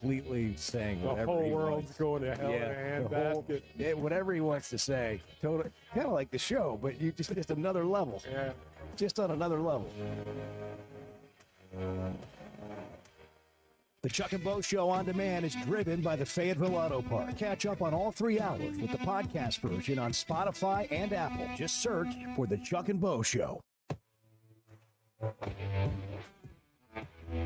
completely saying The whatever whole he world's wants. going to hell in a handbasket. Whatever he wants to say. Totally, kind of like the show, but you just another level. Yeah. Just on another level. The Chuck and Bo Show on demand is driven by the Fayetteville Auto Park. Catch up on all 3 hours with the podcast version on Spotify and Apple. Just search for the Chuck and Bo Show.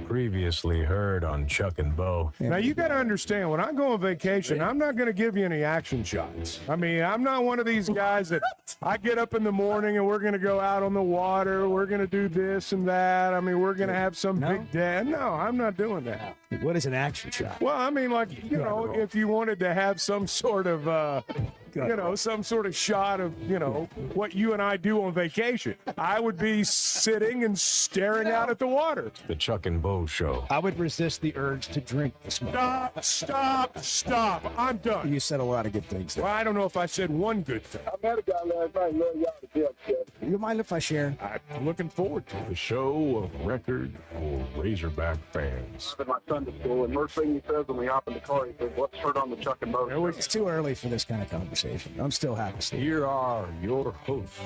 Previously heard on Chuck and Bo. Now, you got to understand, when I go on vacation, I'm not going to give you any action shots. I mean, I'm not one of these guys that I get up in the morning and we're going to go out on the water. We're going to do this and that. I mean, we're going to have some big day. No, I'm not doing that. What is an action shot? Well, I mean, like, you know, if you wanted to have some sort of, some sort of shot of, what you and I do on vacation, I would be sitting and staring out at the water. The Chuck and Bo Show. I would resist the urge to drink this morning. Stop. I'm done. You said a lot of good things there. Well, I don't know if I said one good thing. I met a guy last night, love y'all to death, Jeff. You mind if I share? I'm looking forward to it. The show of record for Razorback fans. I'm at my Sunday school, and first thing he says when we hop in the car, he says, "What's heard on the Chuck and Bo Show?" It's too early for this kind of conversation. I'm still happy to see you. Here are your hosts,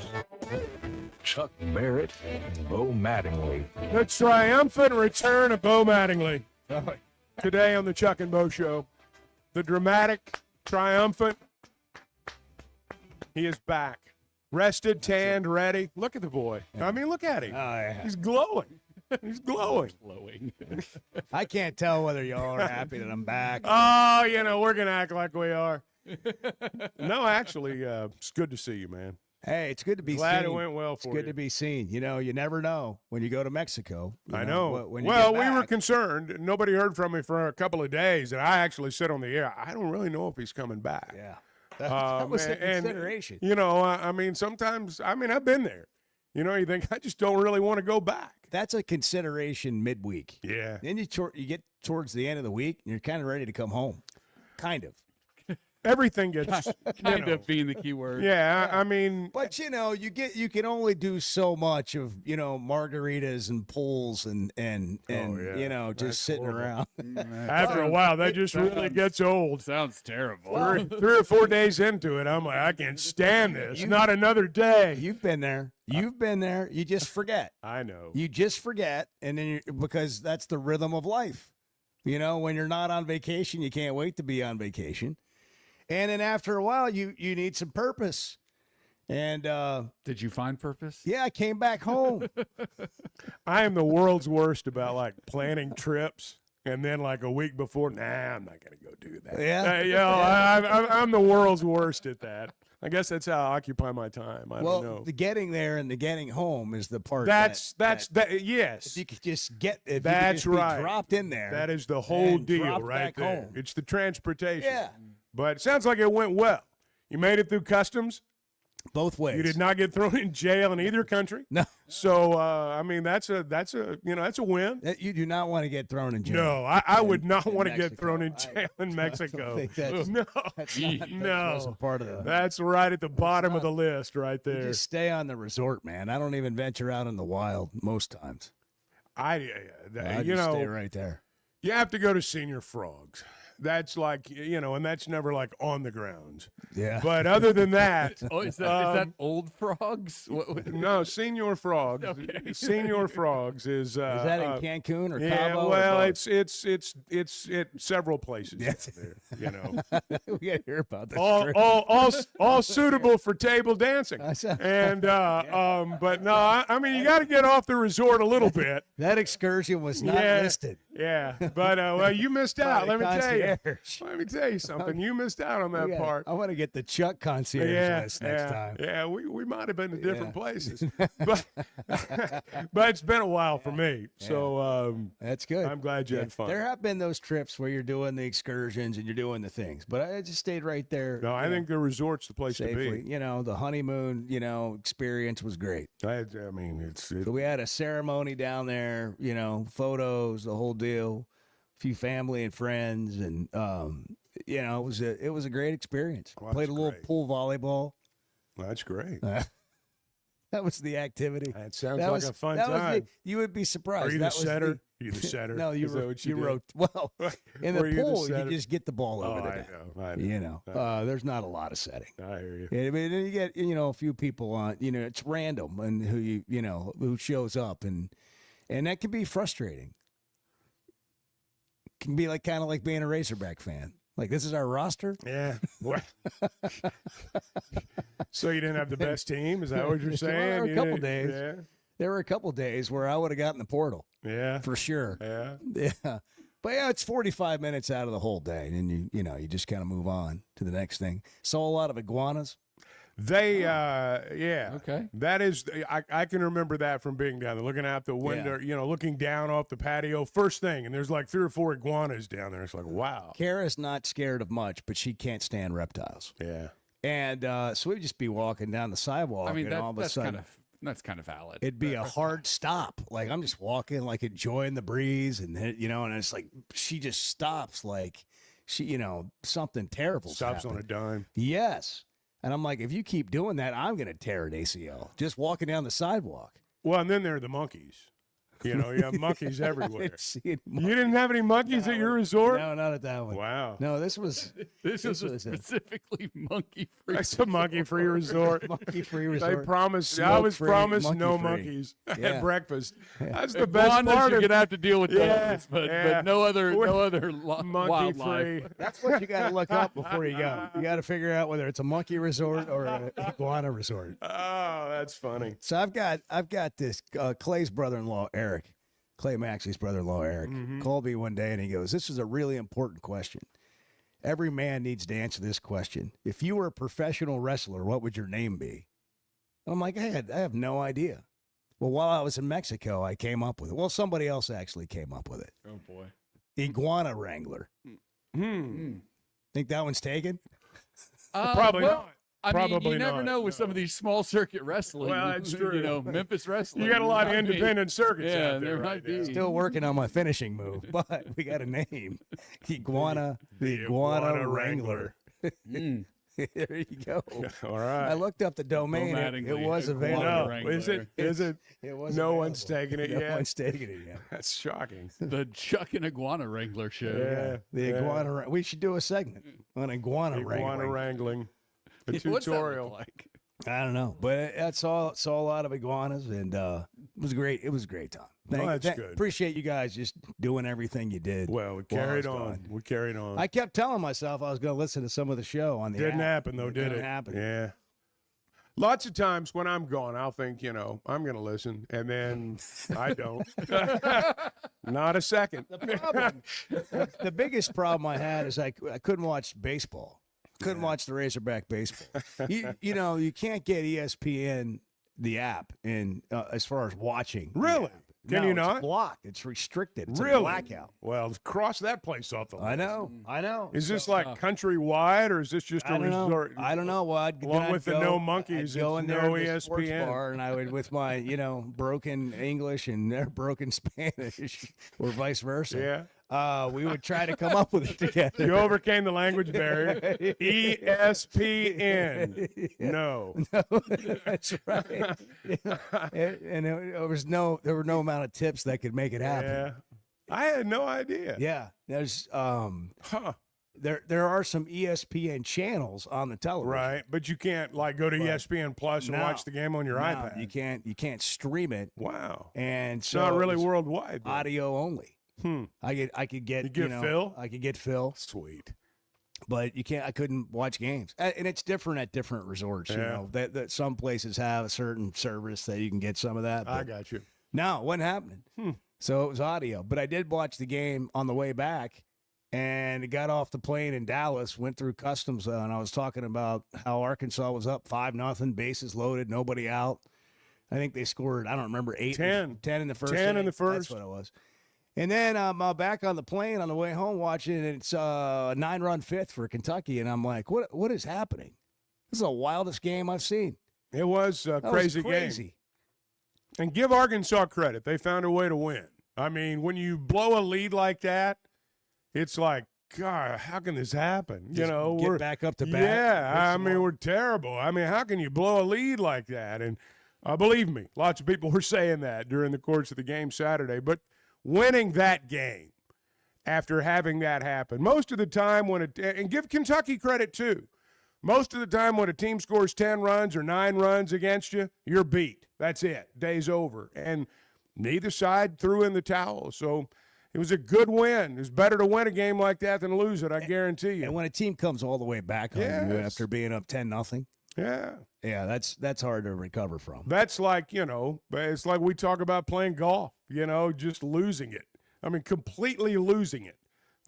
Chuck Barrett and Bo Mattingly. The triumphant return of Bo Mattingly. Today on the Chuck and Bo Show. The dramatic, triumphant. He is back. Rested, tanned, ready. Look at the boy. I mean, look at him. Oh, yeah. He's glowing. He's glowing. I can't tell whether y'all are happy that I'm back. Oh, we're going to act like we are. No, actually, it's good to see you, man. Hey, it's good to be Glad seen. it went well for It's good to be seen. You never know when you go to Mexico. I know. When you Well, get we were back. concerned. Nobody heard from me for a couple of days, and I actually said on the air, I don't really know if he's coming back. Yeah. That was a consideration. I mean, sometimes, I've been there. You think, I just don't really want to go back. That's a consideration midweek. Yeah. Then you get towards the end of the week, and you're kind of ready to come home. Kind of. Everything gets Kind of being the key word. Yeah, I mean, But you can only do so much of margaritas and pools and yeah. just That's sitting horrible. around. after a while, that just really gets old. Sounds terrible. 3 or 4 days into it, I'm like, I can't stand this. Not another day. You've been there. You've been there. You just forget. I know. You just forget, and then because that's the rhythm of life. When you're not on vacation, you can't wait to be on vacation. And then after a while, you need some purpose. And Did you find purpose? yeah, I came back home. I am the world's worst about like planning trips. And then like a week before, nah, I'm not going to go do that. Yeah. I'm the world's worst at that. I guess that's how I occupy my time. I don't know. The getting there and the getting home is the part. That's yes. If you could just get, if That's you could just right. be dropped in there. That is the whole and deal dropped right back there. home. It's the transportation. Yeah. But it sounds like it went well. You made it through customs. Both ways. You did not get thrown in jail in either country. No. So that's a win. You do not want to get thrown in jail. No, I would not in want to get Mexico. thrown in jail in I Mexico. don't think that's No, that wasn't part of the. that's right at the bottom of the list, right You there. just stay on the resort, man. I don't even venture out in the wild most times. I Just stay right there. you have to go to Senior Frogs. That's like and that's never like on the grounds. Yeah. But other than that, Oh, is that old frogs? no, Senior Frogs. Okay. Senior Frogs is. Is that in Cancun or Yeah, Cabo? well, or it's several places. Yes. There, we got to hear about this. all suitable for table dancing. And but no, I mean you got to get off the resort a little bit. That excursion was not Yeah. listed. Yeah, but well, you missed out. By Let the me tell you. concierge. Let me tell you something. You missed out on that part. I want to get the Chuck concierge list next time. Yeah, we might have been to different places, but but it's been a while for me. So That's good. I'm glad you had fun. There have been those trips where you're doing the excursions and you're doing the things, but I just stayed right there. No, I think the resort's the place safely. to be. The honeymoon, experience was great. I mean, it's So we had a ceremony down there, photos, the whole deal, a few family and friends, and it was a great experience. Well, Played a that's little great. pool volleyball. that's great. That was the activity. That sounds That like was a fun that was time. you would be surprised. Are you the That was setter? You the setter? No, Is that what you did? wrote. Well, in the Were you the pool, you setter? just get the ball Oh, over the I net. know. I know. You know, there's not a lot of setting. I hear you. I mean, then you get a few people on. It's random and who shows up and that can be frustrating. Can be like kind of like being a Razorback fan. Like, this is our roster. Yeah. What? So you didn't have the best team? Is that what you're saying? There were a You couple didn't- days. Yeah. There were a couple days where I would have gotten the portal Yeah. for sure. Yeah. Yeah. But yeah, it's 45 minutes out of the whole day, and you just kind of move on to the next thing. Saw a lot of iguanas. They, yeah. Okay. That is, I can remember that from being down there, looking out the window, looking down off the patio, first thing, and there's like 3 or 4 iguanas down there. It's like, wow. Kara's not scared of much, but she can't stand reptiles. Yeah. And so we'd just be walking down the sidewalk, I mean, and all of a that's sudden that's kind of valid. it'd be a hard stop. Like, I'm just walking, like enjoying the breeze, and and it's like she just stops, like she, something terrible Stops on a dime. Yes. And I'm like, if you keep doing that, I'm going to tear an ACL just walking down the sidewalk. Well, and then there are the monkeys. You have monkeys I everywhere. didn't see any You didn't have any monkeys at your resort? No, not at that one. Wow. No, this was this is was a- specifically monkey free. It's a monkey-free resort. monkey-free They resort. promised. I was Smoke-free, promised no monkey-free. monkeys Yeah. at breakfast. That's the best Iguanas, part you're of gonna have to deal with Yeah, those, but yeah. no other Monkey-free. wildlife. That's what you got to look up before you go. You got to figure out whether it's a monkey resort or an iguana resort. Oh, that's funny. So I've got this Clay's brother-in-law, Eric. Clay Maxey's brother-in-law, Eric, called me one day and he goes, "This is a really important question. Every man needs to answer this question. If you were a professional wrestler, what would your name be?" And I'm like, I have no idea. Well, while I was in Mexico, I came up with it. Well, somebody else actually came up with it. Oh boy. Iguana wrangler. Think that one's taken? Probably well, not. I mean, Probably you never not, know with some of these small circuit wrestling. Well, that's true. Memphis wrestling. You got a lot of might be- independent circuits Yeah, out there, there right might be. now. Still working on my finishing move, but we got a name. Iguana, the Iguana Wrangler. There you go. All I right. looked up the domain. It was available. No, Wrangler. is it? Is it? It was No available. one's taking it No yet. one's taking it yet. That's shocking. The Chuck and Iguana Wrangler show. Yeah. The iguana. We should do a segment on iguana Iguana wrangling. wrangling. A What's that look tutorial. like? I don't know, but I saw a lot of iguanas, and it was great. It was a great time. That's good. Appreciate you guys just doing everything you did. Well, we while I carried was on. gone. We carried on. I kept telling myself I was going to listen to some of the show on the Didn't app. happen though, did Didn't it? happen. Yeah. Lots of times when I'm gone, I'll think, I'm going to listen, and then I don't. Not a second. The biggest problem I had is I couldn't watch baseball. Couldn't watch the Razorback baseball. You can't get ESPN the app in as far as watching. the Really? app. Can No, you it's not? blocked. It's restricted. It's a Really? blackout. Well, cross that place off the list. I know. Is this like countrywide, or is this just a I don't know. resort? I don't know. Well, Along then with I'd the go- no monkeys, I'd go it's in there no to the sports ESPN. bar, and I would with my broken English and their broken Spanish, or vice versa. Yeah. We would try to come up with it together. You overcame the language barrier. ESPN. No. That's right. And there were no amount of tips that could make it happen. Yeah. I had no idea. Yeah. There's Huh. there are some ESPN channels on the television. Right. But you can't go to ESPN Plus and No. watch the game on your No, iPad. you can't stream it, Wow. and It's so not really it's worldwide. then. audio only. Hmm. I could get You get Phil? I could get Phil, Sweet. but you can't. I couldn't watch games, and it's different at different resorts. You Yeah. know that some places have a certain service that you can get some of that. I But got you. no, it wasn't happening. So it was audio, but I did watch the game on the way back, and it got off the plane in Dallas, went through customs, and I was talking about how Arkansas was up 5-0, bases loaded, nobody out. I think they scored, I don't remember, 10 in the first. 10 in inning. the first. That's what it was. And then I'm back on the plane on the way home watching, and it's a 9-run fifth for Kentucky, and I'm like, what is happening? This is the wildest game I've seen. It was a That was crazy crazy. game. And give Arkansas credit. They found a way to win. I mean, when you blow a lead like that, it's like, God, how can this happen? Just we're get back up to bat. Yeah, hit I some mean, more. we're terrible. I mean, how can you blow a lead like that? And Believe me, lots of people were saying that during the course of the game Saturday. But winning that game after having that happen, most of the time and give Kentucky credit too, most of the time when a team scores 10 runs or 9 runs against you, you're beat. That's it. Day's over. And neither side threw in the towel. So it was a good win. It's better to win a game like that than lose it, I guarantee you. And when a team comes all the way back on you after being up 10-0, yeah, that's hard to recover from. That's like, it's like we talk about playing golf, just losing it. I mean, completely losing it.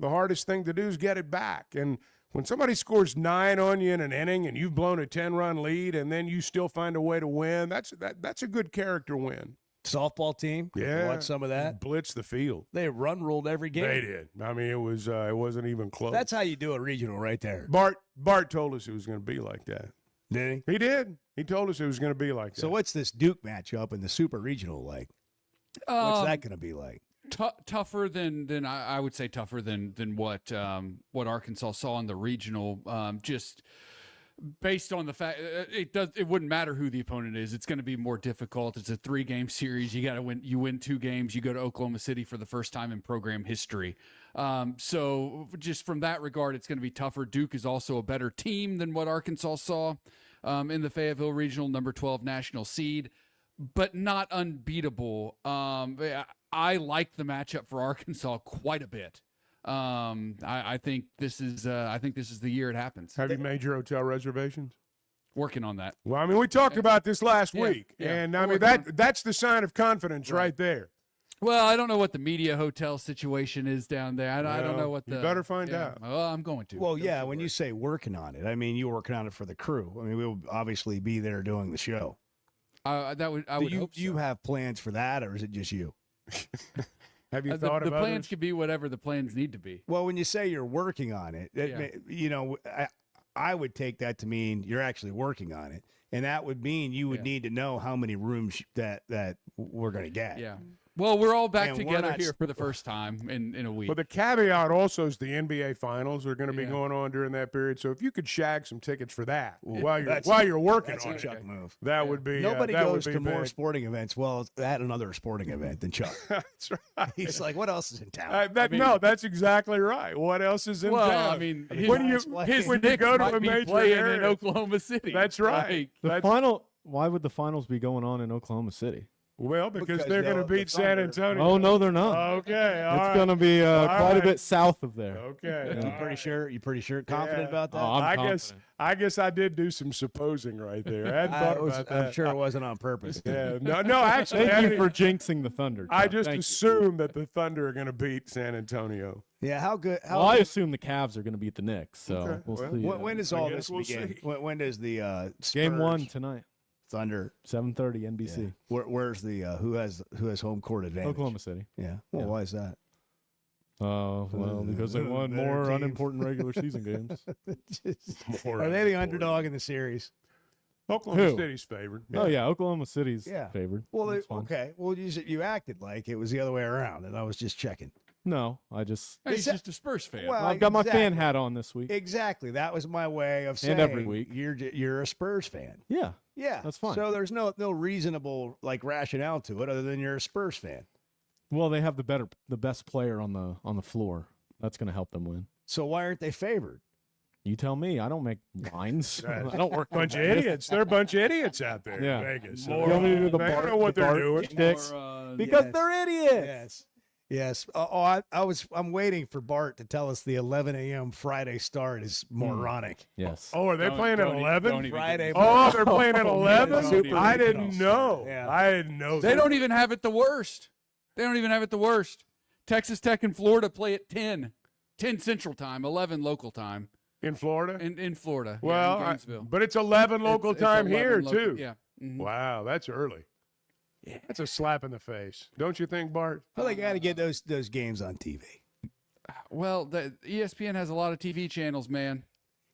The hardest thing to do is get it back. And when somebody scores 9 on you in an inning and you've blown a 10-run lead and then you still find a way to win, that's a good character win. Softball team, watch some of that. Blitz the field. They run ruled every game. They did. I mean, it wasn't even close. That's how you do a regional right there. Bart told us it was going to be like that. Did he? He did. He told us it was going to be like that. So what's this Duke matchup in the Super Regional like? What's that going to be like? Tougher than I would say tougher than what Arkansas saw in the regional. Just based on the fact it wouldn't matter who the opponent is. It's going to be more difficult. It's a 3-game series. You got to win. You win 2 games. You go to Oklahoma City for the first time in program history. So just from that regard, it's going to be tougher. Duke is also a better team than what Arkansas saw in the Fayetteville Regional, number 12 national seed, but not unbeatable. I like the matchup for Arkansas quite a bit. I think this is the year it happens. Have you made your hotel reservations? Working on that. Well, I mean, we talked about this last week, yeah. and I mean that's the sign of confidence right there. Well, I don't know what the media hotel situation is down there. I don't know what the. You better find out. Well, I'm going to. Well, yeah. When you say working on it, I mean you're working on it for the crew. I mean we'll obviously be there doing the show. I would hope so. You have plans for that, or is it just you? Have you thought the about plans could be whatever the plans need to be. Well, when you say you're working on it, I would take that to mean you're actually working on it, and that would mean you would need to know how many rooms that we're going to get. Yeah. Well, we're all back And together here for the first time in a week. But the caveat also is the NBA finals are going to be going on during that period. So if you could shag some tickets for that while you're working on Chuck it, move. that would be Nobody that goes would be to more big. sporting events. Well, at another sporting event than Chuck. That's right. He's like, what else is in town? No, that's exactly right. What else is in town? I mean, when you go to a be major playing area, in Oklahoma City. That's right. Why would the finals be going on in Oklahoma City? Well, because they're going to beat San Antonio. Oh, no, they're not. Okay, it's going to be quite a bit south of there. Okay, You pretty sure, confident about that? Oh, I'm confident. I guess I did do some supposing right there. I hadn't thought about that. I'm sure it wasn't on purpose. Yeah, no, actually, Thank you for jinxing the Thunder. I Chuck. just Thank you. assumed that the Thunder are going to beat San Antonio. Yeah, how good? Well, I assume the Cavs are going to beat the Knicks, so Okay, we'll well, see. When does all guess this we'll begin? see. When does the Spurs, Game 1 tonight, Thunder 7:30 NBC. Where's the who has home court advantage? Oklahoma City. Yeah. Well, why is that? Well, because they won better more team. unimportant regular season games. Are they the underdog in the series? Oklahoma Who? City's favored. Oh yeah, Oklahoma City's Yeah. favored. Well, That's fine. okay. Well, you acted like it was the other way around, and I was just checking. No, I just He's just a Spurs fan. Well, I've got my exactly. fan hat on this week. Exactly. That was my way of saying every week. you're a Spurs fan. Yeah, Yeah, That's fine. So there's no reasonable rationale to it other than you're a Spurs fan. well, they have the best player on the floor. That's going to help them win. So why aren't they favored? You tell me. I don't make lines. I don't work. Bunch of idiots. They're a bunch of idiots out there Yeah. in Vegas. You want me to do the They don't Bart- know what the they're Bart doing. shticks? Or, Because Yes. they're idiots. Yes. Yes. I'm waiting for Bart to tell us the 11 a.m. Friday start is moronic. Yes. Oh, are they playing at 11? Don't even Friday. get- Oh, they're playing at 11? Super I regional. didn't know. Yeah. I didn't know. They don't even have it the worst. They don't even have it the worst. Texas Tech and Florida play at 10 Central Time, 11 local time In Florida? in Florida. Well, in Gainesville. but it's 11 local It's time 11 here, local- too. Yeah. Mhm. Wow, that's early. Yeah. That's a slap in the face. Don't you think, Bart? Well, they got to get those games on TV. Well, the ESPN has a lot of TV channels, man.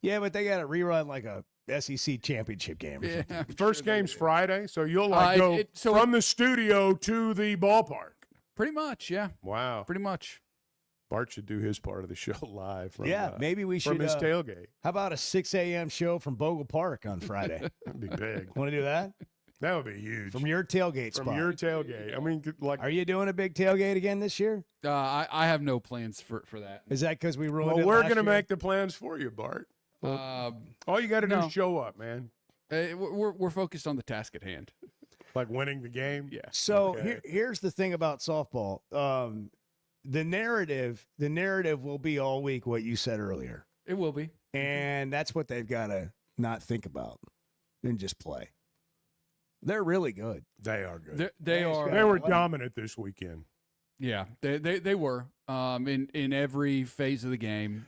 Yeah, but they got to rerun like a SEC championship game. Or something. Yeah. First game's Friday, so you'll go so from the studio to the ballpark. Pretty much, yeah. Wow. Pretty much. Bart should do his part of the show live from, Yeah, maybe we from should. his tailgate. How about a 6 a.m. show from Bogle Park on Friday? That'd be big. Want to do that? That would be huge. from your tailgate From spot. your tailgate. I mean, like, Are you doing a big tailgate again this year? I have no plans for that. Is that because we ruined well, it we're last going to year? make the plans for you, Bart. Uh, All you got to do no. is show up, man. we're focused on the task at hand. Like winning the game. Yeah. So Okay. here's the thing about softball. The narrative will be all week what you said earlier. It will be. And that's what they've got to not think about and just play. They're really good. They are good. They are. They were dominant this weekend. Yeah, they were in every phase of the game.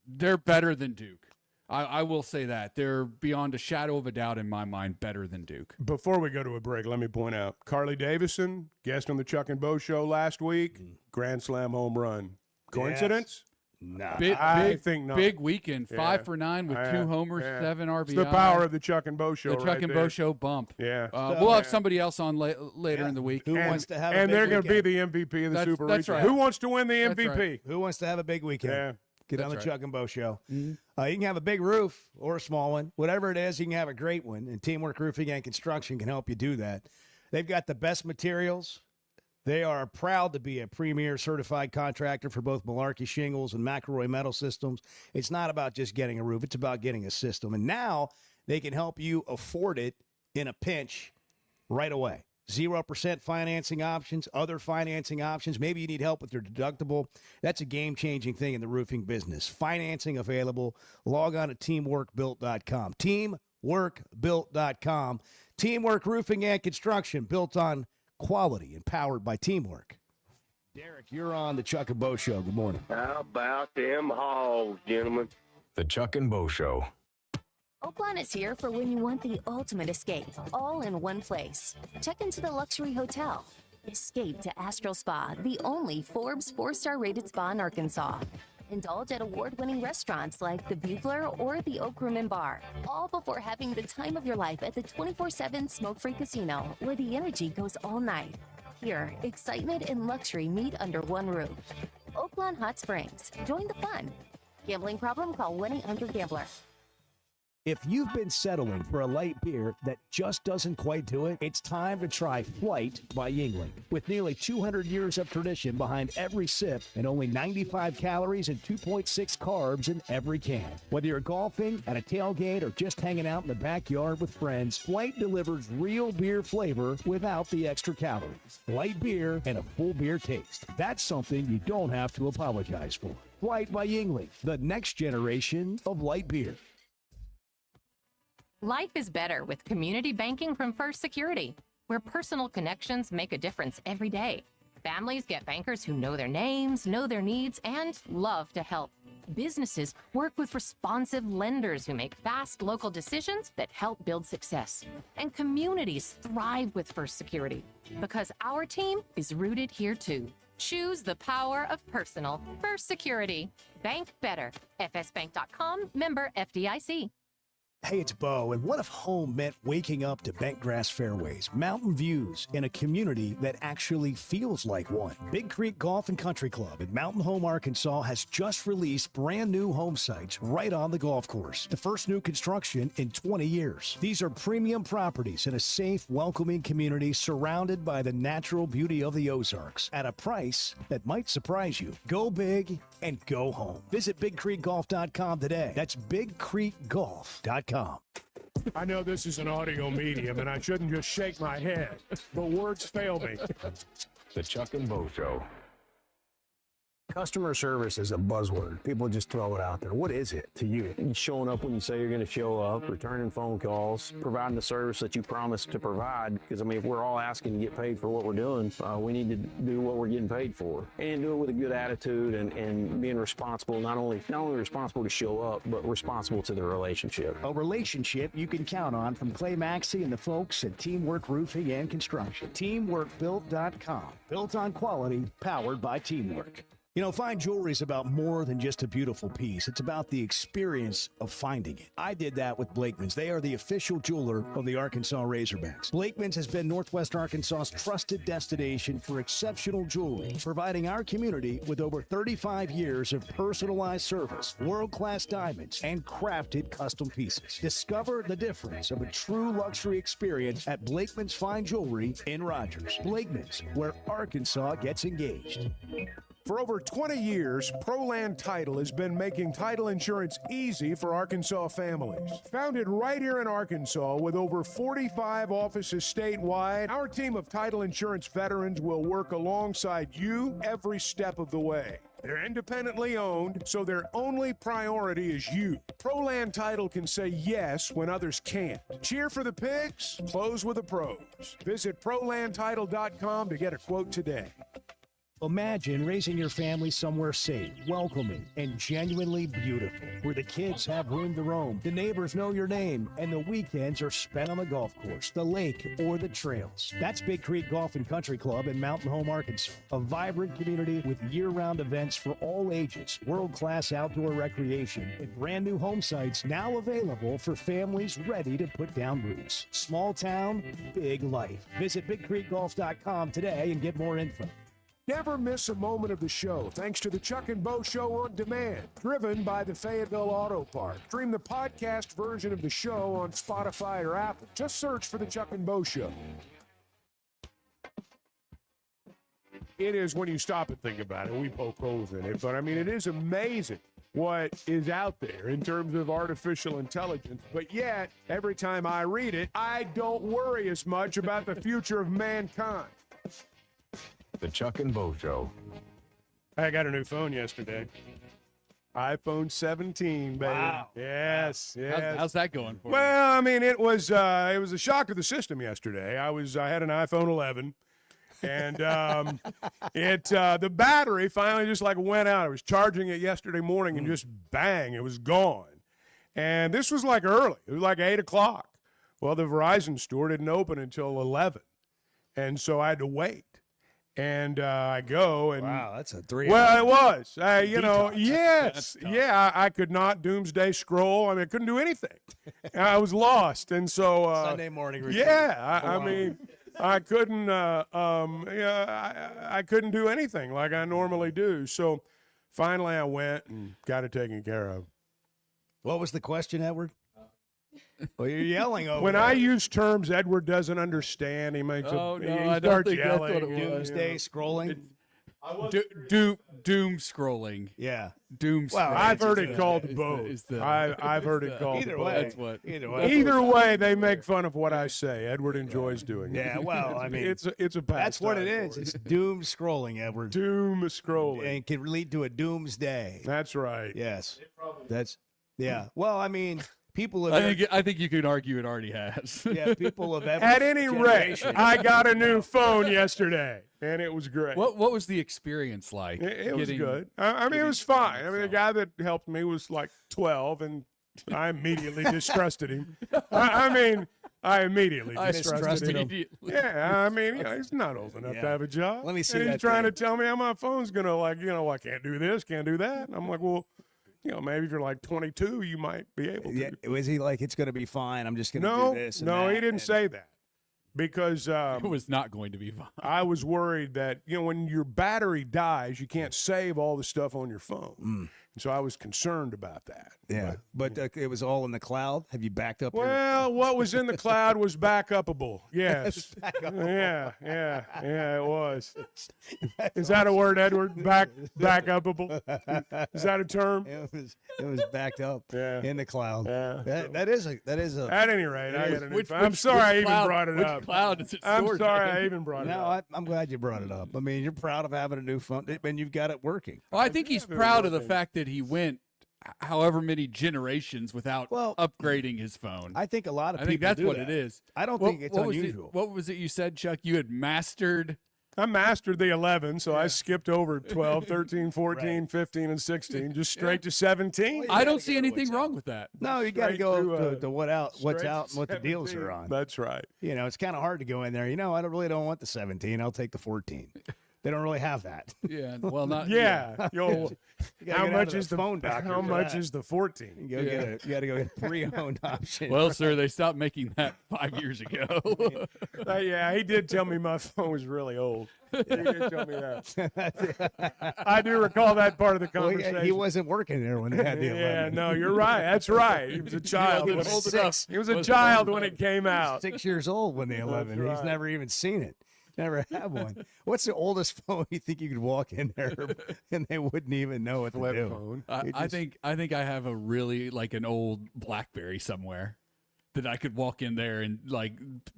They're better than Duke. I will say that they're beyond a shadow of a doubt in my mind better than Duke. Before we go to a break, let me point out Carly Davison, guest on the Chuck and Bo show last week, grand slam home run. Coincidence? No. I think not. Big weekend, 5 Yeah. for 9 with 2 homers, Yeah. 7 RBI. It's the power of the Chuck and Bo show. the Chuck and Bo show bump. Yeah. We'll have somebody else on later in the week. Who wants to have a and big they're going to be weekend? the MVP of the That's- Super that's Regional. right. Who wants to win the That's MVP? right. Who wants to have a big weekend? Yeah. Get on the That's right. Chuck and Bo show. You can have a big roof or a small one. Whatever it is, you can have a great one. And Teamwork Roofing and Construction can help you do that. They've got the best materials. They are proud to be a premier certified contractor for both Malarkey Shingles and McElroy Metal Systems. It's not about just getting a roof. It's about getting a system. And now they can help you afford it in a pinch right away. 0% financing options, other financing options. Maybe you need help with your deductible. That's a game-changing thing in the roofing business. Financing available. Log on to teamworkbuilt.com. Teamworkbuilt.com. Teamwork Roofing and Construction, built on quality and powered by teamwork. Derek, you're on the Chuck and Bo Show. Good morning. How about them hogs, gentlemen? The Chuck and Bo Show. Oakland is here for when you want the ultimate escape, all in one place. Check into the luxury hotel. Escape to Astral Spa, the only Forbes 4-star rated spa in Arkansas. Indulge at award-winning restaurants like the Bugler or the Oak Room and Bar, all before having the time of your life at the 24/7 smoke-free casino, where the energy goes all night. Here, excitement and luxury meet under one roof. Oakland Hot Springs. Join the fun. Gambling problem? Call 1-800-GAMBLER. If you've been settling for a light beer that just doesn't quite do it, it's time to try Flight by Yingling. With nearly 200 years of tradition behind every sip and only 95 calories and 2.6 carbs in every can. Whether you're golfing, at a tailgate, or just hanging out in the backyard with friends, Flight delivers real beer flavor without the extra calories. Light beer and a full beer taste. That's something you don't have to apologize for. Flight by Yingling, the next generation of light beer. Life is better with community banking from First Security, where personal connections make a difference every day. Families get bankers who know their names, know their needs, and love to help. Businesses work with responsive lenders who make fast local decisions that help build success. And communities thrive with First Security because our team is rooted here too. Choose the power of personal. First Security. Bank better. fsbank.com, member FDIC. Hey, it's Bo, and what if home meant waking up to bent grass fairways, mountain views, and a community that actually feels like one? Big Creek Golf and Country Club in Mountain Home, Arkansas has just released brand new home sites right on the golf course. The first new construction in 20 years. These are premium properties in a safe, welcoming community surrounded by the natural beauty of the Ozarks at a price that might surprise you. Go big and go home. Visit BigCreekGolf.com today. That's BigCreekGolf.com. I know this is an audio medium, and I shouldn't just shake my head, but words fail me. The Chuck and Bo Show. Customer service is a buzzword. People just throw it out there. What is it to you? Showing up when you say you're going to show up, returning phone calls, providing the service that you promised to provide. Because, I mean, if we're all asking to get paid for what we're doing, we need to do what we're getting paid for. And do it with a good attitude and being responsible, not only responsible to show up, but responsible to the relationship. A relationship you can count on from Clay Maxey and the folks at Teamwork Roofing and Construction. TeamworkBuilt.com. Built on quality, powered by teamwork. You know, fine jewelry is about more than just a beautiful piece. It's about the experience of finding it. I did that with Blakeman's. They are the official jeweler of the Arkansas Razorbacks. Blakeman's has been Northwest Arkansas's trusted destination for exceptional jewelry, providing our community with over 35 years of personalized service, world-class diamonds, and crafted custom pieces. Discover the difference of a true luxury experience at Blakeman's Fine Jewelry in Rogers. Blakeman's, where Arkansas gets engaged. For over 20 years, ProLand Title has been making title insurance easy for Arkansas families. Founded right here in Arkansas with over 45 offices statewide, our team of title insurance veterans will work alongside you every step of the way. They're independently owned, so their only priority is you. ProLand Title can say yes when others can't. Cheer for the pigs, close with the pros. Visit ProLandTitle.com to get a quote today. Imagine raising your family somewhere safe, welcoming, and genuinely beautiful, where the kids have room to roam, the neighbors know your name, and the weekends are spent on the golf course, the lake, or the trails. That's Big Creek Golf and Country Club in Mountain Home, Arkansas, a vibrant community with year-round events for all ages, world-class outdoor recreation, and brand-new home sites now available for families ready to put down roots. Small town, big life. Visit BigCreekGolf.com today and get more info. Never miss a moment of the show thanks to the Chuck and Bo Show on Demand, driven by the Fayetteville Auto Park. Stream the podcast version of the show on Spotify or Apple. Just search for the Chuck and Bo Show. It is, when you stop and think about it, we poke holes in it, but I mean, it is amazing what is out there in terms of artificial intelligence. But yet, every time I read it, I don't worry as much about the future of mankind. The Chuck and Bo Show. I got a new phone yesterday. iPhone 17, baby. Wow. Yes, yes. How's that going for you? Well, I mean, it was a shock to the system yesterday. I had an iPhone 11, and the battery finally just like went out. I was charging it yesterday morning, and just bang, it was gone. And this was like early. It was like 8 o'clock. Well, the Verizon store didn't open until 11, and so I had to wait. And I go and wow, that's a 3. Well, it was. Yes, yeah. I could not doomsday scroll. I mean, I couldn't do anything. I was lost, and so Sunday morning routine. Yeah, I mean, I couldn't. I couldn't do anything like I normally do. So finally, I went and got it taken care of. What was the question, Edward? Well, you're yelling over When there. I use terms Edward doesn't understand, he makes I he don't starts think that's what yelling. it was. Doomsday scrolling. Doom scrolling. Yeah. Doom scrolling. Well, I've heard it called both. I've heard it called Either both. way. That's what. Either way, they make fun of what I say. Edward enjoys doing it. Yeah, well, I mean, it's a pastime. that's what it for is. him. It's doom scrolling, Edward. Doom scrolling. And can lead to a doomsday. That's right. Yes. Yeah. Well, I mean, people have I think you could argue it already has. yeah, people of every At any rate, generation. I got a new phone yesterday, and it was great. What was the experience like? It was good. I mean, it was fine. I mean, the guy that helped me was like 12, and I immediately distrusted him. I immediately distrusted him. Yeah, I mean, he's not old enough to have a job. Let me see and that he's trying thing. to tell me how my phone's going to, I can't do this, can't do that. And I'm like, well, maybe if you're like 22, you might be able to. Yeah, was he like, it's going to be fine, I'm just going to do this? And No, that, he didn't say that. Because It was not going to be fun. I was worried that, when your battery dies, you can't save all the stuff on your phone. And so I was concerned about that. Yeah, but it was all in the cloud. Have you backed up? Well, what was in the cloud was backupable. Yes. Yeah, it was. Is that a word, Edward? Backupable? Is that a term? It was backed up in the cloud. Yeah. That is a. At any rate, I got a new phone. I'm sorry I even brought it up. Which cloud is it I'm stored sorry in? I even brought it up. I'm glad you brought it up. I mean, you're proud of having a new phone, and you've got it working. Well, I think he's proud of the fact that he went however many generations without upgrading his phone. I think a lot of I people think that's do what that. it is. I don't think it's unusual. What was it you said, Chuck? You had mastered. I mastered the 11, so I skipped over 12, 13, 14, 15, and 16, just straight to 17. I don't see anything wrong with that. No, you got to go to what's straight out to and what the deals 17. are on. That's right. It's kind of hard to go in there. I really don't want the 17. I'll take the 14. They don't really have that. Yeah, well, not Yeah. Yo, You gotta how get out much of the is the phone doctor How for much that. is the 14? You got to go get a pre-owned option. Well, sir, they stopped making that 5 years ago. Yeah, he did tell me my phone was really old. He did tell me that. I do recall that part of the Well, conversation. he wasn't working there when they had the 11. Yeah, no, you're right. That's right. He was a child. wasn't old enough. He was a child when it came out. 6 years old when the 11. He's right. never even seen it. Never had one. What's the oldest phone you think you could walk in there and they wouldn't even know what to Flip do? phone. I think I have a really like an old BlackBerry somewhere that I could walk in there and like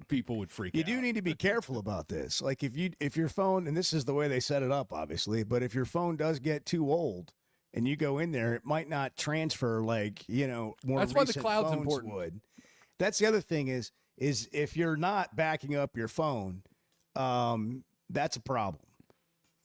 people would freak You out. do need to be careful about this. Like if your phone, and this is the way they set it up, obviously, but if your phone does get too old and you go in there, it might not transfer like, more That's why the recent cloud's phones important. would. That's the other thing is if you're not backing up your phone, that's a problem,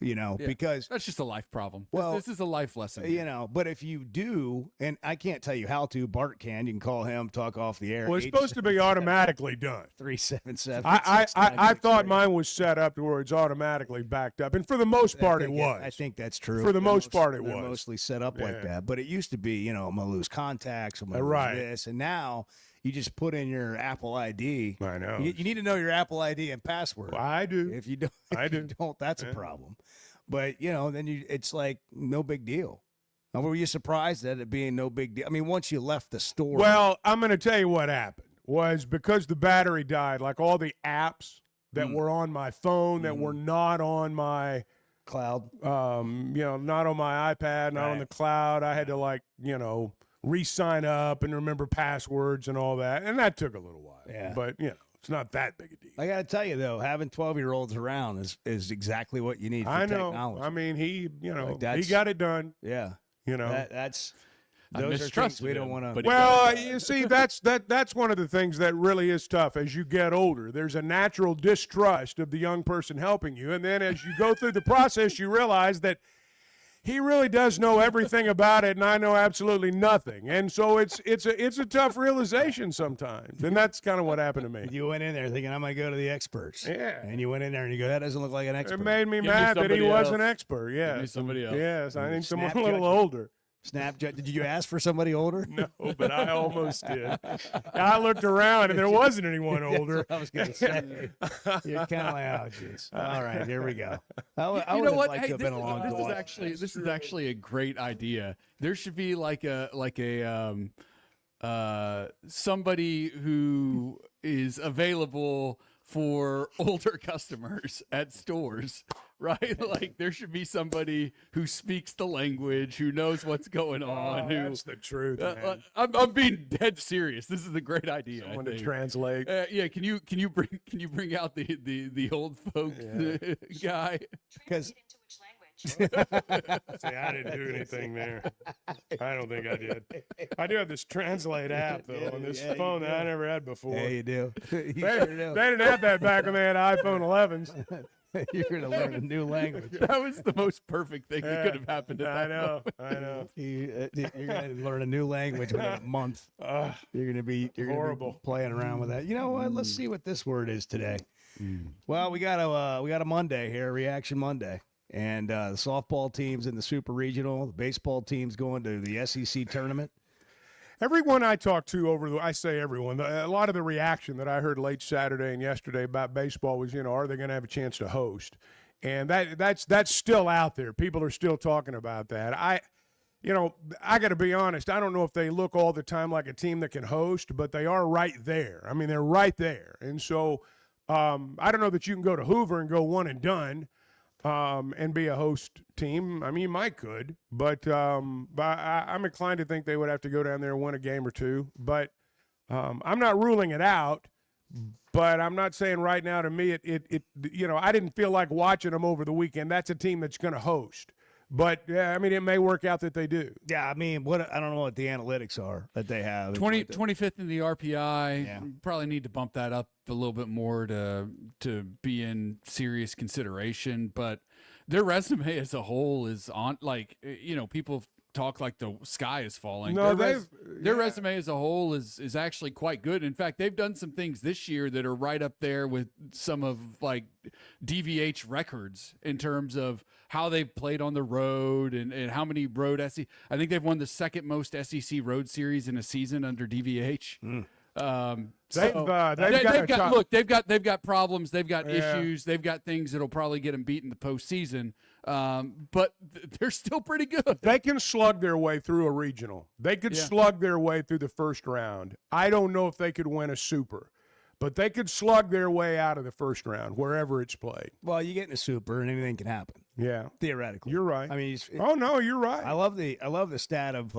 Yeah, because that's just a life problem. Well, this is a life lesson. but if you do, and I can't tell you how to, Bart can, you can call him, talk off the air. Well, it's supposed to be automatically done. 377. I thought mine was set up to where it's automatically backed up, and for the most part, it was. I think that's true. For the most part, it They're was. mostly set up like Yeah. that. But it used to be, I'm going to lose contacts, I'm going to Right. lose this. And now you just put in your Apple ID. I know. You need to know your Apple ID and password. Well, I do. If you don't, I if you do. don't, that's a problem. But, then it's like no big deal. Now, were you surprised at it being no big deal? I mean, once you left the store. Well, I'm going to tell you what happened was because the battery died, like all the apps that were on my phone that were not on my cloud, not on my iPad, not on the cloud. I had to re-sign up and remember passwords and all that. And that took a little while. Yeah. But, it's not that big a deal. I got to tell you, though, having 12-year-olds around is exactly what you need for I know. technology. I mean, he that's- got it done. Yeah. That's I those are things mistrusted we don't him, want to. but he well, you see, that's one of the things that really is tough as you get older. There's a natural distrust of the young person helping you, and then as you go through the process, you realize that he really does know everything about it, and I know absolutely nothing. And so it's a tough realization sometimes, and that's kind of what happened to me. You went in there thinking, I'm going to go to the experts. Yeah. And you went in there and you go, that doesn't look like an expert. It made me Give me mad that he somebody was an else. expert. Yeah, me somebody else. Yes, I need someone a Snap little judgment. older. Snapchat. Did you ask for somebody older? No, but I almost did. I looked around and there wasn't anyone older. I was going to say. You're kind of like, oh, jeez. All right, here we go. I would You know have what? liked Hey, to have this, been along this to is watch. this is actually a great idea. There should be like a somebody who is available for older customers at stores, right? Like there should be somebody who speaks the language, who knows what's going on. That's the truth, man. I'm being dead serious. This is a great idea. I Someone to think. translate. Yeah, can you bring out the old folk guy? Because See, I didn't do anything there. I don't think I did. I do have this Translate app, though, on this phone that I never had before. yeah, you do. They You sure do. didn't have that back when they had iPhone 11s. You're going to learn a new language. That was the most perfect thing that could have happened at I that know. moment. I know. You're going to learn a new language within a month. You're going to be Horrible. playing around with that. You know what? Let's see what this word is today. Well, we got a Monday here, Reaction Monday. And the softball team's in the Super Regional. The baseball team's going to the SEC tournament. Everyone I talked to I say everyone, a lot of the reaction that I heard late Saturday and yesterday about baseball was, are they going to have a chance to host? And that's still out there. People are still talking about that. I got to be honest. I don't know if they look all the time like a team that can host, but they are right there. I mean, they're right there. And so I don't know that you can go to Hoover and go one and done. And be a host team. I mean, you might could, but I'm inclined to think they would have to go down there and win a game or two. But I'm not ruling it out. But I'm not saying right now to me I didn't feel like watching them over the weekend. That's a team that's going to host. But yeah, I mean, it may work out that they do. Yeah, I mean, I don't know what the analytics are that they have. 25th in the RPI. Yeah. Probably need to bump that up a little bit more to be in serious consideration. But their resume as a whole is on, people talk like the sky is falling. No, their resume as a whole is actually quite good. In fact, they've done some things this year that are right up there with some of like DVH records in terms of how they've played on the road and how many road SEC. I think they've won the second most SEC road series in a season under DVH. They've got problems. They've got issues. They've got things that'll probably get them beat in the postseason. But they're still pretty good. They can slug their way through a regional. They could slug their way through the first round. I don't know if they could win a super, but they could slug their way out of the first round wherever it's played. Well, you get in a super and anything can happen. Yeah, theoretically, you're right. I mean, you're right. I love the stat of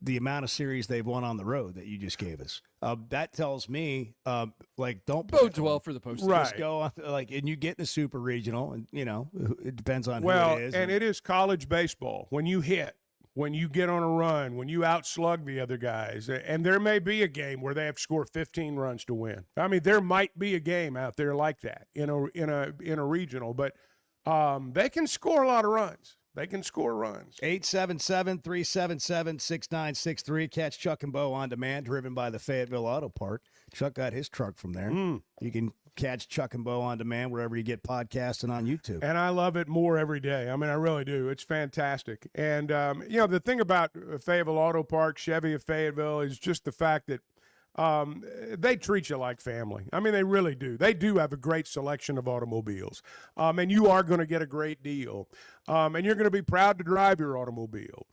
the amount of series they've won on the road that you just gave us. That tells me, don't bodes well for the postseason. Right. Just go on, and you get in the super regional, and it depends on who it is. And it is college baseball. When you hit, when you get on a run, when you outslug the other guys, and there may be a game where they have to score 15 runs to win. I mean, there might be a game out there like that in a regional, but they can score a lot of runs. They can score runs. 877-377-6963. Catch Chuck and Bo on demand, driven by the Fayetteville Auto Park. Chuck got his truck from there. You can catch Chuck and Bo on demand wherever you get podcasts and on YouTube. And I love it more every day. I mean, I really do. It's fantastic. And, the thing about Fayetteville Auto Park, Chevy of Fayetteville, is just the fact that they treat you like family. I mean, they really do. They do have a great selection of automobiles. And you are going to get a great deal. And you're going to be proud to drive your automobile.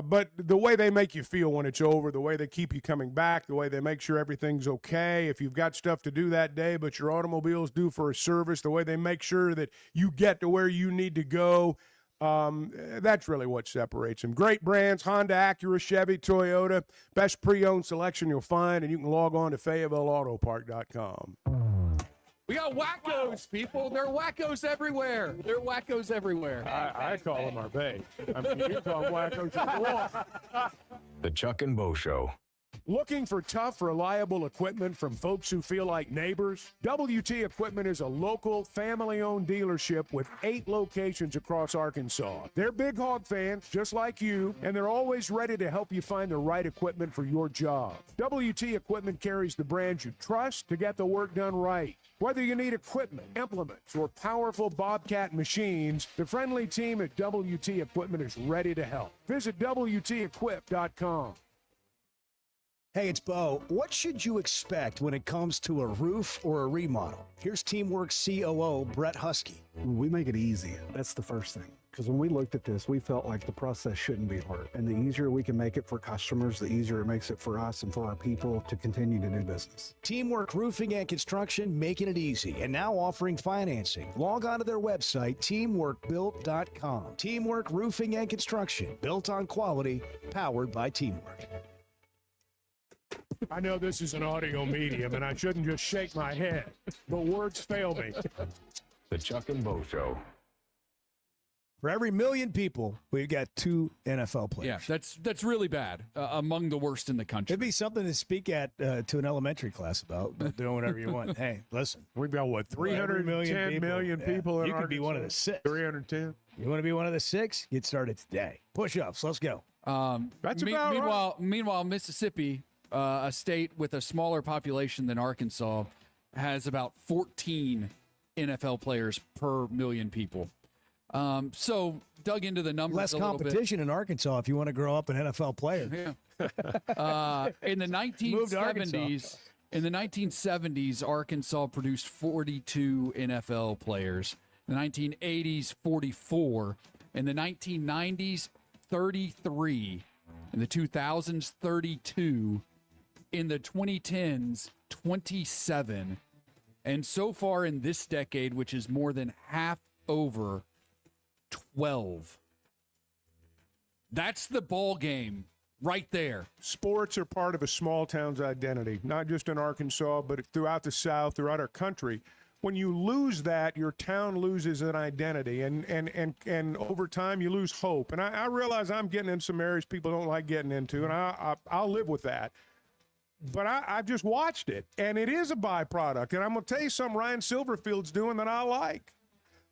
But the way they make you feel when it's over, the way they keep you coming back, the way they make sure everything's okay, if you've got stuff to do that day, but your automobile's due for a service, the way they make sure that you get to where you need to go, that's really what separates them. Great brands, Honda, Acura, Chevy, Toyota, best pre-owned selection you'll find, and you can log on to FayettevilleAutoPark.com. We got wackos, people. There are wackos everywhere. I call them our bae. I mean, you call them wackos if you want. The Chuck and Bo Show. Looking for tough, reliable equipment from folks who feel like neighbors? WT Equipment is a local, family-owned dealership with 8 locations across Arkansas. They're big hog fans, just like you, and they're always ready to help you find the right equipment for your job. WT Equipment carries the brands you trust to get the work done right. Whether you need equipment, implements, or powerful Bobcat machines, the friendly team at WT Equipment is ready to help. Visit WTEquip.com. Hey, it's Bo. What should you expect when it comes to a roof or a remodel? Here's Teamwork COO Brett Husky. We make it easy. That's the first thing. Because when we looked at this, we felt like the process shouldn't be hard. And the easier we can make it for customers, the easier it makes it for us and for our people to continue to do business. Teamwork Roofing and Construction, making it easy, and now offering financing. Log on to their website, teamworkbuilt.com. Teamwork Roofing and Construction, built on quality, powered by Teamwork. I know this is an audio medium, and I shouldn't just shake my head, but words fail me. The Chuck and Bo Show. For every million people, we've got 2 NFL players. Yeah, that's really bad. Among the worst in the country. It'd be something to speak at to an elementary class about doing whatever you want. Hey, listen. We've got, 310 million people in You could be one of the 6. 310. You want to be one of the 6? Get started today. Push-ups. Let's go. That's about right. Meanwhile, Mississippi, a state with a smaller population than Arkansas, has about 14 NFL players per million people. So dug into the numbers Less a little competition in Arkansas if you want to grow up an NFL player. Yeah. In the 1970s, Arkansas produced 42 NFL players. In the 1980s, 44. In the 1990s, 33. In the 2000s, 32. In the 2010s, 27. And so far in this decade, which is more than half over, 12. That's the ball game right there. Sports are part of a small town's identity, not just in Arkansas, but throughout the South, throughout our country. When you lose that, your town loses an identity, and over time you lose hope. And I realize I'm getting in some areas people don't like getting into, and I'll live with that. But I've just watched it, and it is a byproduct. And I'm going to tell you something Ryan Silverfield's doing that I like.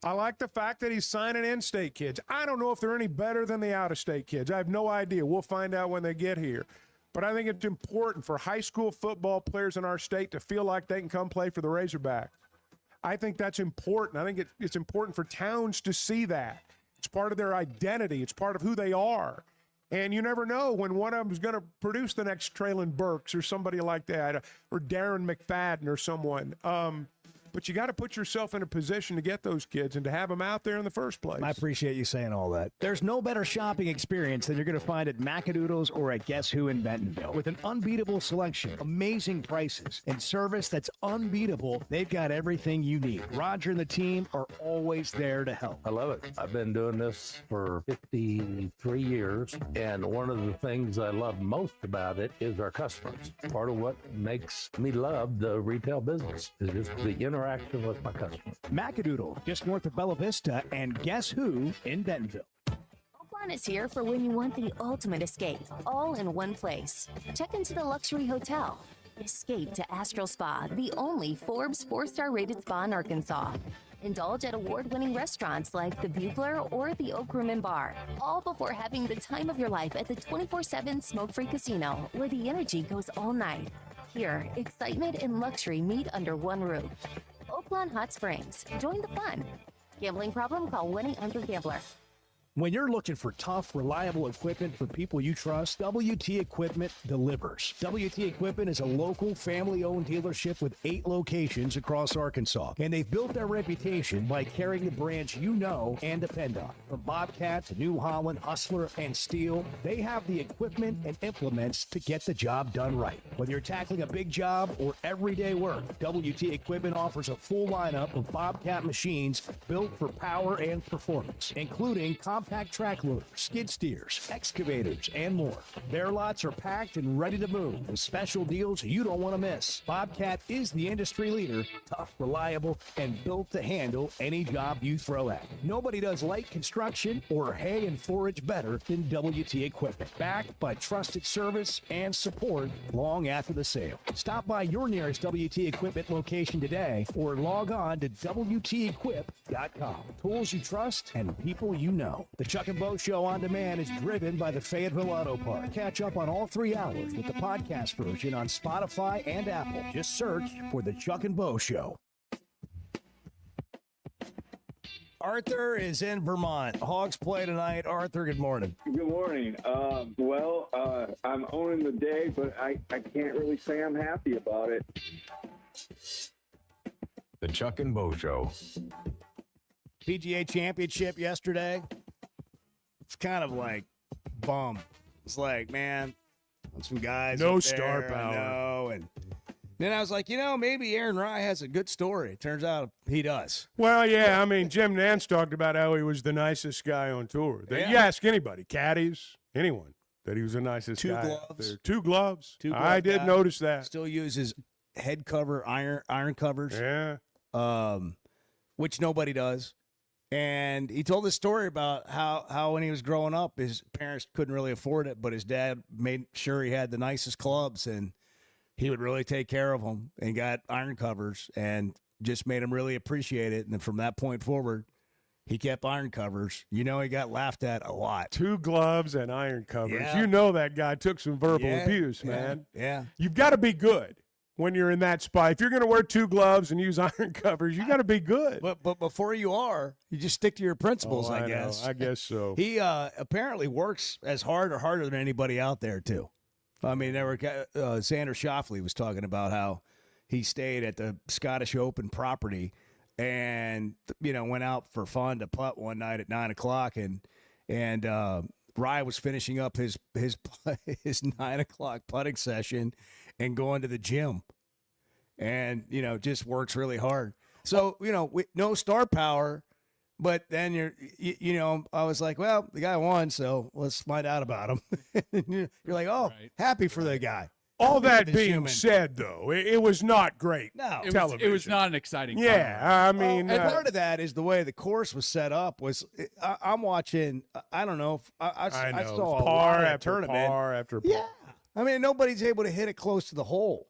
I like the fact that he's signing in-state kids. I don't know if they're any better than the out-of-state kids. I have no idea. We'll find out when they get here. But I think it's important for high school football players in our state to feel like they can come play for the Razorbacks. I think that's important. I think it's important for towns to see that. It's part of their identity. It's part of who they are. And you never know when one of them is going to produce the next Traylon Burks or somebody like that, or Darren McFadden or someone. But you got to put yourself in a position to get those kids and to have them out there in the first place. I appreciate you saying all that. There's no better shopping experience than you're going to find at Macadoodles or at Guess Who in Bentonville. With an unbeatable selection, amazing prices, and service that's unbeatable, they've got everything you need. Roger and the team are always there to help. I love it. I've been doing this for 53 years, and one of the things I love most about it is our customers. Part of what makes me love the retail business is just the interaction with my customers. Macadoodle, just north of Bella Vista, and Guess Who in Bentonville. Oakland is here for when you want the ultimate escape, all in one place. Check into the luxury hotel. Escape to Astral Spa, the only Forbes 4-star rated spa in Arkansas. Indulge at award-winning restaurants like the Bugler or the Oak Room and Bar, all before having the time of your life at the 24/7 smoke-free casino, where the energy goes all night. Here, excitement and luxury meet under one roof. Oakland Hot Springs. Join the fun. Gambling problem? Call 1-800-GAMBLER. When you're looking for tough, reliable equipment for people you trust, WT Equipment delivers. WT Equipment is a local, family-owned dealership with 8 locations across Arkansas, and they've built their reputation by carrying the brands you know and depend on. From Bobcat to New Holland, Hustler, and Steel, they have the equipment and implements to get the job done right. Whether you're tackling a big job or everyday work, WT Equipment offers a full lineup of Bobcat machines built for power and performance, including compact track loaders, skid steers, excavators, and more. Their lots are packed and ready to move with special deals you don't want to miss. Bobcat is the industry leader, tough, reliable, and built to handle any job you throw at. Nobody does light construction or hay and forage better than WT Equipment, backed by trusted service and support long after the sale. Stop by your nearest WT Equipment location today or log on to WTEquip.com. Tools you trust and people you know. The Chuck and Bo Show on demand is driven by the Fayetteville Auto Park. Catch up on all 3 hours with the podcast version on Spotify and Apple. Just search for the Chuck and Bo Show. Arthur is in Vermont. Hogs play tonight. Arthur, good morning. Good morning. I'm owning the day, but I can't really say I'm happy about it. The Chuck and Bo Show. PGA Championship yesterday. It's kind of like bum. It's like, man, some guys. No up there, star power. No, and then I was like, maybe Aaron Rye has a good story. Turns out he does. Well, yeah, I mean, Jim Nance talked about how he was the nicest guy on tour. Yeah. You ask anybody, caddies, anyone, that he was the nicest guy. 2 gloves. 2 gloves. 2 I did guy. notice that. Still uses head cover iron covers. Yeah. Which nobody does. And he told this story about how when he was growing up, his parents couldn't really afford it, but his dad made sure he had the nicest clubs, and he would really take care of them and got iron covers and just made him really appreciate it. And then from that point forward, he kept iron covers. He got laughed at a lot. 2 gloves and iron covers. Yeah. You know that guy took some verbal abuse, man. Yeah. You've got to be good when you're in that spot. If you're going to wear 2 gloves and use iron covers, you got to be good. But before you just stick to your principles, I guess. I guess so. He apparently works as hard or harder than anybody out there, too. I mean, Xander Schauffele was talking about how he stayed at the Scottish Open property and, went out for fun to putt one night at 9 o'clock. And Rye was finishing up his 9 o'clock putting session and going to the gym and, just works really hard. So, no star power, but then I was like, well, the guy won, so let's find out about him. You're like, oh, right. Happy for the guy. All that being said, though, it was not great. No, it was not an exciting. Yeah, I mean, and part of that is the way the course was set up. I'm watching. I don't know. I saw a par lot of after tournament. par after par. Yeah, I mean, nobody's able to hit it close to the hole.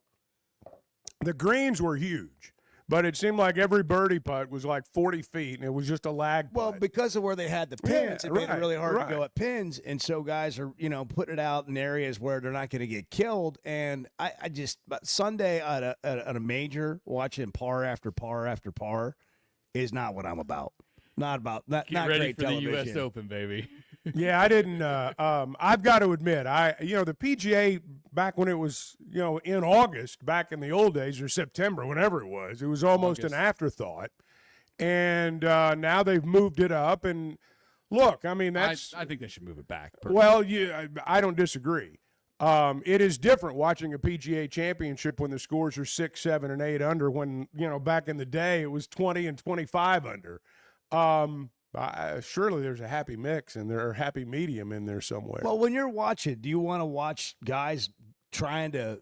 The greens were huge. But it seemed like every birdie putt was like 40 feet, and it was just a lag putt. Well, because of where they had the pins, it made it really hard right. to go at pins. And so guys are, putting it out in areas where they're not going to get killed. And I just, but Sunday at a major, watching par after par after par is not what I'm about. Not Get not ready great for television. the U.S. Open, baby. Yeah, I didn't. I've got to admit, the PGA back when it was, in August, back in the old days, or September, whenever it was almost an afterthought. And now they've moved it up. And look, I mean, that's. I think they should move it back. Well, I don't disagree. It is different watching a PGA Championship when the scores are 6, 7, and 8 under. When back in the day it was 20 and 25 under. Surely there's a happy mix and there are happy medium in there somewhere. Well, when you're watching, do you want to watch guys trying to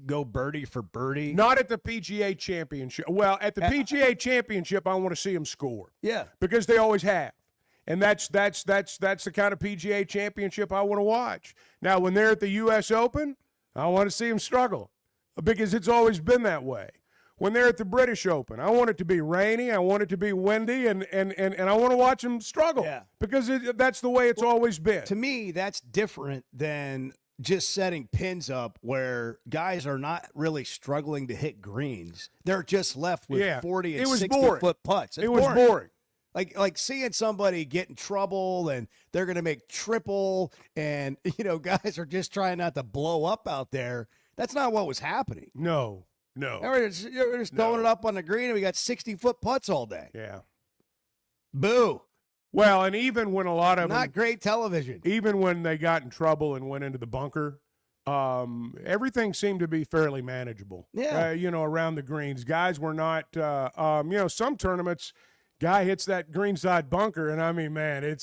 go birdie for birdie? Not at the PGA Championship. Well, at the PGA Championship, I want to see them score. Yeah, because they always have, and that's the kind of PGA Championship I want to watch. Now, when they're at the U.S. Open, I want to see them struggle because it's always been that way. When they're at the British Open, I want it to be rainy, I want it to be windy, and I want to watch them struggle because that's the way it's always been. To me, that's different than just setting pins up where guys are not really struggling to hit greens. They're just left with 40 and 60-foot putts. It was boring. Like seeing somebody get in trouble and they're going to make triple and, guys are just trying not to blow up out there. That's not what was happening. No. We're just throwing it up on the green, and we got 60-foot putts all day. Yeah. Boo. Well, and even when a lot of not great television. Even when they got in trouble and went into the bunker, everything seemed to be fairly manageable. Yeah. Around the greens. Guys were not, some tournaments, guy hits that greenside bunker, and I mean, man,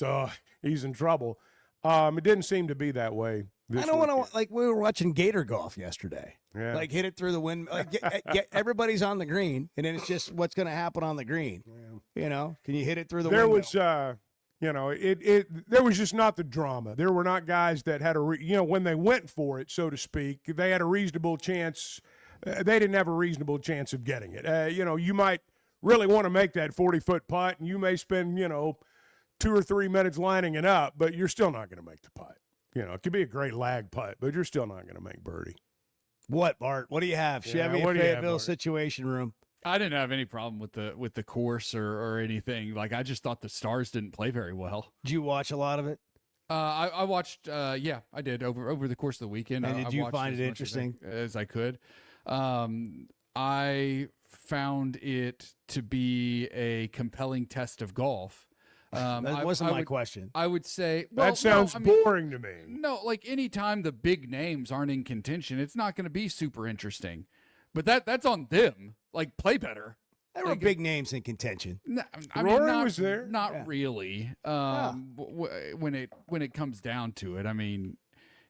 he's in trouble. It didn't seem to be that way. I don't want to, we were watching Gator golf yesterday. Yeah. Hit it through the wind. Everybody's on the green, and then it's just what's going to happen on the green. Yeah. Can you hit it through the window? There was just not the drama. There were not guys that had when they went for it, so to speak, they had a reasonable chance. They didn't have a reasonable chance of getting it. You might really want to make that 40-foot putt, and you may spend, 2 or 3 minutes lining it up, but you're still not going to make the putt. It could be a great lag putt, but you're still not going to make birdie. What, Bart? What do you have? Chevy and Fayetteville Situation Room. I didn't have any problem with the course or anything. I just thought the Stars didn't play very well. Did you watch a lot of it? I watched. Yeah, I did over the course of the weekend. And did you find it as interesting? as I could. I found it to be a compelling test of golf. That wasn't my question. I would say that sounds boring to me. No, anytime the big names aren't in contention, it's not going to be super interesting. But that's on them. Play better. There were big names in contention. Rory was there. Not really. When it comes down to it, I mean,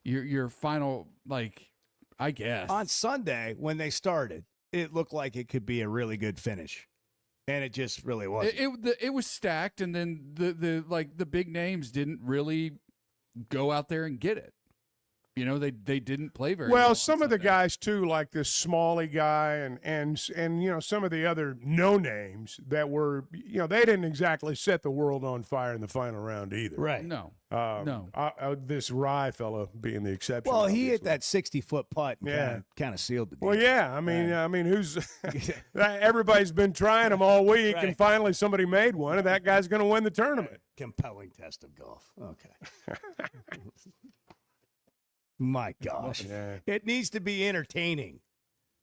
your final I guess on Sunday when they started, it looked like it could be a really good finish. And it just really wasn't. It was stacked, and then the big names didn't really go out there and get it. They didn't play very well. Well, some of the guys too, like this Smalley guy, and some of the other no names that were they didn't exactly set the world on fire in the final round either. Right? No. No. This Rye fella being the exception. Well, obviously. he hit that 60-foot putt and kind of sealed the deal. Well, yeah. I mean, who's everybody's been trying them all week, and finally somebody made one, and that guy's going to win the tournament. Compelling test of golf. Okay. My gosh. Yeah. It needs to be entertaining.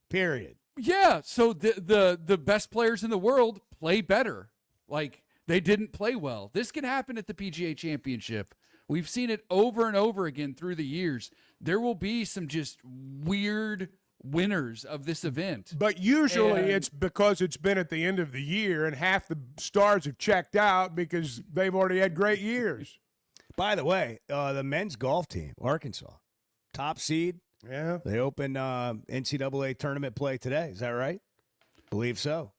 Period. Yeah. So the best players in the world play better. They didn't play well. This can happen at the PGA Championship. We've seen it over and over again through the years. There will be some just weird winners of this event. But usually it's because it's been at the end of the year and half the stars have checked out because they've already had great years. By the way, the men's golf team, Arkansas, top seed. Yeah. They opened NCAA tournament play today. Is that right? Believe so.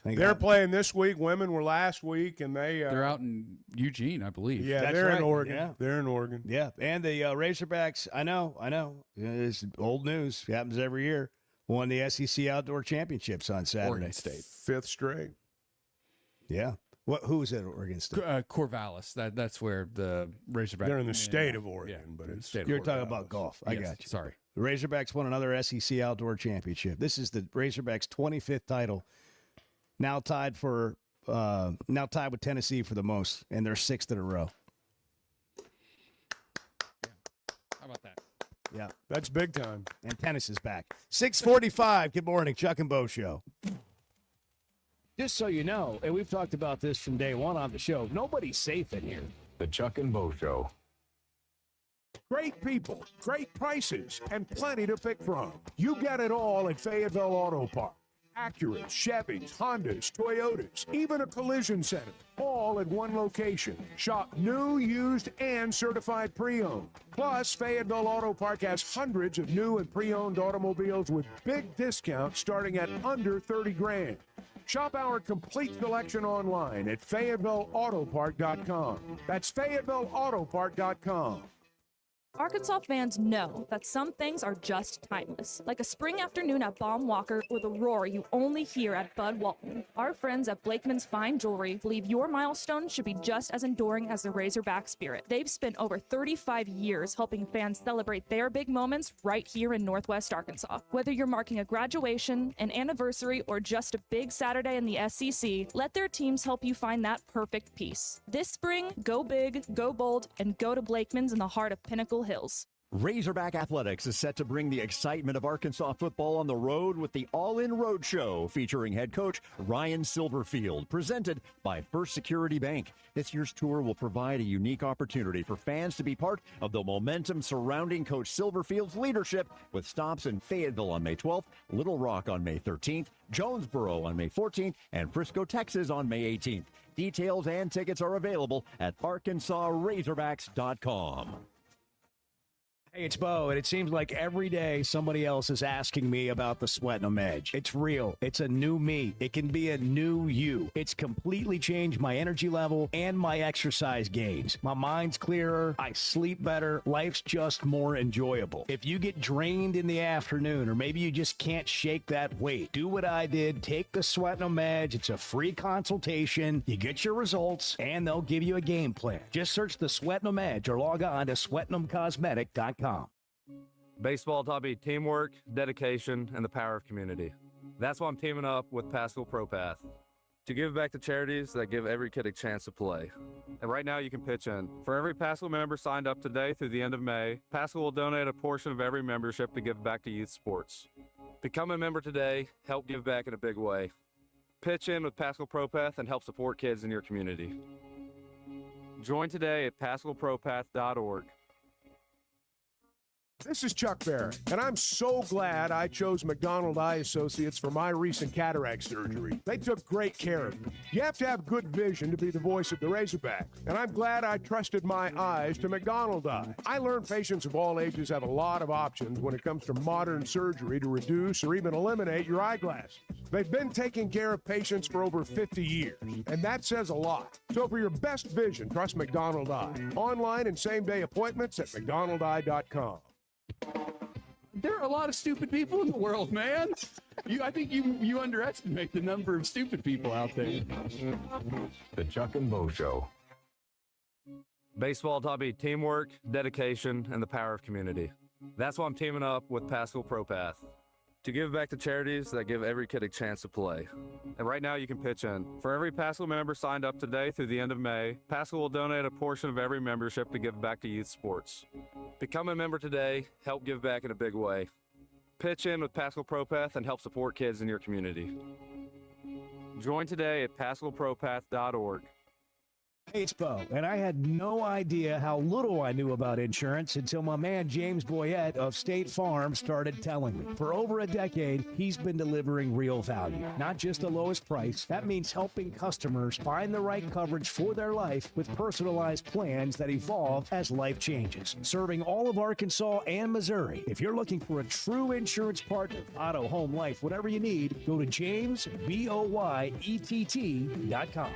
They're playing this week. Women were last week, and they're out in Eugene, I believe. Yeah, That's they're right. in Oregon. Yeah. They're in Oregon. Yeah, and the Razorbacks. I know. It's old news. It happens every year. won the SEC Outdoor Championships on Saturday. Oregon State. 5th straight. Yeah. Who was at Oregon State? Corvallis. That's where the Razorbacks. They're in the state of Oregon, but it's You're talking about golf. I got you. Sorry. The Razorbacks won another SEC Outdoor Championship. This is the Razorbacks' 25th title. Now tied with Tennessee for the most, and they're 6th in a row. How about that? Yeah. That's big time. And tennis is back. 6:45. Good morning, Chuck and Bo Show. Just so you know, and we've talked about this from day one on the show, nobody's safe in here. The Chuck and Bo Show. Great people, great prices, and plenty to pick from. You get it all at Fayetteville Auto Park. Acuras, Chevys, Hondas, Toyotas, even a collision center, all at one location. Shop new, used, and certified pre-owned. Plus, Fayetteville Auto Park has hundreds of new and pre-owned automobiles with big discounts starting at under $30,000. Shop our complete selection online at FayettevilleAutopark.com. That's FayettevilleAutopark.com. Arkansas fans know that some things are just timeless, like a spring afternoon at Baum Walker or the roar you only hear at Bud Walton. Our friends at Blakeman's Fine Jewelry believe your milestone should be just as enduring as the Razorback spirit. They've spent over 35 years helping fans celebrate their big moments right here in Northwest Arkansas. Whether you're marking a graduation, an anniversary, or just a big Saturday in the SEC, let their teams help you find that perfect piece. This spring, go big, go bold, and go to Blakeman's in the heart of Pinnacle Hills. Razorback Athletics is set to bring the excitement of Arkansas football on the road with the All-In Road Show featuring head coach Ryan Silverfield, presented by First Security Bank. This year's tour will provide a unique opportunity for fans to be part of the momentum surrounding Coach Silverfield's leadership, with stops in Fayetteville on May 12th, Little Rock on May 13th, Jonesboro on May 14th, and Frisco, Texas on May 18th. Details and tickets are available at ArkansasRazorbacks.com. Hey, it's Bo, and it seems like every day somebody else is asking me about the Sweat No Edge. It's real. It's a new me. It can be a new you. It's completely changed my energy level and my exercise gains. My mind's clearer. I sleep better. Life's just more enjoyable. If you get drained in the afternoon, or maybe you just can't shake that weight, do what I did. Take the Sweat No Edge. It's a free consultation. You get your results, and they'll give you a game plan. Just search the Sweat No Edge or log on to sweatnomcosmetic.com. Baseball taught me teamwork, dedication, and the power of community. That's why I'm teaming up with Pascal ProPath to give back to charities that give every kid a chance to play. And right now you can pitch in. For every Pascal member signed up today through the end of May, Pascal will donate a portion of every membership to give back to youth sports. Become a member today, help give back in a big way. Pitch in with Pascal ProPath and help support kids in your community. Join today at PascalProPath.org. This is Chuck Barrett, and I'm so glad I chose McDonald Eye Associates for my recent cataract surgery. They took great care of me. You have to have good vision to be the voice of the Razorbacks, and I'm glad I trusted my eyes to McDonald Eye. I learned patients of all ages have a lot of options when it comes to modern surgery to reduce or even eliminate your eyeglasses. They've been taking care of patients for over 50 years, and that says a lot. So for your best vision, trust McDonald Eye. Online and same-day appointments at McDonaldEye.com. There are a lot of stupid people in the world, man. I think you underestimate the number of stupid people out there. The Chuck and Bo Show. Baseball taught me teamwork, dedication, and the power of community. That's why I'm teaming up with Pascal ProPath to give back to charities that give every kid a chance to play. And right now you can pitch in. For every Pascal member signed up today through the end of May, Pascal will donate a portion of every membership to give back to youth sports. Become a member today, help give back in a big way. Pitch in with Pascal ProPath and help support kids in your community. Join today at PascalProPath.org. Hey, it's Bo, and I had no idea how little I knew about insurance until my man James Boyette of State Farm started telling me. For over a decade, he's been delivering real value, not just the lowest price. That means helping customers find the right coverage for their life with personalized plans that evolve as life changes. Serving all of Arkansas and Missouri. If you're looking for a true insurance partner, auto, home, life, whatever you need, go to JamesBoyett.com.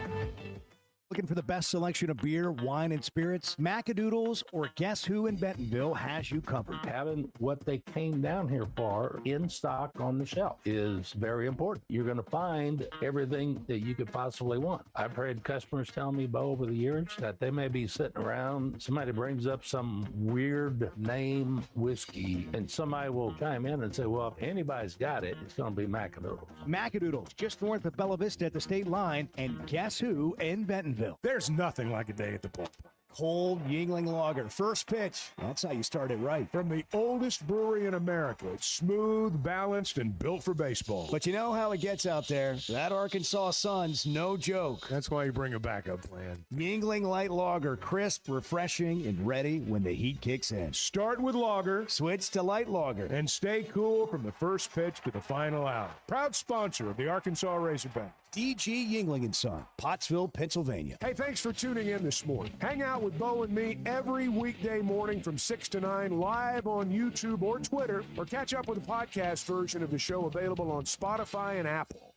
Looking for the best selection of beer, wine, and spirits? Macadoodles or Guess Who in Bentonville has you covered. Having what they came down here for in stock on the shelf is very important. You're going to find everything that you could possibly want. I've heard customers tell me, Bo, over the years that they may be sitting around, somebody brings up some weird name whiskey, and somebody will chime in and say, well, if anybody's got it, it's going to be Macadoodles. Macadoodles, just north of Bella Vista at the state line, and Guess Who in Bentonville. There's nothing like a day at the ballpark. Cold Yingling Lager, first pitch. That's how you start it right. From the oldest brewery in America, it's smooth, balanced, and built for baseball. But you know how it gets out there. That Arkansas sun's no joke. That's why you bring a backup plan. Yingling Light Lager, crisp, refreshing, and ready when the heat kicks in. Start with lager, switch to light lager, and stay cool from the first pitch to the final out. Proud sponsor of the Arkansas Razorbacks. DG Yingling & Son, Pottsville, Pennsylvania. Hey, thanks for tuning in this morning. Hang out with Bo and me every weekday morning from 6 to 9 live on YouTube or Twitter, or catch up with the podcast version of the show available on Spotify and Apple.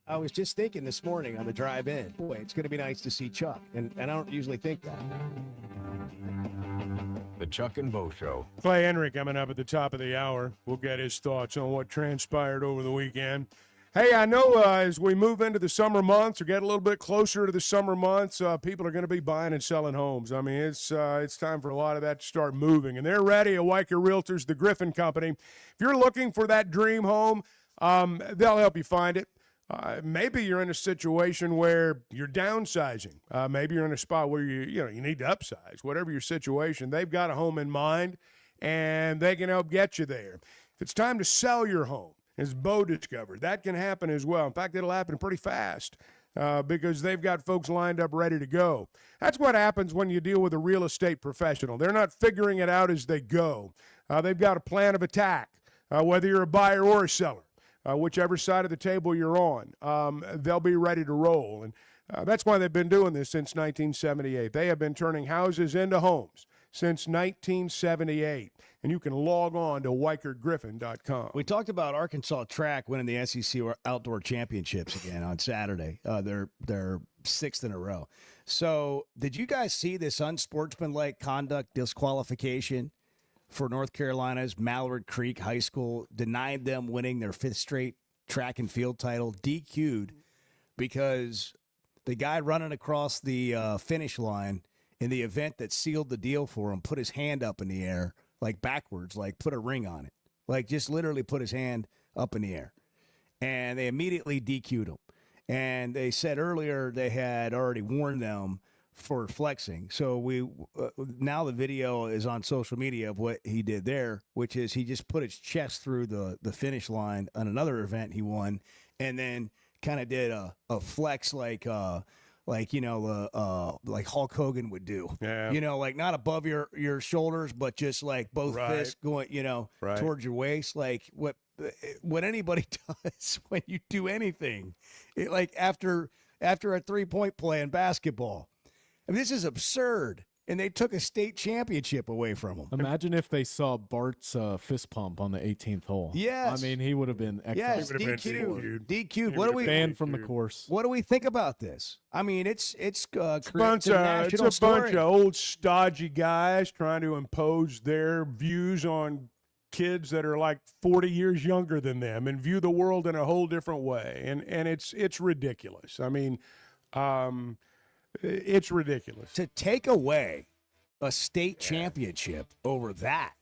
I was just thinking this morning on the drive in, boy, it's going to be nice to see Chuck, and I don't usually think that. The Chuck and Bo Show. Clay Henry coming up at the top of the hour. We'll get his thoughts on what transpired over the weekend. Hey, I know as we move into the summer months or get a little bit closer to the summer months, people are going to be buying and selling homes. I mean, it's time for a lot of that to start moving. And they're ready at Weicker Realtors, the Griffin Company. If you're looking for that dream home, they'll help you find it. Maybe you're in a situation where you're downsizing. Maybe you're in a spot where you need to upsize. Whatever your situation, they've got a home in mind, and they can help get you there. If it's time to sell your home, as Bo discovered, that can happen as well. In fact, it'll happen pretty fast because they've got folks lined up ready to go. That's what happens when you deal with a real estate professional. They're not figuring it out as they go. They've got a plan of attack, whether you're a buyer or a seller. Whichever side of the table you're on, they'll be ready to roll. And that's why they've been doing this since 1978. They have been turning houses into homes since 1978. And you can log on to WeicherGriffin.com. We talked about Arkansas track winning the SEC Outdoor Championships again on Saturday. They're sixth in a row. So did you guys see this unsportsmanlike conduct disqualification for North Carolina's Mallard Creek High School? Denied them winning their fifth straight track and field title, DQ'd because the guy running across the finish line in the event that sealed the deal for him put his hand up in the air, like backwards, like put a ring on it, like just literally put his hand up in the air. And they immediately DQ'd him. And they said earlier they had already warned them for flexing. So we now the video is on social media of what he did there, which is he just put his chest through the finish line on another event he won, and then kind of did a flex like Hulk Hogan would do. Yeah. Like not above your shoulders, but just like both fists going, towards your waist, like what anybody does when you do anything. It, like after a 3-point play in basketball. I mean, this is absurd, and they took a state championship away from him. Imagine if they saw Bart's fist pump on the 18th hole. Yes. I mean, he would have been yes, DQ'd. What do we banned from the course? What do we think about this? I mean, it's a bunch of old stodgy guys trying to impose their views on kids that are like 40 years younger than them and view the world in a whole different way, and it's ridiculous. I mean, it's ridiculous. To take away a state championship over that.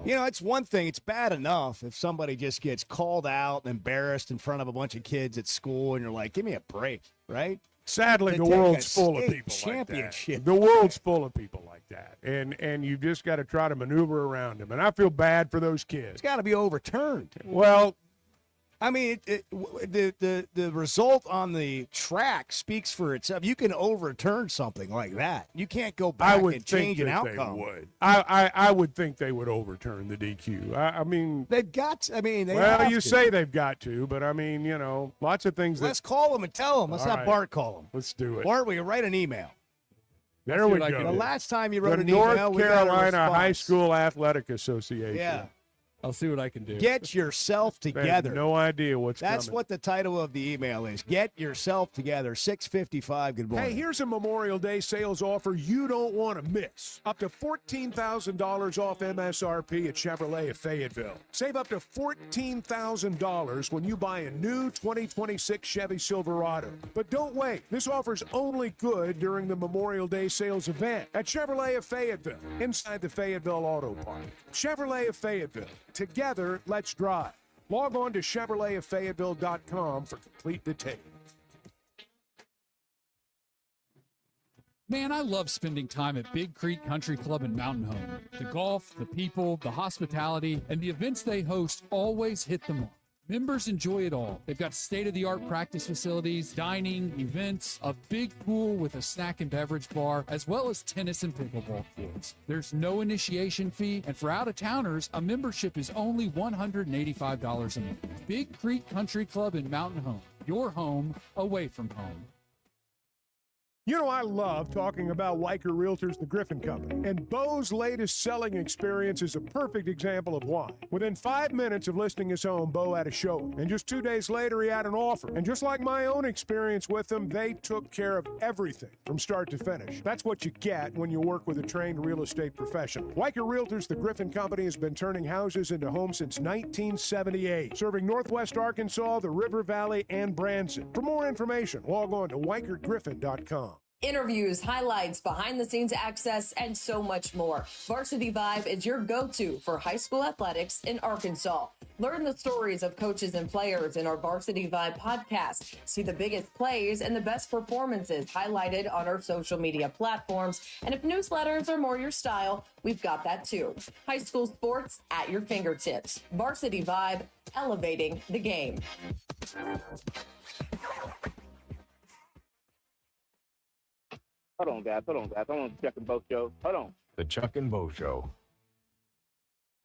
Well, it's one thing. It's bad enough if somebody just gets called out and embarrassed in front of a bunch of kids at school and you're like, give me a break, right? Sadly, the world's full of people like that. The world's full of people like that. And you've just got to try to maneuver around them. And I feel bad for those kids. It's got to be overturned. Well, I mean, the result on the track speaks for itself. You can overturn something like that. You can't go back and change an outcome. I would think they would overturn the DQ. I mean, they've got to. I mean, they well, have you to. say they've got to, but I mean, lots of things. Let's call them and tell them. Let's All have right. Bart call them. Let's do it. Bart, we can write an email. There we The go. last time you wrote the an email, North we got a Carolina response. High School Athletic Association. Yeah. I'll see what I can do. Get yourself They have together. no idea what's That's coming. what the title of the email is. Get yourself together. 6:55. Good morning. Hey, here's a Memorial Day sales offer you don't want to miss. Up to $14,000 off MSRP at Chevrolet of Fayetteville. Save up to $14,000 when you buy a new 2026 Chevy Silverado. But don't wait. This offer's only good during the Memorial Day sales event at Chevrolet of Fayetteville, inside the Fayetteville Auto Park. Chevrolet of Fayetteville. Together, let's drive. Log on to ChevroletofFayetteville.com for complete details. Man, I love spending time at Big Creek Country Club and Mountain Home. The golf, the people, the hospitality, and the events they host always hit the mark. Members enjoy it all. They've got state-of-the-art practice facilities, dining, events, a big pool with a snack and beverage bar, as well as tennis and pickleball courts. There's no initiation fee, and for out-of-towners, a membership is only $185 a month. Big Creek Country Club and Mountain Home. Your home away from home. You know, I love talking about Weicker Realtors, the Griffin Company, and Bo's latest selling experience is a perfect example of why. Within 5 minutes of listing his home, Bo had a showing, and just 2 days later, he had an offer. And just like my own experience with them, they took care of everything from start to finish. That's what you get when you work with a trained real estate professional. Weicker Realtors, the Griffin Company, has been turning houses into homes since 1978, serving Northwest Arkansas, the River Valley, and Branson. For more information, log on to WeicherGriffin.com. Interviews, highlights, behind-the-scenes access, and so much more. Varsity Vibe is your go-to for high school athletics in Arkansas. Learn the stories of coaches and players in our Varsity Vibe podcast. See the biggest plays and the best performances highlighted on our social media platforms. And if newsletters are more your style, we've got that too. High school sports at your fingertips. Varsity Vibe, elevating the game. Hold on, guys. I want to check in both shows. Hold on. The Chuck and Bo Show.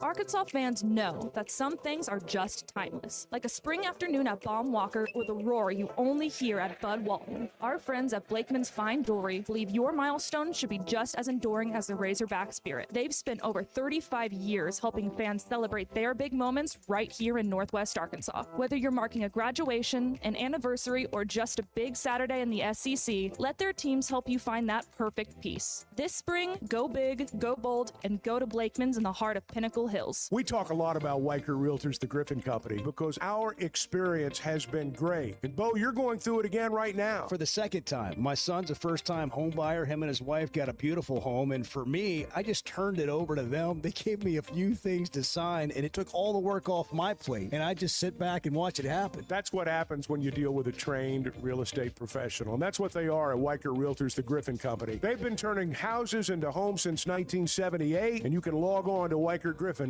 Arkansas fans know that some things are just timeless, like a spring afternoon at Baum Walker with a roar you only hear at Bud Walton. Our friends at Blakeman's Fine Jewelry believe your milestone should be just as enduring as the Razorback spirit. They've spent over 35 years helping fans celebrate their big moments right here in Northwest Arkansas. Whether you're marking a graduation, an anniversary, or just a big Saturday in the SEC, let their teams help you find that perfect piece. This spring, go big, go bold, and go to Blakeman's in the heart of Pinnacle Hills. We talk a lot about Weicker Realtors, the Griffin Company, because our experience has been great. And Bo, you're going through it again right now. For the second time. My son's a first-time home buyer. Him and his wife got a beautiful home. And for me, I just turned it over to them. They gave me a few things to sign, and it took all the work off my plate. And I just sit back and watch it happen. That's what happens when you deal with a trained real estate professional. And that's what they are at Weicker Realtors, the Griffin Company. They've been turning houses into homes since 1978, and you can log on to WeicherGriffin.com.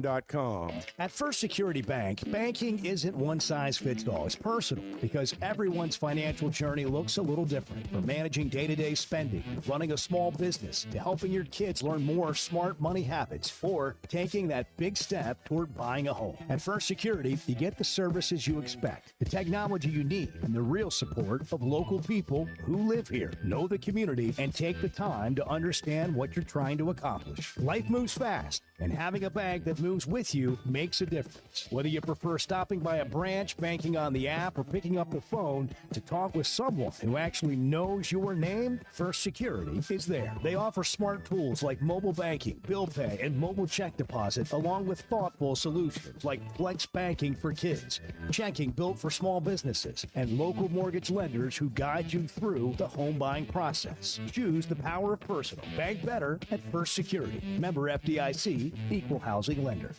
At First Security Bank, banking isn't one size fits all. It's personal because everyone's financial journey looks a little different. From managing day-to-day spending, running a small business, to helping your kids learn more smart money habits, or taking that big step toward buying a home. At First Security, you get the services you expect, the technology you need, and the real support of local people who live here, know the community, and take the time to understand what you're trying to accomplish. Life moves fast, and having a bank that moves with you makes a difference. Whether you prefer stopping by a branch, banking on the app, or picking up the phone to talk with someone who actually knows your name, First Security is there. They offer smart tools like mobile banking, bill pay, and mobile check deposit, along with thoughtful solutions like flex banking for kids, checking built for small businesses, and local mortgage lenders who guide you through the home buying process. Choose the power of personal. Bank better at First Security. Member FDIC, equal housing lender.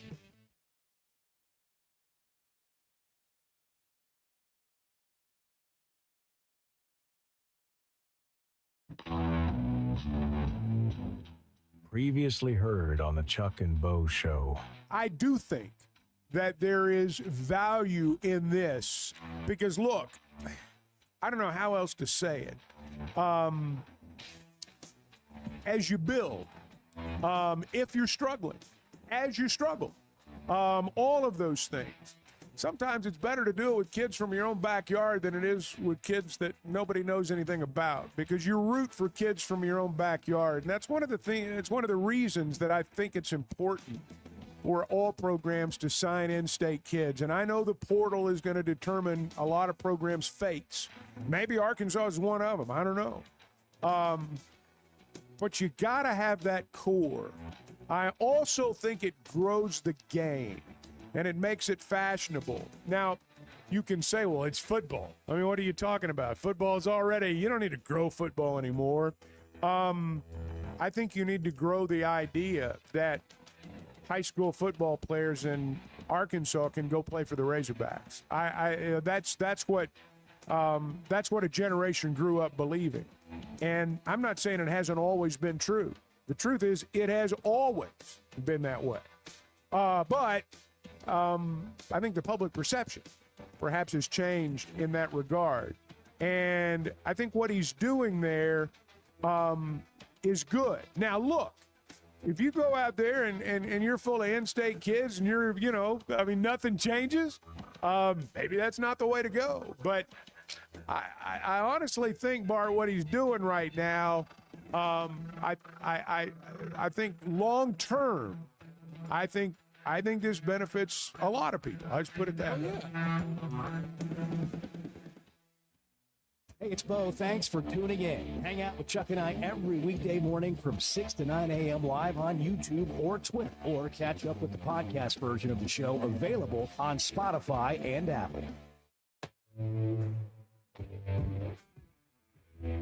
Previously heard on the Chuck and Bo Show. I do think that there is value in this because, look, I don't know how else to say it. As you build, if you're struggling, as you struggle, all of those things. Sometimes it's better to do it with kids from your own backyard than it is with kids that nobody knows anything about, because you root for kids from your own backyard. And that's one of the things, it's one of the reasons that I think it's important for all programs to sign in-state kids. And I know the portal is going to determine a lot of programs' fates. Maybe Arkansas is one of them. I don't know. But you got to have that core. I also think it grows the game, and it makes it fashionable. Now, you can say, well, it's football. I mean, what are you talking about? Football is already, you don't need to grow football anymore. I think you need to grow the idea that high school football players in Arkansas can go play for the Razorbacks. That's what a generation grew up believing. And I'm not saying it hasn't always been true. The truth is, it has always been that way. But I think the public perception perhaps has changed in that regard. And I think what he's doing there is good. Now, look, if you go out there and you're full of in-state kids and you're, nothing changes, maybe that's not the way to go. But I honestly think, Bart, what he's doing right now, I think long term, I think this benefits a lot of people. I just put it that way. Hey, it's Bo. Thanks for tuning in. Hang out with Chuck and I every weekday morning from 6 to 9 a.m. live on YouTube or Twitter, or catch up with the podcast version of the show available on Spotify and Apple.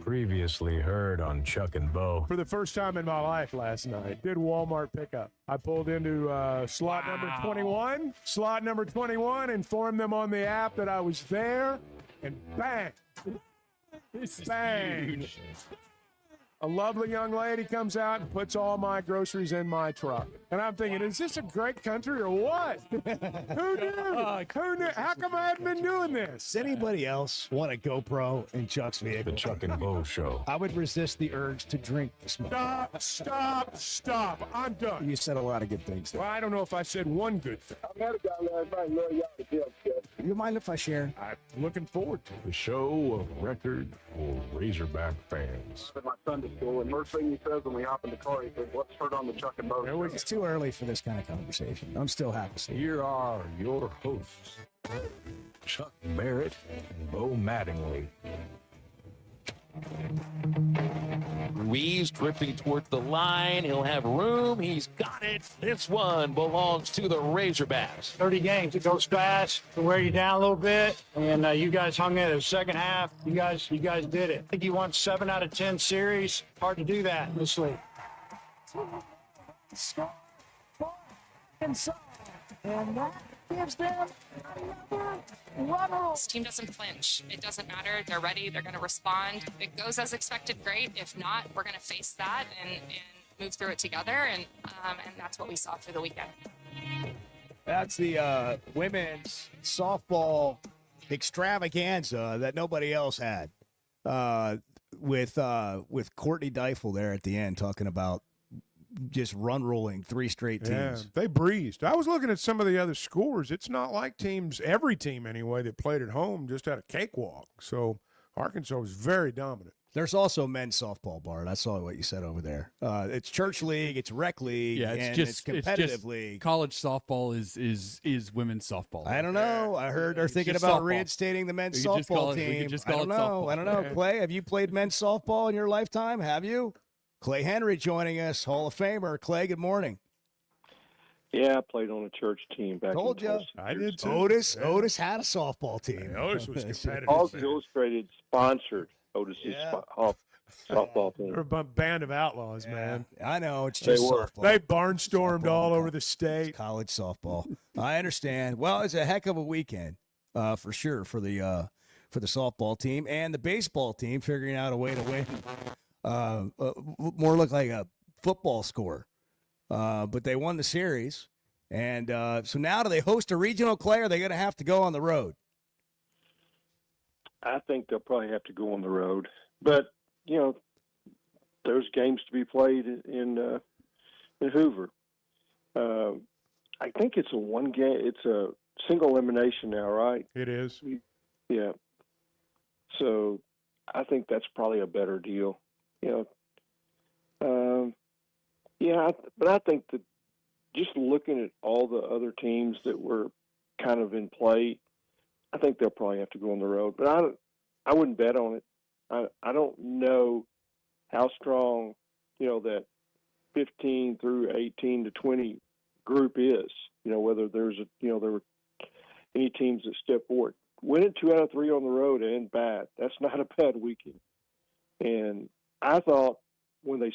Previously heard on Chuck and Bo. For the first time in my life last night, did Walmart pickup. I pulled into slot number 21, informed them on the app that I was there, and bang. Bang. Huge. A lovely young lady comes out and puts all my groceries in my truck. And I'm thinking, is this a great country or what? Who knew? Who knew? How come I haven't been doing this? Does anybody else want a GoPro in Chuck's vehicle? The Chuck and Bo Show. I would resist the urge to drink the smoke. Stop. I'm done. You said a lot of good things there. Well, I don't know if I said one good thing. I met a guy last night, really got the deal, kid. You mind if I share? I'm looking forward to it. The show of record for Razorback fans. At my Sunday school, and first thing he says when we hop in the car, he says, "What's heard on the Chuck and Bo Show?" It's too early for this kind of conversation. I'm still happy to see you. Here are your hosts, Chuck Barrett and Bo Mattingly. Ruiz drifting towards the line. He'll have room. He's got it. This one belongs to the Razorbacks. 30 games. It goes fast. It'll wear you down a little bit. And you guys hung in the second half. You guys did it. I think you won 7 out of 10 series. Hard to do that in this league. And that gives them another run. This team doesn't flinch. It doesn't matter. They're ready. They're going to respond. If it goes as expected, great. If not, we're going to face that and move through it together. And that's what we saw through the weekend. That's the women's softball extravaganza that nobody else had. With Courtney Deifel there at the end talking about just run rolling 3 straight teams. Yeah, they breezed. I was looking at some of the other scores. It's not like every team anyway, that played at home just had a cakewalk. So Arkansas was very dominant. There's also men's softball, Bart. I saw what you said over there. It's church league, it's rec league, it's competitive league. College softball is women's softball. I don't know. I heard they're thinking about reinstating the men's softball team. I don't know. I don't know. Clay, have you played men's softball in your lifetime? Have you? Clay Henry joining us, Hall of Famer. Clay, good morning. Yeah, I played on a church team back Told in you. I did too. Otis had a softball team. Otis was competitive. All Illustrated sponsored Otis's softball team. They're a band of outlaws, man. I know. It's just softball. They barnstormed all over the state. It's college softball. I understand. Well, it's a heck of a weekend for sure for the softball team and the baseball team figuring out a way to win. More look like a football score. But they won the series. And so now do they host a regional, Clay, or are they going to have to go on the road? I think they'll probably have to go on the road. But, there's games to be played in Hoover. I think it's a one game. It's a single elimination now, right? It is. Yeah. So I think that's probably a better deal. But I think that just looking at all the other teams that were kind of in play, I think they'll probably have to go on the road. But I wouldn't bet on it. I don't know how strong, that 15 through 18 to 20 group is. Whether there were any teams that step forward. Winning 2 out of 3 on the road and bad, that's not a bad weekend. And I thought when they,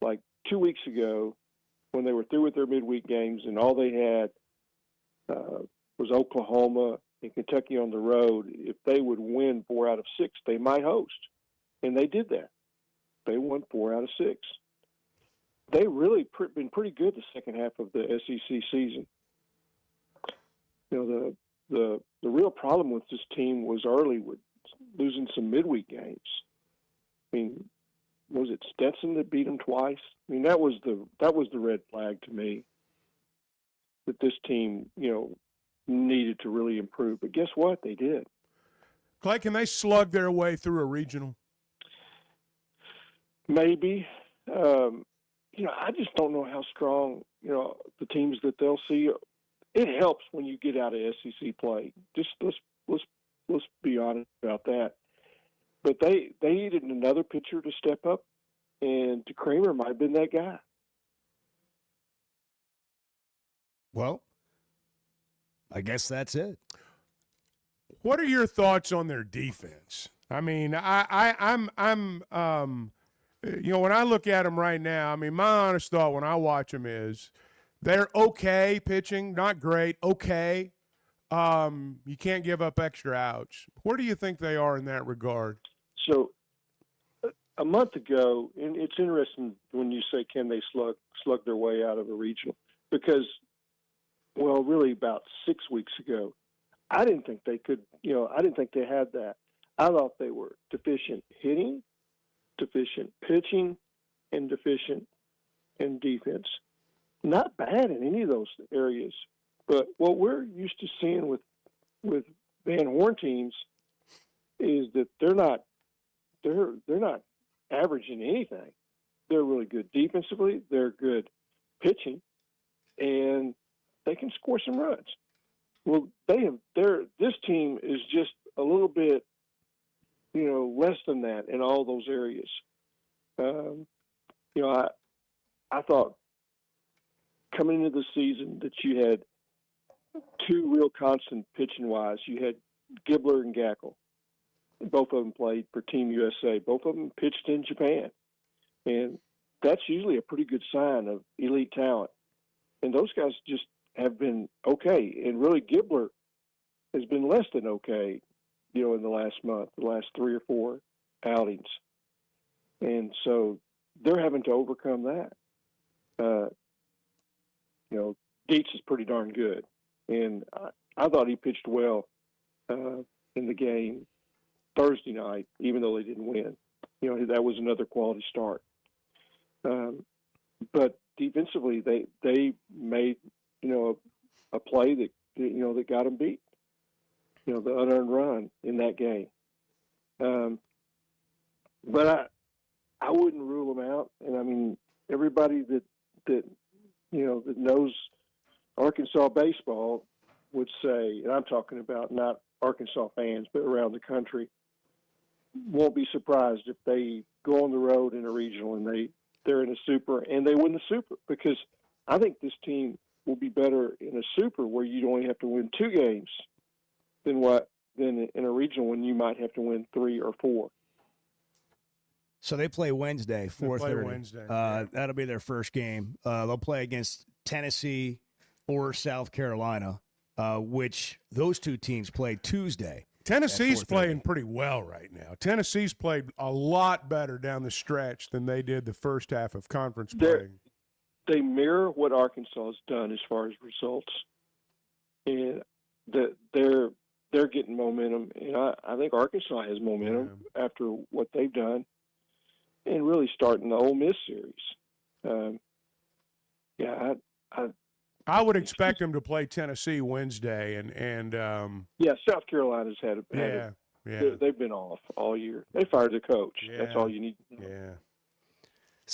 like 2 weeks ago, when they were through with their midweek games and all they had was Oklahoma and Kentucky on the road, if they would win 4 out of 6, they might host. And they did that. They won 4 out of 6. They really been pretty good the second half of the SEC season. The real problem with this team was early with losing some midweek games. I mean, was it Stetson that beat them twice? I mean, that was the red flag to me, that this team, needed to really improve. But guess what? They did. Clay, can they slug their way through a regional? Maybe. I just don't know how strong, the teams that they'll see. It helps when you get out of SEC play. Just let's be honest about that. But they needed another pitcher to step up, and Kramer might have been that guy. Well, I guess that's it. What are your thoughts on their defense? I mean, I'm when I look at them right now, I mean, my honest thought when I watch them is they're okay pitching, not great, okay. You can't give up extra outs. Where do you think they are in that regard? So a month ago, and it's interesting when you say, can they slug their way out of a regional? Because, well, really about 6 weeks ago, I didn't think they could, I didn't think they had that. I thought they were deficient hitting, deficient pitching, and deficient in defense. Not bad in any of those areas. But what we're used to seeing with Van Horn teams is that they're not averaging anything. They're really good defensively. They're good pitching, and they can score some runs. Well, this team is just a little bit, less than that in all those areas. I thought coming into the season that you had two real constant pitching wise. You had Gibbler and Gackle. Both of them played for Team USA. Both of them pitched in Japan. And that's usually a pretty good sign of elite talent. And those guys just have been okay. And really, Gibbler has been less than okay, in the last month, the last 3 or 4 outings. And so they're having to overcome that. Dietz is pretty darn good. And I thought he pitched well in the game Thursday night, even though they didn't win. That was another quality start. But defensively, they made, a play that, that got them beat. The unearned run in that game. But I wouldn't rule them out. And I mean, everybody that that knows Arkansas baseball would say, and I'm talking about not Arkansas fans, but around the country, won't be surprised if they go on the road in a regional and they're in a super and they win the super, because I think this team will be better in a super where you only have to win 2 games than in a regional when you might have to win 3 or 4. So they play Wednesday, 4:30. Wednesday. That'll be their first game. They'll play against Tennessee or South Carolina, which those 2 teams play Tuesday. Tennessee's playing pretty well right now. Tennessee's played a lot better down the stretch than they did the first half of conference play. They mirror what Arkansas has done as far as results, and they're getting momentum. And I think Arkansas has momentum after what they've done, and really starting the Ole Miss series. I would expect them to play Tennessee Wednesday, and South Carolina's they've been off all year. They fired the coach. That's all you need to know. Yeah.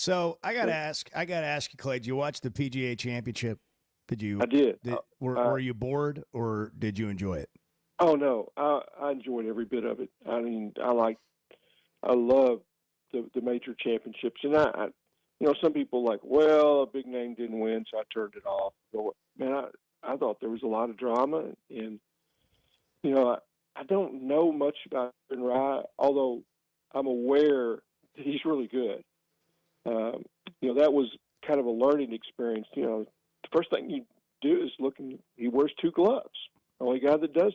So I got to ask you, Clay, did you watch the PGA Championship? Did you? I did. Were you bored or did you enjoy it? Oh no, I enjoyed every bit of it. I mean, I love the major championships, and I some people like, well, a big name didn't win, so I turned it off. But man, I thought there was a lot of drama, and I don't know much about Ben Rye, although I'm aware that he's really good. That was kind of a learning experience. The first thing you do is he wears 2 gloves. Only guy that does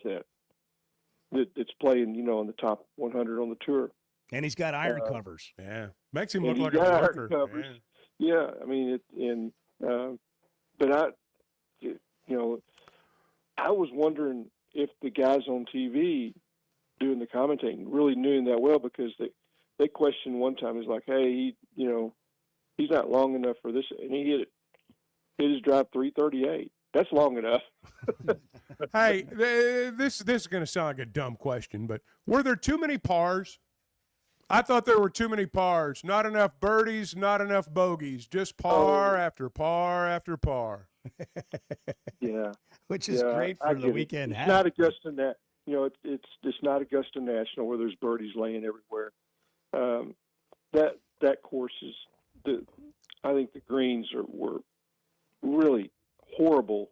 that's playing, in the top 100 on the tour. And he's got iron covers. Yeah. Makes him look like a worker. Covers. Yeah. I mean, but I was wondering if the guys on TV doing the commentating really knew him that well, because they questioned one time. It's like, hey, he's not long enough for this. And he hit his drive 338. That's long enough. Hey, this is going to sound like a dumb question, but were there too many pars? I thought there were too many pars. Not enough birdies, not enough bogeys. Just par after par after par. Yeah. Which is great for the weekend. It's not Augusta it's not Augusta National where there's birdies laying everywhere. That course is I think the greens were really horrible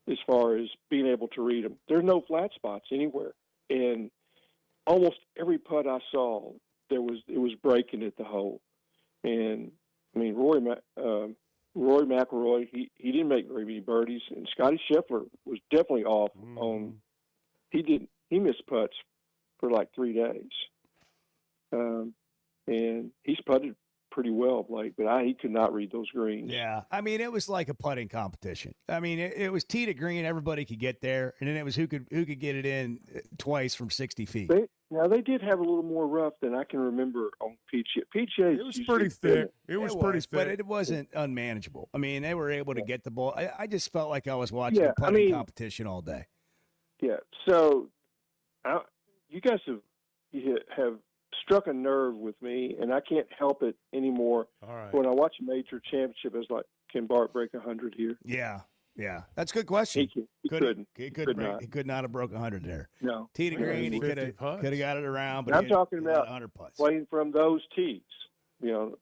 as far as being able to read them. There's no flat spots anywhere, and almost every putt I saw, it was breaking at the hole. And I mean, Rory McIlroy, he didn't make very many birdies, and Scotty Scheffler was definitely off on. He missed putts for like 3 days, and he's putted pretty well of late, but he could not read those greens. Yeah. I mean, it was like a putting competition. I mean, it was tee to green. Everybody could get there. And then it was who could get it in twice from 60 feet. They did have a little more rough than I can remember on PGA. PGA, it was pretty thick. It was pretty thick. But it wasn't unmanageable. I mean, they were able to get the ball. I just felt like I was watching a putting competition all day. Yeah. So you guys have struck a nerve with me, and I can't help it anymore. All right. When I watch a major championship, it's like, can Bart break 100 here? Yeah. That's a good question. He couldn't. He could not have broke 100 there. No. Tee to green, he could have got it around. But I'm talking about 100 putts. Playing from those tees.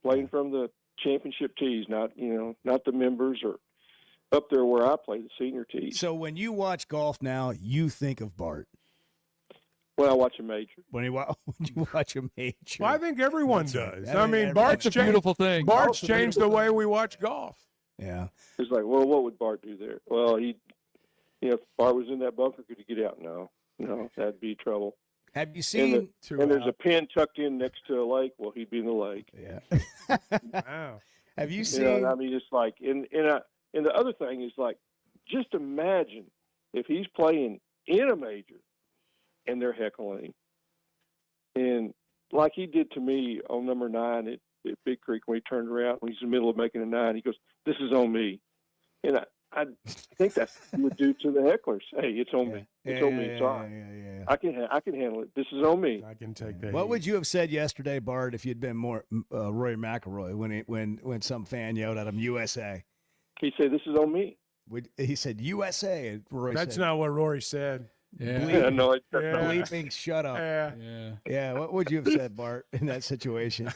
Playing from the championship tees, not the members or up there where I play, the senior tees. So when you watch golf now, you think of Bart. When I watch a major. When you watch a major. Well, I think everyone does. Right. I mean, Bart's a beautiful thing. Bart's changed the way we watch golf. Yeah. It's like, well, what would Bart do there? Well, if Bart was in that bunker, could he get out? No, that'd be trouble. Have you seen? And there's a pin tucked in next to a lake. Well, he'd be in the lake. Yeah. Wow. Have you seen? I mean, it's like, and the other thing is like, just imagine if he's playing in a major and they're heckling, and like he did to me on number 9 at Big Creek when he turned around when he's in the middle of making a 9, he goes, "This is on me," and I think that's what he would do to the hecklers. Hey, it's on me. It's on me. Sorry. Yeah. I can handle it. This is on me. I can take that. What would you have said yesterday, Bart, if you'd been more Rory McIlroy when some fan yelled at him USA? He said, "This is on me." He said USA. And Rory That's said, not what Rory said. Yeah. Bleeping, shut up. Yeah. What would you have said, Bart, in that situation?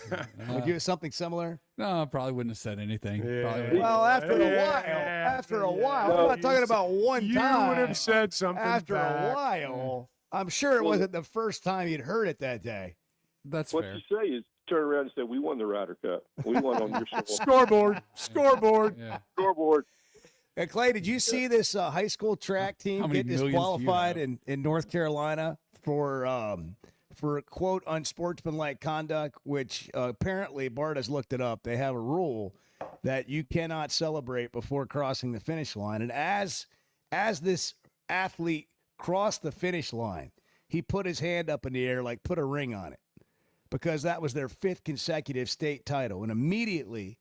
Would you have something similar? No, I probably wouldn't have said anything. Well, after a while, I'm not talking about one time. You would have said something after back. a while. I'm sure it wasn't the first time you'd heard it that day. That's what fair. you say is turn around and say, "We won the Ryder Cup. We won on your scoreboard. Scoreboard. Yeah. Scoreboard." Hey, Clay, did you see this high school track team get disqualified in North Carolina for quote unsportsmanlike conduct? Which apparently Bart has looked it up. They have a rule that you cannot celebrate before crossing the finish line. And as this athlete crossed the finish line, he put his hand up in the air like put a ring on it, because that was their 5th consecutive state title, and immediately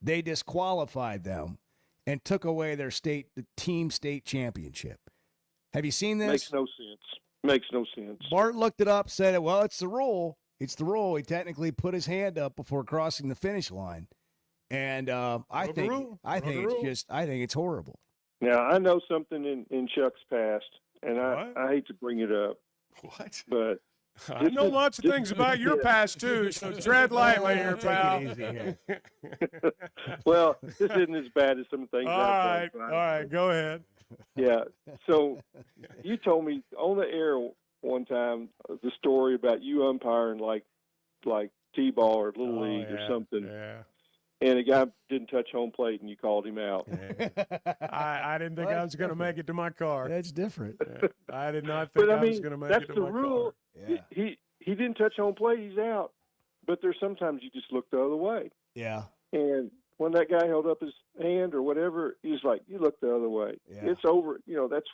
they disqualified them and took away their team state championship. Have you seen this? Makes no sense. Bart looked it up, said, well, it's the rule. It's the rule. He technically put his hand up before crossing the finish line, and I think it's horrible. Now, I know something in Chuck's past, and I hate to bring it up. What? But I know lots of things about your past, too, so tread lightly here, pal. Take it easy here. Well, this isn't as bad as some things. All right, go ahead. Yeah. So you told me on the air one time the story about you umpiring like T-ball or Little League or something. Yeah. And a guy didn't touch home plate, and you called him out. I didn't think I was going to make it to my car. That's different. I did not think I was going to make it to my car. That's the rule. He didn't touch home plate, he's out. But there's sometimes you just look the other way. Yeah. And when that guy held up his hand or whatever, he's like, you look the other way. Yeah. It's over. You know, that's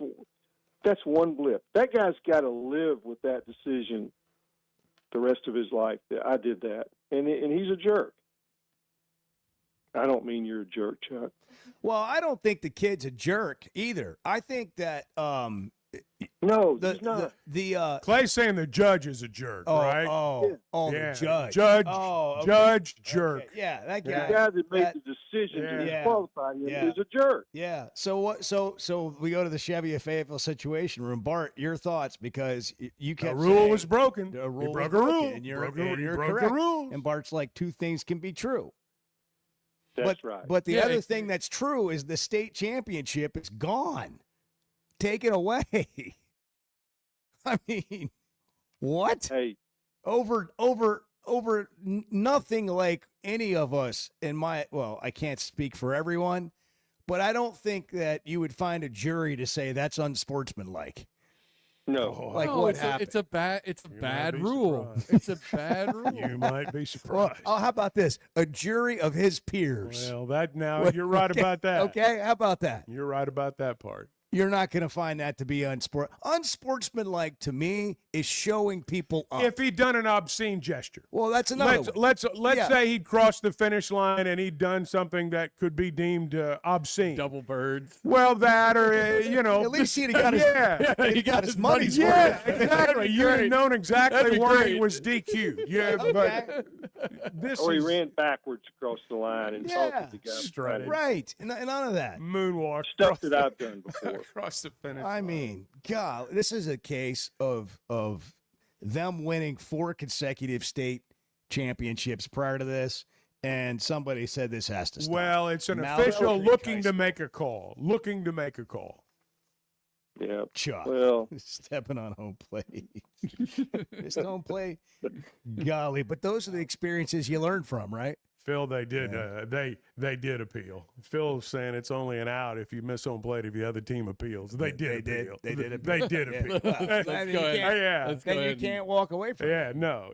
one blip. That guy's got to live with that decision the rest of his life. That I did that. And he's a jerk. I don't mean you're a jerk, Chuck. Well, I don't think the kid's a jerk either. I think that no, he's not. The Clay's saying the judge is a jerk, right? The judge. Judge, jerk. Okay. Yeah, that guy. The guy that made the decision to disqualify him is a jerk. Yeah. So what? So we go to the Chevy Fayetteville Situation Room. Bart, your thoughts, because you kept the rule saying was broken. The rule he broke was a broken, rule. and you're broke correct. the rules. And Bart's like, two things can be true. That's right. But the other thing that's true is the state championship is gone. Taken away. I mean, what? Hey, over nothing like any of us I can't speak for everyone, but I don't think that you would find a jury to say that's unsportsmanlike. No. What happened? It's a bad rule. It's a bad rule. You might be surprised. Well, how about this? A jury of his peers. Well, you're right about that. Okay, how about that? You're right about that part. You're not going to find that to be unsportsmanlike to me is showing people up. If he'd done an obscene gesture. Well, that's another Let's say he'd crossed the finish line and he'd done something that could be deemed obscene. Double birds. Well, that or, At least he'd got his, he got his money's worth. worth. Yeah, exactly. You'd have known exactly why he was DQ'd. Yeah, Okay. but he ran backwards across the line and talked to the guy. Strutted. Right. None of that. Moonwalk. Stuff that I've done before. Across the finish I mean, God, this is a case of them winning 4 consecutive state championships prior to this, and somebody said this has to stop. Well, it's an official looking to make a call. Yeah. Chuck. Well, stepping on home plate. Just home plate. Golly, but those are the experiences you learn from, right? Phil, they did. They did appeal. Phil's saying it's only an out if you miss home plate if the other team appeals. They did appeal. They did appeal. Then you can't walk away from it. Yeah, no.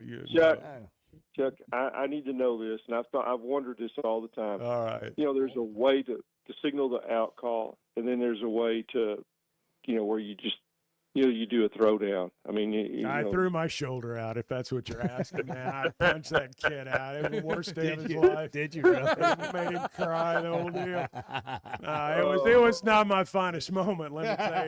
Chuck, I need to know this, and I've wondered this all the time. All right. You know, there's a way to signal the out call, and then there's a way to, where you just, you do a throwdown. I mean, I threw my shoulder out, if that's what you're asking, man. I punched that kid out. It was the worst day of his life. Did you really? It made him cry, the whole deal. It was not my finest moment, let me tell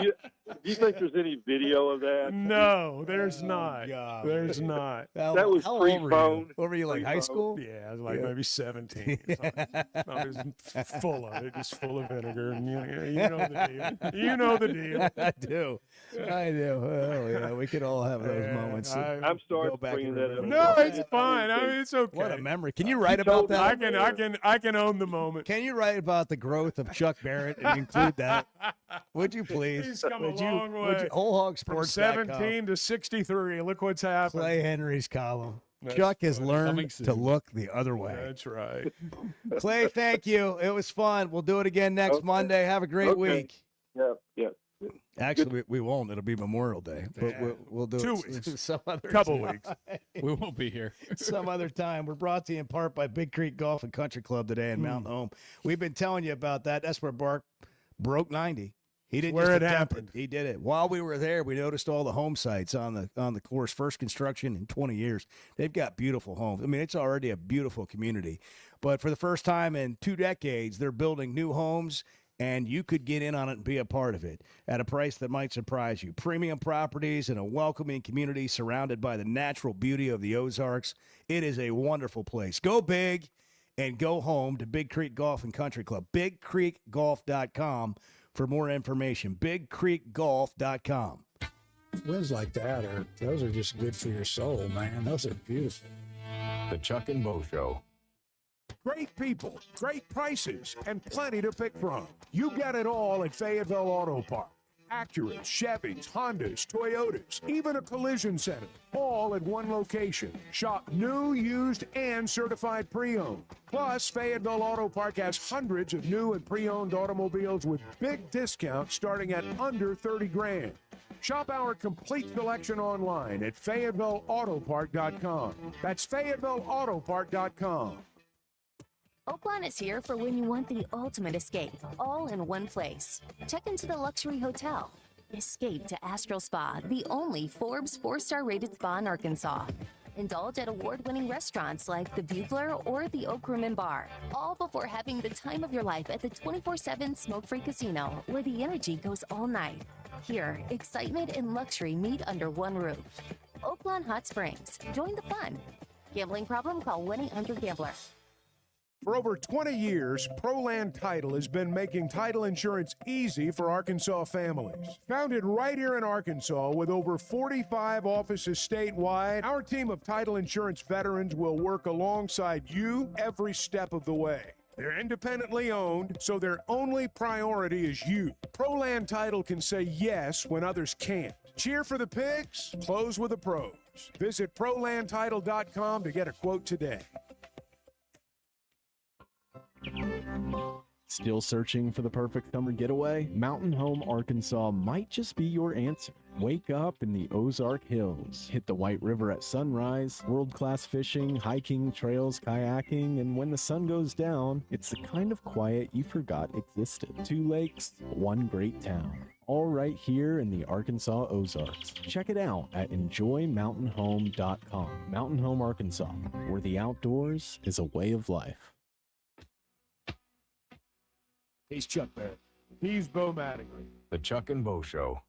you. Do you think there's any video of that? No, there's not. God. There's not. That was pre-phone. What were you, like high school? Yeah, I was like maybe 17. I was full of it, just full of vinegar. And you know the deal. You know the deal. I do. Oh, yeah, we could all have those moments. I'm sorry Go for back bringing and that up. No, it's fine. I mean, it's okay. What a memory. Can you write about that? I can own the moment. Can you write about the growth of Chuck Barrett and include that? Would you please? He's come a long way. Whole Hog From Sports 17 to 63. Look what's happened. Clay Henry's column. Chuck has learned to look the other way. That's right. Clay, thank you. It was fun. We'll do it again next Monday. Have a great week. Yeah. Actually, we won't. It'll be Memorial Day, but we'll do 2 it weeks. some other Couple time. weeks. We won't be here. Some other time. We're brought to you in part by Big Creek Golf and Country Club today in Mountain Home. We've been telling you about that. That's where Bart broke 90. He didn't Where just it attempt happened. He did it. While we were there, we noticed all the home sites on the course. First construction in 20 years. They've got beautiful homes. I mean, it's already a beautiful community. But for the first time in 2 decades, they're building new homes and you could get in on it and be a part of it at a price that might surprise you. Premium properties and a welcoming community surrounded by the natural beauty of the Ozarks. It is a wonderful place. Go big and go home to Big Creek Golf and Country Club. BigCreekGolf.com for more information. BigCreekGolf.com. Wins like that those are just good for your soul, man. Those are beautiful. The Chuck and Bo Show. Great people, great prices, and plenty to pick from. You get it all at Fayetteville Auto Park. Acuras, Chevys, Hondas, Toyotas, even a collision center, all at one location. Shop new, used, and certified pre-owned. Plus, Fayetteville Auto Park has hundreds of new and pre-owned automobiles with big discounts starting at under $30,000. Shop our complete selection online at FayettevilleAutopark.com. That's FayettevilleAutopark.com. Oakland is here for when you want the ultimate escape, all in one place. Check into the luxury hotel. Escape to Astral Spa, the only Forbes 4-star rated spa in Arkansas. Indulge at award-winning restaurants like the Bugler or the Oak Room and Bar, all before having the time of your life at the 24/7 smoke-free casino, where the energy goes all night. Here, excitement and luxury meet under one roof. Oakland Hot Springs. Join the fun. Gambling problem? Call 1-800-GAMBLER. For over 20 years, ProLand Title has been making title insurance easy for Arkansas families. Founded right here in Arkansas with over 45 offices statewide, our team of title insurance veterans will work alongside you every step of the way. They're independently owned, so their only priority is you. ProLand Title can say yes when others can't. Cheer for the pigs, close with the pros. Visit ProLandTitle.com to get a quote today. Still searching for the perfect summer getaway? Mountain Home, Arkansas might just be your answer. Wake up in the Ozark Hills. Hit the White River at sunrise, world-class fishing, hiking, trails, kayaking, and when the sun goes down, it's the kind of quiet you forgot existed. 2 lakes, one great town. All right here in the Arkansas Ozarks. Check it out at enjoymountainhome.com. Mountain Home, Arkansas, where the outdoors is a way of life. He's Chuck Barrett. He's Bo Mattingly. The Chuck and Bo Show.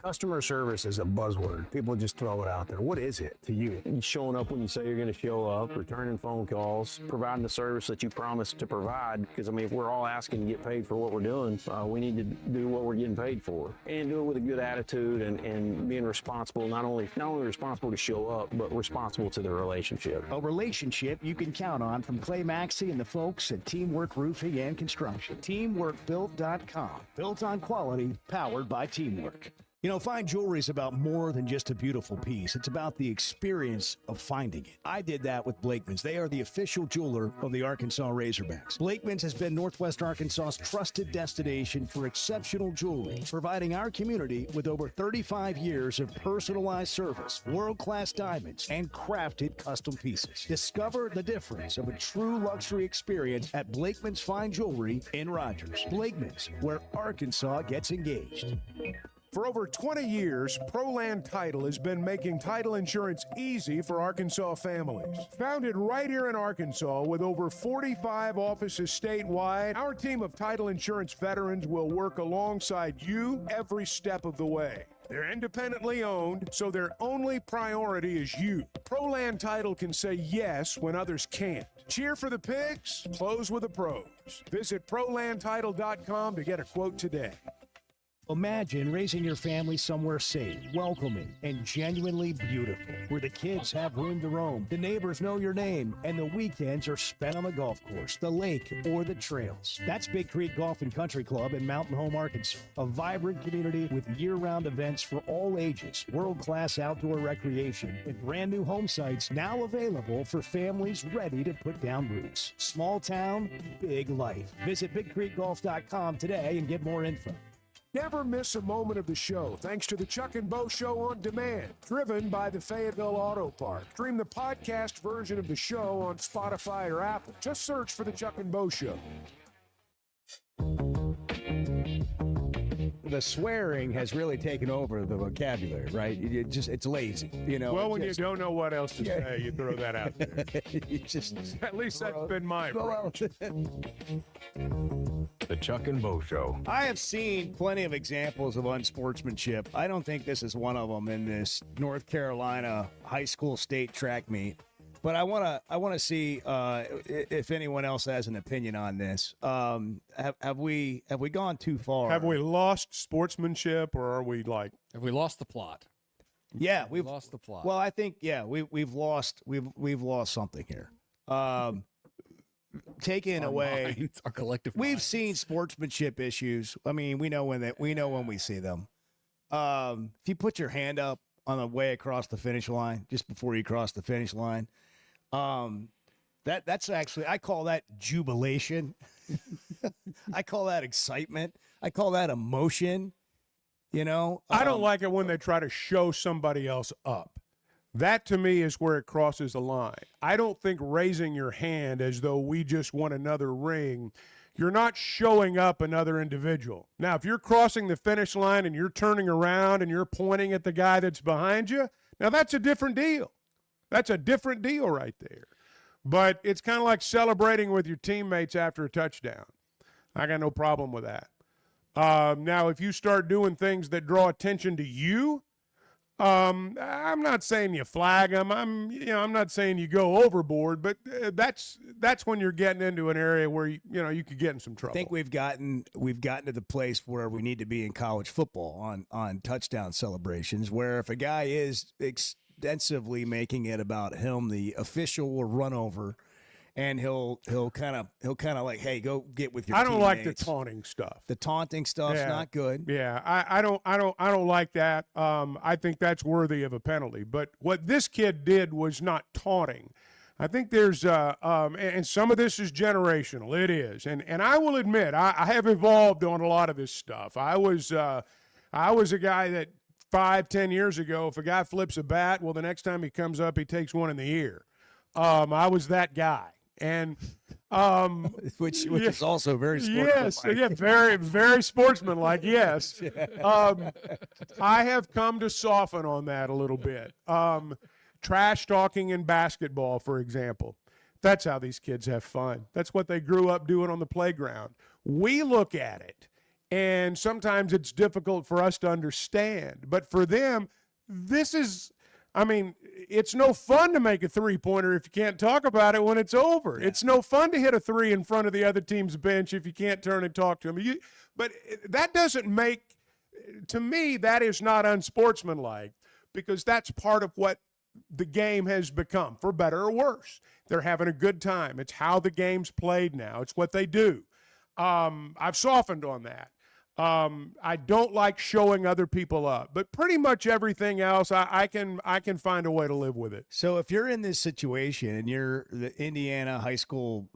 Customer service is a buzzword. People just throw it out there. What is it to you? Showing up when you say you're going to show up, returning phone calls, providing the service that you promised to provide. Because, I mean, if we're all asking to get paid for what we're doing, we need to do what we're getting paid for. And do it with a good attitude and being responsible, not only responsible to show up, but responsible to the relationship. A relationship you can count on from Clay Maxey and the folks at Teamwork Roofing and Construction. TeamworkBuilt.com. Built on quality, powered by teamwork. You know, fine jewelry is about more than just a beautiful piece. It's about the experience of finding it. I did that with Blakeman's. They are the official jeweler of the Arkansas Razorbacks. Blakeman's has been Northwest Arkansas's trusted destination for exceptional jewelry, providing our community with over 35 years of personalized service, world-class diamonds, and crafted custom pieces. Discover the difference of a true luxury experience at Blakeman's Fine Jewelry in Rogers. Blakeman's, where Arkansas gets engaged. For over 20 years, ProLand Title has been making title insurance easy for Arkansas families. Founded right here in Arkansas with over 45 offices statewide, our team of title insurance veterans will work alongside you every step of the way. They're independently owned, so their only priority is you. ProLand Title can say yes when others can't. Cheer for the pigs, close with the pros. Visit ProLandTitle.com to get a quote today. Imagine raising your family somewhere safe, welcoming, and genuinely beautiful, where the kids have room to roam, the neighbors know your name, and the weekends are spent on the golf course, the lake, or the trails. That's Big Creek Golf and Country Club in Mountain Home, Arkansas, a vibrant community with year-round events for all ages, world-class outdoor recreation, and brand new home sites now available for families ready to put down roots. Small town, big life. Visit BigCreekGolf.com today and get more info. Never miss a moment of the show thanks to the Chuck and Bo Show on Demand, driven by the Fayetteville Auto Park. Stream the podcast version of the show on Spotify or Apple. Just search for the Chuck and Bo Show. the swearing has really taken over the vocabulary, right? It's lazy, you know. Well, when you don't know what else to say, you throw that out there. At least that's been my approach. The Chuck and Bo Show. I have seen plenty of examples of unsportsmanship. I don't think this is one of them in this North Carolina high school state track meet. But I want to see if anyone else has an opinion on this. Have we gone too far? Have we lost sportsmanship, or are we like? Have we lost the plot? Yeah, we've lost the plot. Well, I think we've lost something here. Taking away minds, our collective. We've seen sportsmanship issues. I mean, we know when we see them. If you put your hand up on the way across the finish line, just before you cross the finish line. That's actually, I call that jubilation. I call that excitement. I call that emotion. You know, I don't like it when they try to show somebody else up. That to me is where it crosses the line. I don't think raising your hand as though we just won another ring, you're not showing up another individual. Now, if you're crossing the finish line and you're turning around and you're pointing at the guy that's behind you, now that's a different deal. That's a different deal right there. But it's kind of like celebrating with your teammates after a touchdown. I got no problem with that. Now, if you start doing things that draw attention to you, I'm not saying you flag them. I'm not saying you go overboard, but that's when you're getting into an area where you could get in some trouble. I think we've gotten to the place where we need to be in college football on touchdown celebrations, where if a guy is extensively making it about him, the official will run over, and he'll kind of like, hey, go get with your I don't teammates. like the taunting stuff. The taunting stuff's not good. Yeah, I don't like that. I think that's worthy of a penalty. But what this kid did was not taunting. I think there's and some of this is generational. It is, and I will admit I have evolved on a lot of this stuff. I was a guy that 5-10 years ago, if a guy flips a bat, well, the next time he comes up, he takes one in the ear. I was that guy. And which is also very sportsmanlike. Yes, yeah, very, very sportsmanlike, yes. I have come to soften on that a little bit. Trash talking in basketball, for example. That's how these kids have fun. That's what they grew up doing on the playground. We look at it, and sometimes it's difficult for us to understand. But for them, this is, it's no fun to make a three-pointer if you can't talk about it when it's over. Yeah. It's no fun to hit a three in front of the other team's bench if you can't turn and talk to them. But that doesn't make, to me, that is not unsportsmanlike, because that's part of what the game has become, for better or worse. They're having a good time. It's how the game's played now. It's what they do. I've softened on that. I don't like showing other people up, but pretty much everything else, I can find a way to live with it. So if you're in this situation and you're the Indiana High School,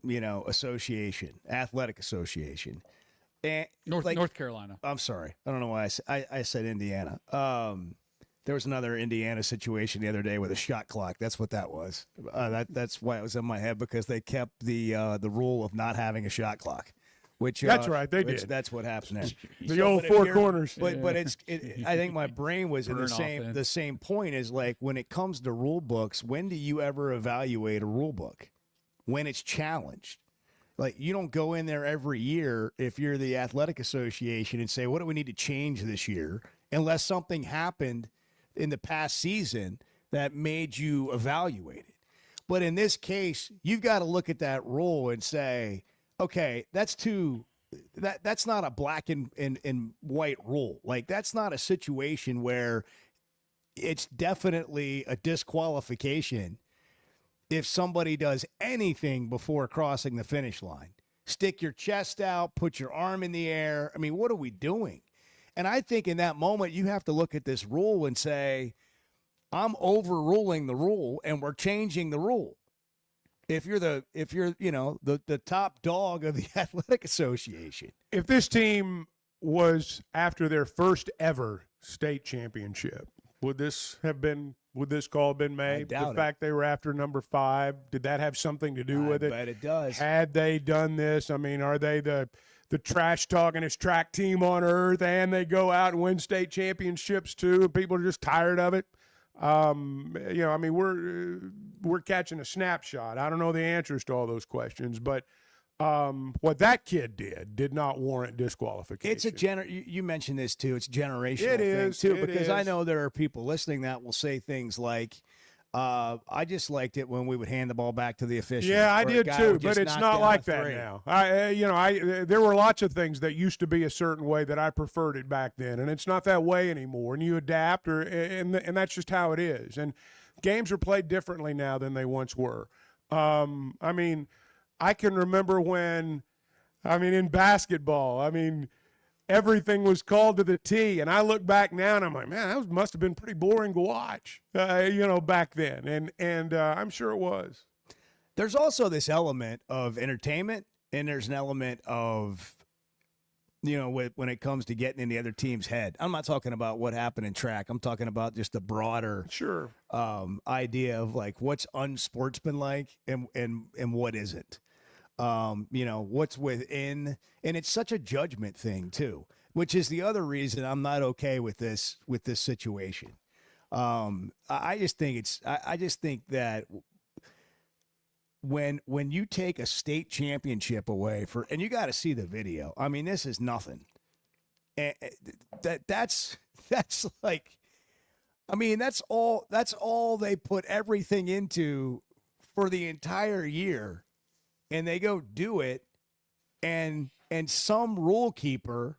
association, athletic association, and North Carolina. I'm sorry, I don't know why I said Indiana. There was another Indiana situation the other day with a shot clock. That's what that was. That's why it was in my head, because they kept the rule of not having a shot clock. That's right, they did. That's what happens there. The old four corners. But I think my brain was in the same point as, like, when it comes to rule books, when do you ever evaluate a rule book? When it's challenged. Like, you don't go in there every year if you're the athletic association and say, what do we need to change this year? Unless something happened in the past season that made you evaluate it. But in this case, you've got to look at that rule and say, okay, that's not a black and white rule. Like, that's not a situation where it's definitely a disqualification if somebody does anything before crossing the finish line. Stick your chest out, put your arm in the air. I mean, what are we doing? And I think in that moment, you have to look at this rule and say, I'm overruling the rule and we're changing the rule. If you're the top dog of the athletic association. If this team was after their first ever state championship, would this call have been made? The fact they were after number 5, did that have something to do with it? I bet it does. Had they done this? I mean, are they the the trash talkingest track team on earth, and they go out and win state championships too, and people are just tired of it. I mean, we're catching a snapshot. I don't know the answers to all those questions, but what that kid did not warrant disqualification. It's a you mentioned this too. It's a generational thing too, because I know there are people listening that will say things like, I just liked it when we would hand the ball back to the official. Yeah, I did too, but it's not like that three. now. There were lots of things that used to be a certain way that I preferred it back then, and it's not that way anymore. And you adapt, and that's just how it is. And games are played differently now than they once were. I mean, I can remember when, in basketball, everything was called to the T, and I look back now and I'm like, man, that must have been pretty boring to watch, back then, and I'm sure it was. There's also this element of entertainment, and there's an element of, when it comes to getting in the other team's head. I'm not talking about what happened in track. I'm talking about just the broader idea of like what's unsportsmanlike and what isn't. What's within, and it's such a judgment thing too, which is the other reason I'm not okay with this situation. I just think that when you take a state championship away and you got to see the video. I mean, this is nothing. And that's like, that's all they put everything into for the entire year. And they go do it, and some rule keeper,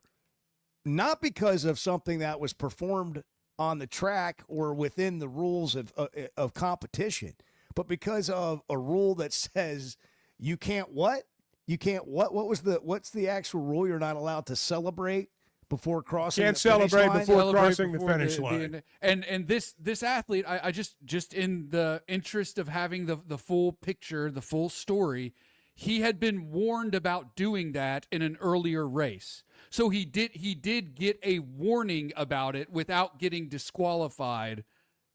not because of something that was performed on the track or within the rules of competition, but because of a rule that says you can't what? You can't what? What's the actual rule? You're not allowed to celebrate before crossing. Can't the finish celebrate line? before crossing the finish line. And this athlete, I just in the interest of having the full picture, the full story. He had been warned about doing that in an earlier race. So he did get a warning about it without getting disqualified.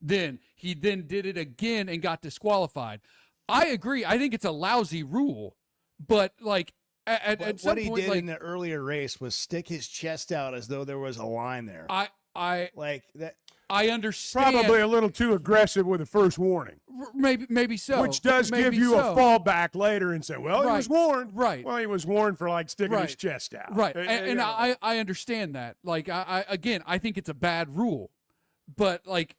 Then he did it again and got disqualified. I agree. I think it's a lousy rule, but like at some what he point, did like, in the earlier race was stick his chest out as though there was a line there. I like that. I understand. Probably a little too aggressive with the first warning. Maybe so. Which does give you a fallback later and say, well, he was warned. Right. Well, he was warned for like sticking his chest out. Right. And I understand that. Like, I think it's a bad rule. But like,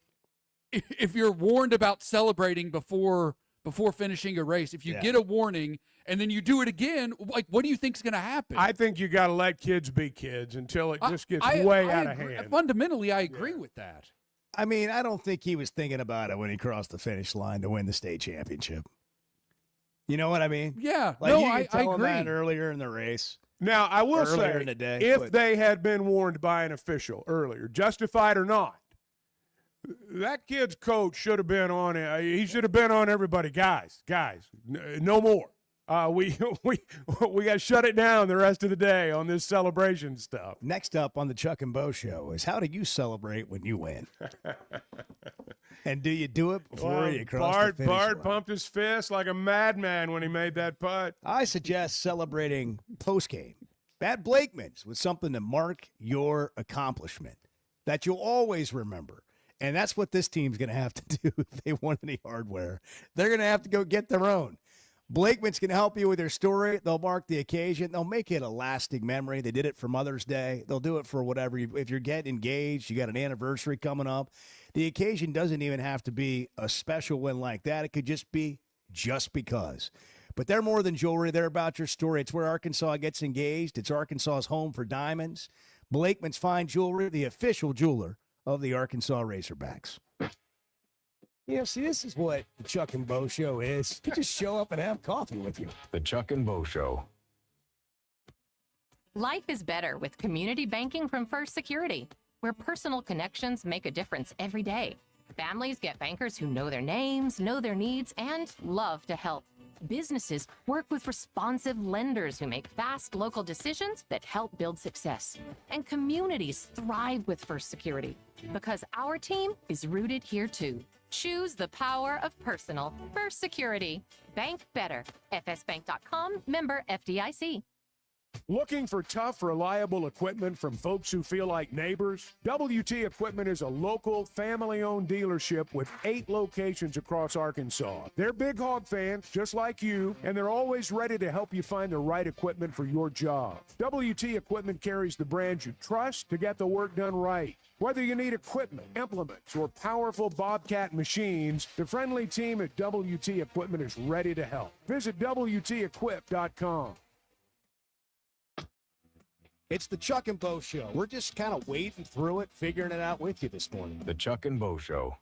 if you're warned about celebrating before finishing a race, if you get a warning and then you do it again, like, what do you think's going to happen? I think you got to let kids be kids until it just gets way out of hand. Fundamentally, I agree with that. I mean, I don't think he was thinking about it when he crossed the finish line to win the state championship. You know what I mean? Yeah. Like, no, you I could tell him agree. that earlier in the race. Now, I will say, in the day, if they had been warned by an official earlier, justified or not, that kid's coach should have been on it. He should have been on everybody. Guys, no more. We got to shut it down the rest of the day on this celebration stuff. Next up on the Chuck and Bo Show is how do you celebrate when you win? And do you do it before you cross the finish Bart line? pumped his fist like a madman when he made that putt. I suggest celebrating post-game at Blakeman's with something to mark your accomplishment that you'll always remember. And that's what this team's going to have to do if they want any hardware. They're going to have to go get their own. Blakeman's going to help you with their story. They'll mark the occasion. They'll make it a lasting memory. They did it for Mother's Day. They'll do it for whatever. If you're getting engaged, you got an anniversary coming up. The occasion doesn't even have to be a special one like that. It could just be just because. But they're more than jewelry. They're about your story. It's where Arkansas gets engaged. It's Arkansas's home for diamonds. Blakeman's Fine Jewelry, the official jeweler of the Arkansas Razorbacks. See, this is what the Chuck and Bo Show is. You just show up and have coffee with you. The Chuck and Bo Show. Life is better with community banking from First Security, where personal connections make a difference every day. Families get bankers who know their names, know their needs, and love to help. Businesses work with responsive lenders who make fast local decisions that help build success. And communities thrive with First Security because our team is rooted here too. Choose the power of personal. First Security. Bank better. FSbank.com, member FDIC. Looking for tough, reliable equipment from folks who feel like neighbors? WT Equipment is a local, family-owned dealership with 8 locations across Arkansas. They're big hog fans, just like you, and they're always ready to help you find the right equipment for your job. WT Equipment carries the brands you trust to get the work done right. Whether you need equipment, implements, or powerful Bobcat machines, the friendly team at WT Equipment is ready to help. Visit WTEquip.com. It's the Chuck and Bo Show. We're just kind of wading through it, figuring it out with you this morning. The Chuck and Bo Show.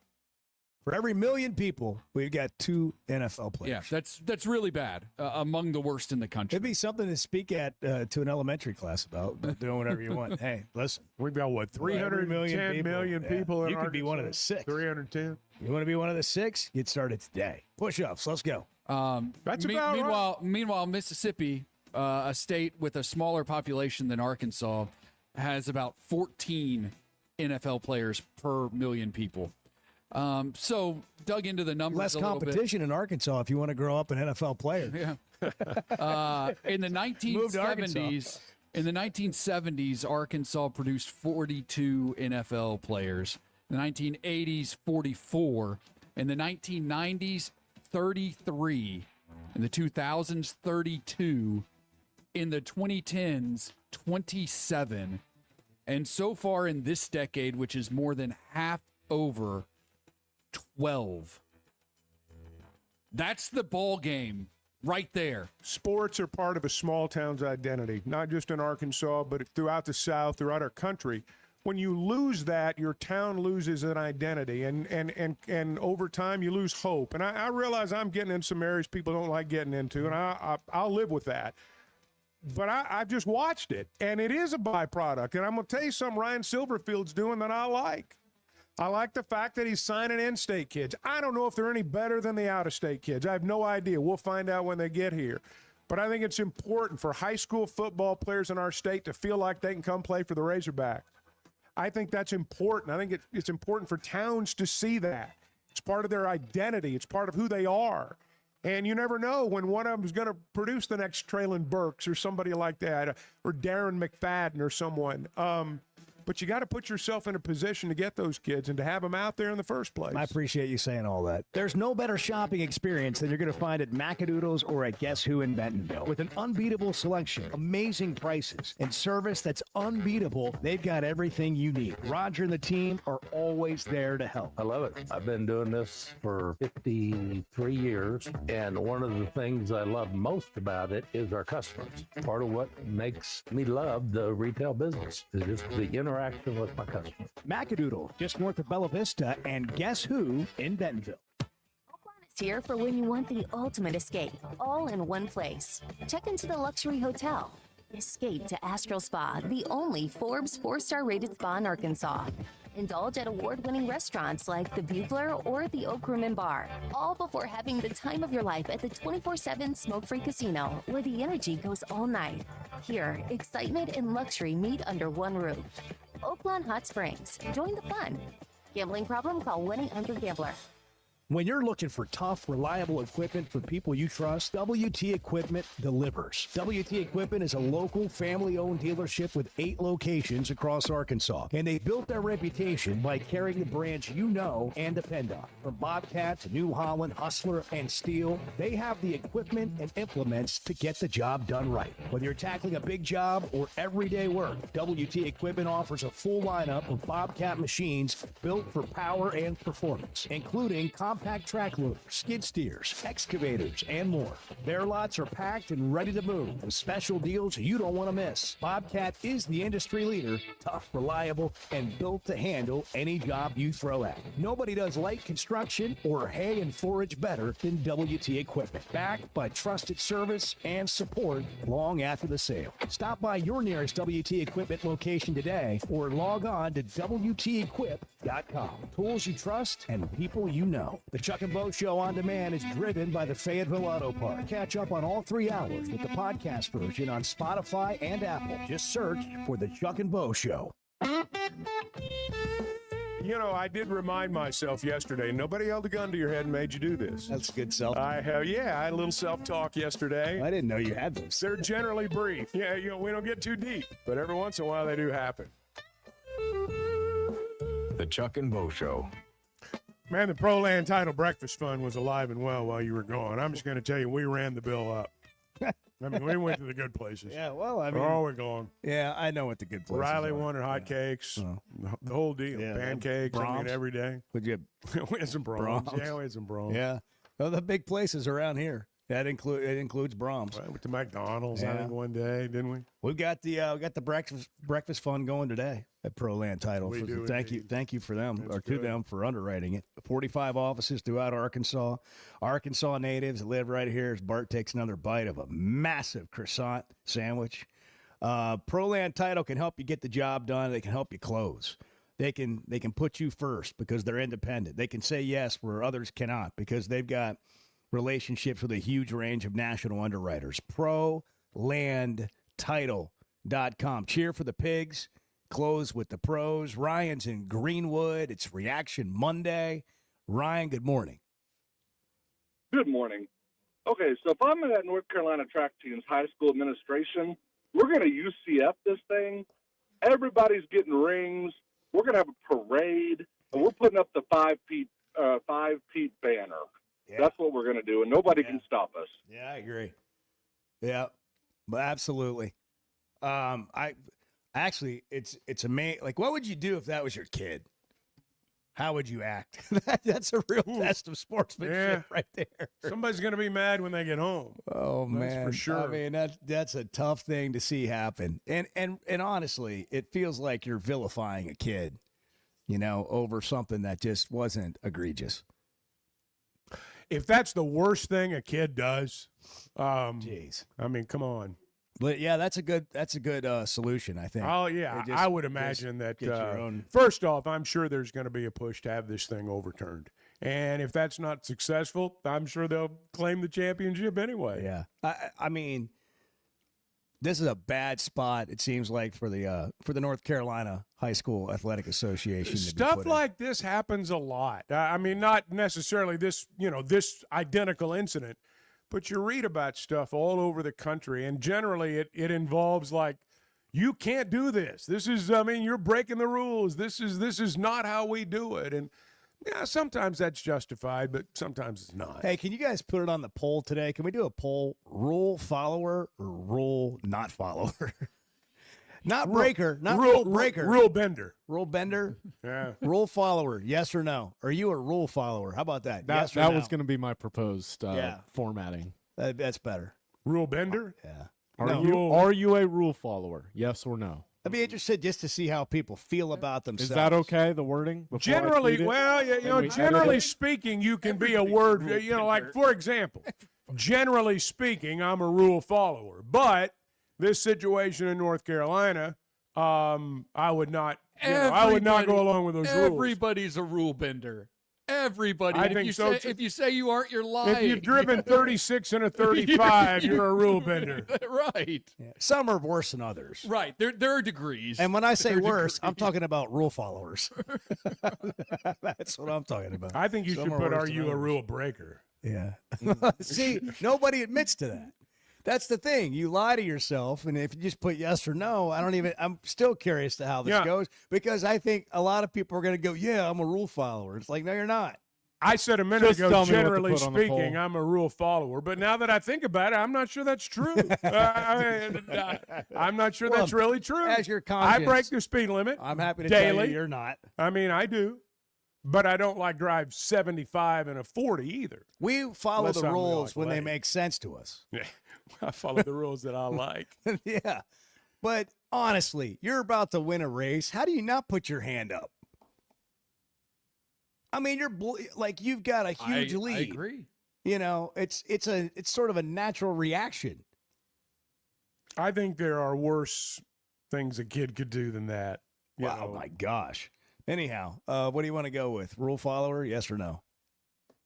For every million people, we've got 2 NFL players. Yeah, that's really bad. Among the worst in the country. It'd be something to speak at to an elementary class about doing whatever you want. Hey, listen. We've got, what, 310 million people in You could be one of the 6. 310. You want to be one of the 6? Get started today. Push-ups. Let's go. That's about right. Meanwhile, Mississippi, a state with a smaller population than Arkansas, has about 14 NFL players per million people. So dug into the numbers. Less a little competition bit. in Arkansas if you want to grow up an NFL player. Yeah. In the 1970s, Arkansas produced 42 NFL players. In the 1980s, 44. In the 1990s, 33. In the 2000s, 32. In the 2010s, 27. And so far in this decade, which is more than half over, 12. That's the ball game right there. Sports are part of a small town's identity, not just in Arkansas, but throughout the South, throughout our country. When you lose that, your town loses an identity, and over time you lose hope. And I realize I'm getting in some areas people don't like getting into, and I'll live with that. But I've just watched it, and it is a byproduct. And I'm going to tell you something Ryan Silverfield's doing that I like. I like the fact that he's signing in-state kids. I don't know if they're any better than the out-of-state kids. I have no idea. We'll find out when they get here. But I think it's important for high school football players in our state to feel like they can come play for the Razorbacks. I think that's important. I think it's important for towns to see that. It's part of their identity. It's part of who they are. And you never know when one of them is going to produce the next Traylon Burks or somebody like that, or Darren McFadden or someone. But you got to put yourself in a position to get those kids and to have them out there in the first place. I appreciate you saying all that. There's no better shopping experience than you're going to find at Macadoodles or at Guess Who in Bentonville. With an unbeatable selection, amazing prices, and service that's unbeatable, they've got everything you need. Roger and the team are always there to help. I love it. I've been doing this for 53 years, and one of the things I love most about it is our customers. Part of what makes me love the retail business is just the interaction with my customers. Macadoodle, just north of Bella Vista, and Guess Who in Bentonville. It's here for when you want the ultimate escape, all in one place. Check into the luxury hotel. Escape to Astral Spa, the only Forbes 4-star rated spa in Arkansas. Indulge at award-winning restaurants like the Bugler or the Oak Room and Bar, all before having the time of your life at the 24/7 smoke-free casino, where the energy goes all night. Here, excitement and luxury meet under one roof. Oaklawn Hot Springs. Join the fun. Gambling problem? Call 1-800-GAMBLER. When you're looking for tough, reliable equipment for people you trust, WT Equipment delivers. WT Equipment is a local, family-owned dealership with 8 locations across Arkansas, and they built their reputation by carrying the brands you know and depend on. From Bobcat to New Holland, Hustler, and Steel, they have the equipment and implements to get the job done right. Whether you're tackling a big job or everyday work, WT Equipment offers a full lineup of Bobcat machines built for power and performance, including compact track loaders, skid steers, excavators, and more. Their lots are packed and ready to move with special deals you don't want to miss. Bobcat is the industry leader, tough, reliable, and built to handle any job you throw at. Nobody does light construction or hay and forage better than WT Equipment, backed by trusted service and support long after the sale. Stop by your nearest WT Equipment location today or log on to WTEquip.com. Tools you trust and people you know. The Chuck and Bo Show on demand is driven by the Fayetteville Auto Park. Catch up on all 3 hours with the podcast version on Spotify and Apple. Just search for the Chuck and Bo Show. I did remind myself yesterday, nobody held a gun to your head and made you do this. That's good self. I had a little self-talk yesterday. I didn't know you had those. They're generally brief. Yeah, we don't get too deep, but every once in a while they do happen. The Chuck and Bo Show. Man, the Pro-Land title breakfast fund was alive and well while you were gone. I'm just going to tell you, we ran the bill up. I mean, we went to the good places. Yeah, well, I mean. Oh, we're going. Yeah, I know what the good places Riley are. wanted hotcakes, the whole deal. Yeah, Pancakes, Brahms. every day. Would you? We had some Brahms. Yeah, we had some Brahms. Yeah. Well, the big places around here. It includes Brahms. I went to McDonald's, I Yeah. think, one day, didn't we? We got the breakfast fund going today at Pro-Land title. We do Thank you for them That's or to good. them for underwriting it. 45 offices throughout Arkansas. Arkansas natives that live right here as Bart takes another bite of a massive croissant sandwich. Pro-Land title can help you get the job done. They can help you close. They can put you first because they're independent. They can say yes where others cannot because they've got relationships with a huge range of national underwriters. ProLandTitle.com. Cheer for the pigs. Close with the pros. Ryan's in Greenwood. It's Reaction Monday. Ryan, good morning. Good morning. Okay, so if I'm at North Carolina track team's high school administration, we're going to UCF this thing. Everybody's getting rings. We're going to have a parade, and we're putting up the five-peat banner. Yeah. That's what we're going to do, and nobody can stop us. Yeah, I agree. Yeah, absolutely. It's amazing. Like, what would you do if that was your kid? How would you act? That's a real test of sportsmanship right there. Somebody's going to be mad when they get home. Oh, That's man. for sure. I mean, that's a tough thing to see happen. And honestly, it feels like you're vilifying a kid, over something that just wasn't egregious. If that's the worst thing a kid does, jeez. I mean, come on. But yeah, that's a good solution, I think. Oh yeah, Just- I would imagine that. get your own. First off, I'm sure there's going to be a push to have this thing overturned, and if that's not successful, I'm sure they'll claim the championship anyway. Yeah, I mean, this is a bad spot. It seems like for the North Carolina High School Athletic Association. to be Stuff put in. like this happens a lot. I mean, not necessarily this identical incident, but you read about stuff all over the country, and generally it involves like, you can't do this. You're breaking the rules. This is not how we do it. And yeah, sometimes that's justified, but sometimes it's not. Hey, can you guys put it on the poll today? Can we do a poll? Rule follower or rule not follower? Not breaker, not rule breaker. Rule bender. Rule bender? Yeah. Rule follower, yes or no? Are you a rule follower? How about that? Yes or That no? was going to be my proposed formatting. That's better. Rule bender? Yeah. Are you a rule follower? Yes or no? I'd be interested just to see how people feel about themselves. Is that okay, the wording? before I Generally, tweet it? well, Can we generally edit it? speaking, you can be a word, like, for example, generally speaking, I'm a rule follower. But this situation in North Carolina, I would not go along with those rules. Everybody's a rule bender. Everybody. I And think if so, you too. if you say you aren't, you're lying. If you've driven 36 and a 35, you're a rule bender. Right. Some are worse than others. Right. There are degrees. And when I say There are worse, I'm talking about rule followers. That's what I'm talking about. I think you Some should are put, worse are than you a others. rule breaker? Yeah. See, nobody admits to that. That's the thing. You lie to yourself, and if you just put yes or no, I'm still curious to how this goes, because I think a lot of people are going to go, yeah, I'm a rule follower. It's like, no, you're not. I said a minute Just ago, tell me what to generally put on the speaking, poll. I'm a rule follower. But now that I think about it, I'm not sure that's true. I'm not sure that's really true. As your I break conscience, the speed limit. I'm happy to daily. tell you you're not. I mean, I do. But I don't like drive 75 and a 40 either. We follow Unless the I'm really, rules like, when they late. make sense to us. Yeah, I follow the rules that I like. Yeah. But honestly, you're about to win a race. How do you not put your hand up? I mean, you've got a huge lead. I agree. It's sort of a natural reaction. I think there are worse things a kid could do than that. Wow, my gosh. Anyhow, what do you want to go with? Rule follower, yes or no?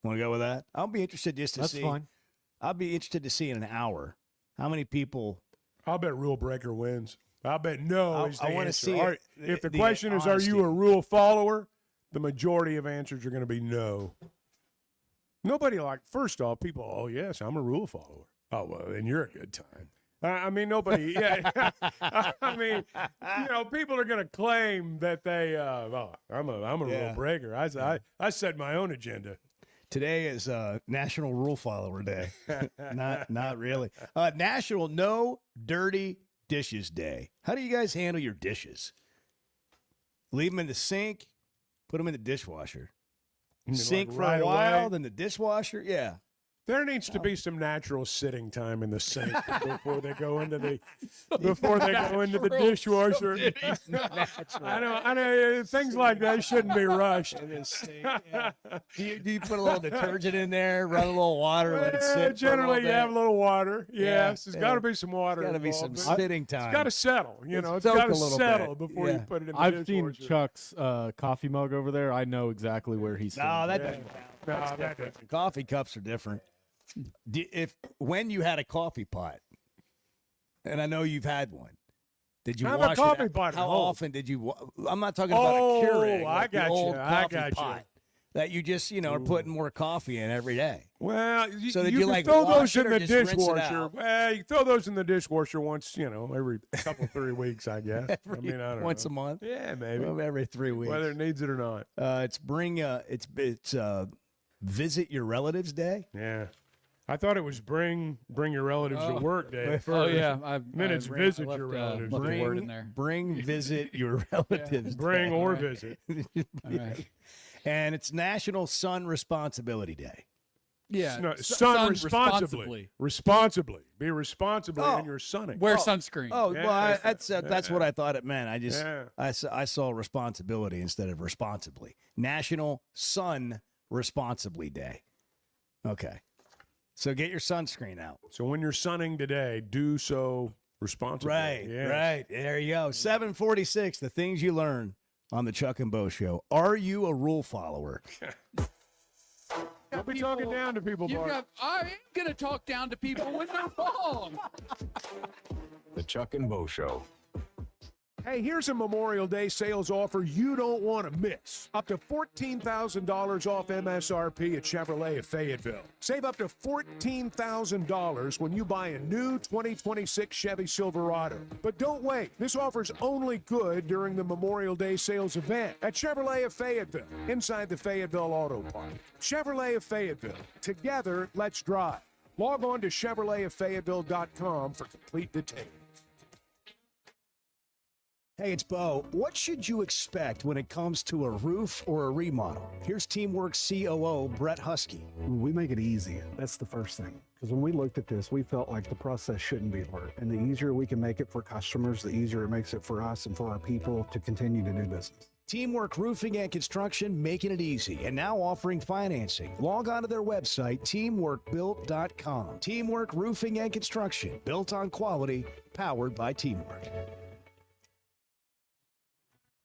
Want to go with that? I'll be interested just to see. That's fine. I'll be interested to see in an hour how many people. I'll bet rule breaker wins. I'll bet no is the I wanna answer. see it, If the the question is, are you honesty. a rule follower? the majority of answers are going to be no. Nobody first off, people, oh, yes, I'm a rule follower. Oh, well, then you're a good time. I mean, nobody, yeah. I mean, people are going to claim that they, I'm a rule breaker. I set my own agenda. Today is National Rule Follower Day. Not really. National No Dirty Dishes Day. How do you guys handle your dishes? Leave them in the sink, put them in the dishwasher. Sink for a while, then the dishwasher. Yeah. There needs to be some natural sitting time in the sink before they go into the dishwasher. I know things like that shouldn't be rushed. Do you put a little detergent in there, run a little water, let it sit? Generally, you have a little water. Yes, there's got to be some water. There's got to be some spitting time. It's got to settle. It's got to settle before you put it in the I've dishwasher. seen Chuck's coffee mug over there. I know exactly where he's sitting. No, that doesn't count. No, that doesn't. Coffee cups are different. When you had a coffee pot, and I know you've had one, did you I have wash a coffee it? pot at How home. often did you? I'm not talking about a Keurig. I got you. Old I coffee got you. pot that you just are putting more coffee in every day. Well, So did you you, can like, throw wash those it in or the just rinse it dishwasher. out? Well, you throw those in the dishwasher once, every couple 3 weeks, I guess. I don't Once know. a month. Yeah, maybe. Well, every 3 weeks. Whether it needs it or not. It's Visit Your Relatives Day. Yeah. I thought it was bring your relatives to work day first. Oh yeah, then it's visit your relatives. left a day. word in there. Bring visit your relatives. Bring Day. or visit. All right. And it's National Sun Responsibility Day. Yeah, Sun responsibly. Responsibly. Be responsible in your sunning. Wear sunscreen. Oh, Yeah. well, that's what I thought it meant. Yeah. I saw responsibility instead of responsibly. National Sun Responsibly Day. Okay. So get your sunscreen out. So when you're sunning today, do so responsibly. Right, Yes. right. There you go. 746, the things you learn on the Chuck and Bo Show. Are you a rule follower? Don't be talking down to people, Bart. I am going to talk down to people when they're wrong. The Chuck and Bo Show. Hey, here's a Memorial Day sales offer you don't want to miss. Up to $14,000 off MSRP at Chevrolet of Fayetteville. Save up to $14,000 when you buy a new 2026 Chevy Silverado. But don't wait. This offer's only good during the Memorial Day sales event at Chevrolet of Fayetteville, inside the Fayetteville Auto Park. Chevrolet of Fayetteville. Together, let's drive. Log on to ChevroletofFayetteville.com for complete details. Hey, it's Bo. What should you expect when it comes to a roof or a remodel? Here's Teamwork COO Brett Husky. We make it easy. That's the first thing. Because when we looked at this, we felt like the process shouldn't be hard. And the easier we can make it for customers, the easier it makes it for us and for our people to continue to do business. Teamwork Roofing and Construction, making it easy, and now offering financing. Log on to their website, teamworkbuilt.com. Teamwork Roofing and Construction, built on quality, powered by Teamwork.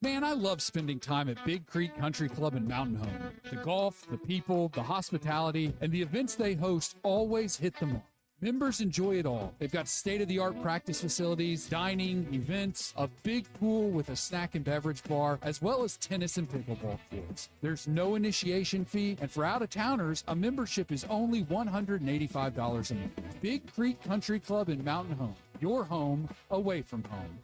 Man, I love spending time at Big Creek Country Club and Mountain Home. The golf, the people, the hospitality, and the events they host always hit the mark. Members enjoy it all. They've got state-of-the-art practice facilities, dining, events, a big pool with a snack and beverage bar, as well as tennis and pickleball courts. There's no initiation fee, and for out-of-towners, a membership is only $185 a month. Big Creek Country Club and Mountain Home. Your home away from home.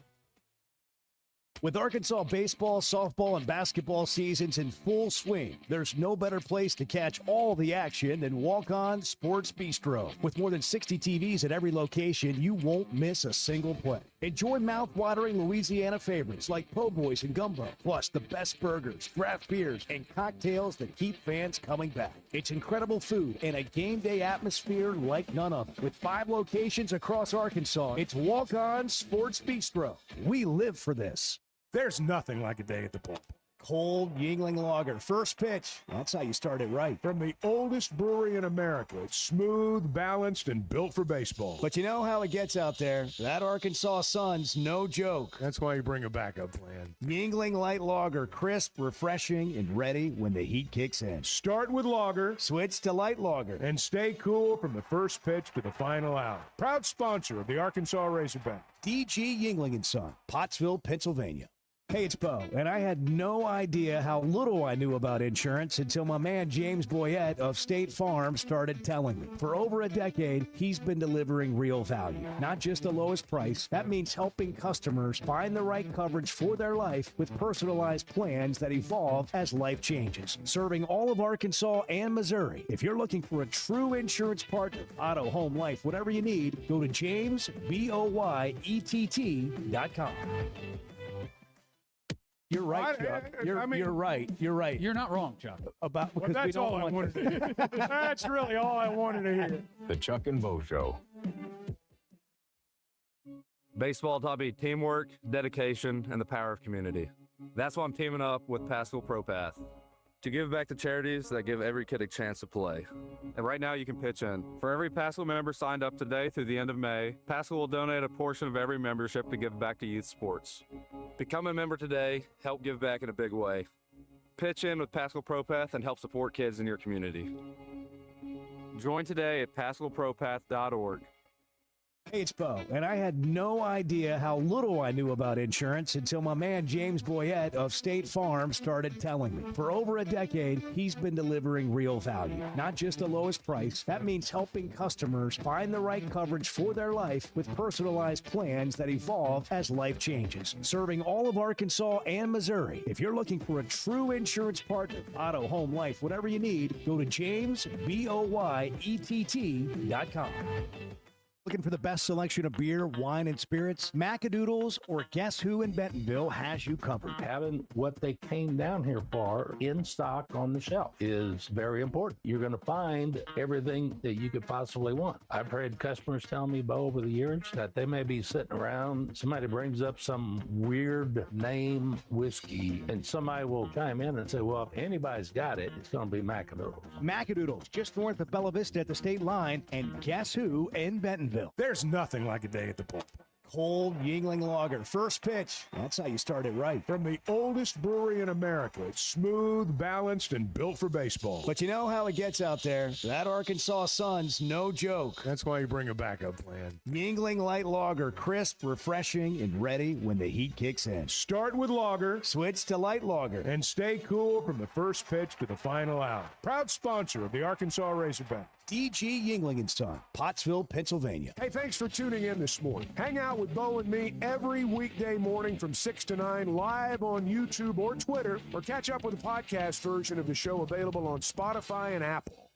With Arkansas baseball, softball, and basketball seasons in full swing, there's no better place to catch all the action than Walk-On Sports Bistro. With more than 60 TVs at every location, you won't miss a single play. Enjoy mouth-watering Louisiana favorites like po' boys and gumbo, plus the best burgers, draft beers, and cocktails that keep fans coming back. It's incredible food and a game day atmosphere like none other. With 5 locations across Arkansas, it's Walk-On Sports Bistro. We live for this. There's nothing like a day at the pool. Cold Yingling Lager. First pitch. That's how you start it right. From the oldest brewery in America. It's smooth, balanced, and built for baseball. But you know how it gets out there. That Arkansas sun's no joke. That's why you bring a backup plan. Yingling Light Lager. Crisp, refreshing, and ready when the heat kicks in. Start with lager. Switch to light lager. And stay cool from the first pitch to the final out. Proud sponsor of the Arkansas Razorback. DG Yingling & Son, Pottsville, Pennsylvania. Hey, it's Bo, and I had no idea how little I knew about insurance until my man James Boyette of State Farm started telling me. For over a decade, he's been delivering real value, not just the lowest price. That means helping customers find the right coverage for their life with personalized plans that evolve as life changes. Serving all of Arkansas and Missouri. If you're looking for a true insurance partner, auto, home, life, whatever you need, go to jamesboyett.com. You're right, Chuck. You're right. You're right. You're not wrong, Chuck. Because that's all I wanted to hear. That's really all I wanted to hear. The Chuck and Bo Show. Baseball taught me teamwork, dedication, and the power of community. That's why I'm teaming up with Pascal ProPath to give back to charities that give every kid a chance to play. And right now you can pitch in. For every Pascal member signed up today through the end of May, Pascal will donate a portion of every membership to give back to youth sports. Become a member today, help give back in a big way. Pitch in with Pascal ProPath and help support kids in your community. Join today at pascalpropath.org. Hey, it's Bo, and I had no idea how little I knew about insurance until my man James Boyette of State Farm started telling me. For over a decade, he's been delivering real value, not just the lowest price. That means helping customers find the right coverage for their life with personalized plans that evolve as life changes. Serving all of Arkansas and Missouri. If you're looking for a true insurance partner, auto, home, life, whatever you need, go to jamesboyett.com. Looking for the best selection of beer, wine, and spirits? Macadoodles or Guess Who in Bentonville has you covered. Having what they came down here for in stock on the shelf is very important. You're going to find everything that you could possibly want. I've heard customers tell me, Bo, over the years that they may be sitting around, somebody brings up some weird name whiskey, and somebody will chime in and say, well, if anybody's got it, it's going to be Macadoodles. Macadoodles, just north of Bella Vista at the state line, and Guess Who in Bentonville. There's nothing like a day at the ballpark. Cold Yingling Lager, first pitch. That's how you start it right. From the oldest brewery in America. It's smooth, balanced, and built for baseball. But you know how it gets out there. That Arkansas sun's no joke. That's why you bring a backup plan. Yingling Light Lager, crisp, refreshing, and ready when the heat kicks in. Start with lager. Switch to light lager. And stay cool from the first pitch to the final out. Proud sponsor of the Arkansas Razorbacks. D.G. Yingling & Son, Pottsville, Pennsylvania. Hey, thanks for tuning in this morning. Hang out with Bo and me every weekday morning from 6 to 9 live on YouTube or Twitter, or catch up with the podcast version of the show available on Spotify and Apple.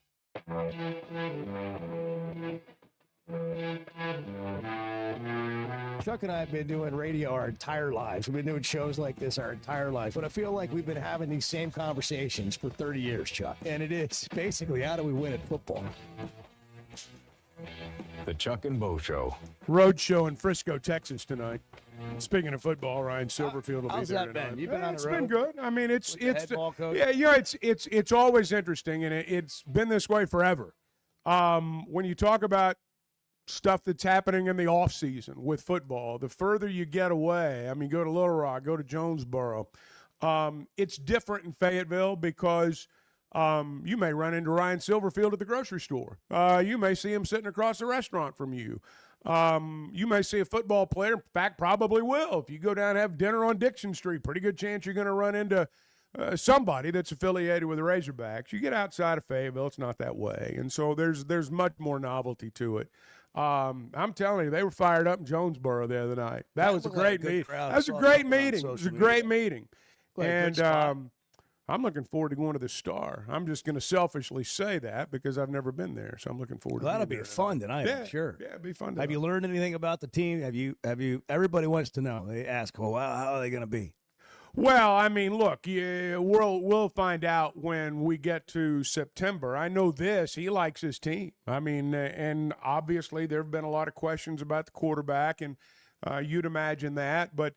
Chuck and I have been doing radio our entire lives. We've been doing shows like this our entire lives. But I feel like we've been having these same conversations for 30 years, Chuck. And it is basically, how do we win at football? The Chuck and Bo Show. Road show in Frisco, Texas tonight. Speaking of football, Ryan Silverfield will be there tonight. Been? You've been on the road? It's been good. I mean, it's it's it's always interesting, and it's been this way forever. When you talk about stuff that's happening in the off season with football, the further you get away, I mean, go to Little Rock, go to Jonesboro, it's different in Fayetteville because you may run into Ryan Silverfield at the grocery store. You may see him sitting across the restaurant from you. You may see a football player, in fact, probably will. If you go down and have dinner on Dixon Street, pretty good chance you're going to run into somebody that's affiliated with the Razorbacks. You get outside of Fayetteville, it's not that way. And so there's much more novelty to it. I'm telling you, they were fired up in Jonesboro the other night. That was a great meeting. That was a great meeting. It was a great meeting. And I'm looking forward to going to the Star. I'm just going to selfishly say that because I've never been there, so I'm looking forward to it. That'll be fun tonight, I'm sure. Yeah, it'll be fun. Have you learned anything about the team? Have you? Everybody wants to know. They ask, well, how are they going to be? Well, I mean, look, we'll find out when we get to September. I know this. He likes his team. I mean, and obviously there have been a lot of questions about the quarterback, and you'd imagine that. But,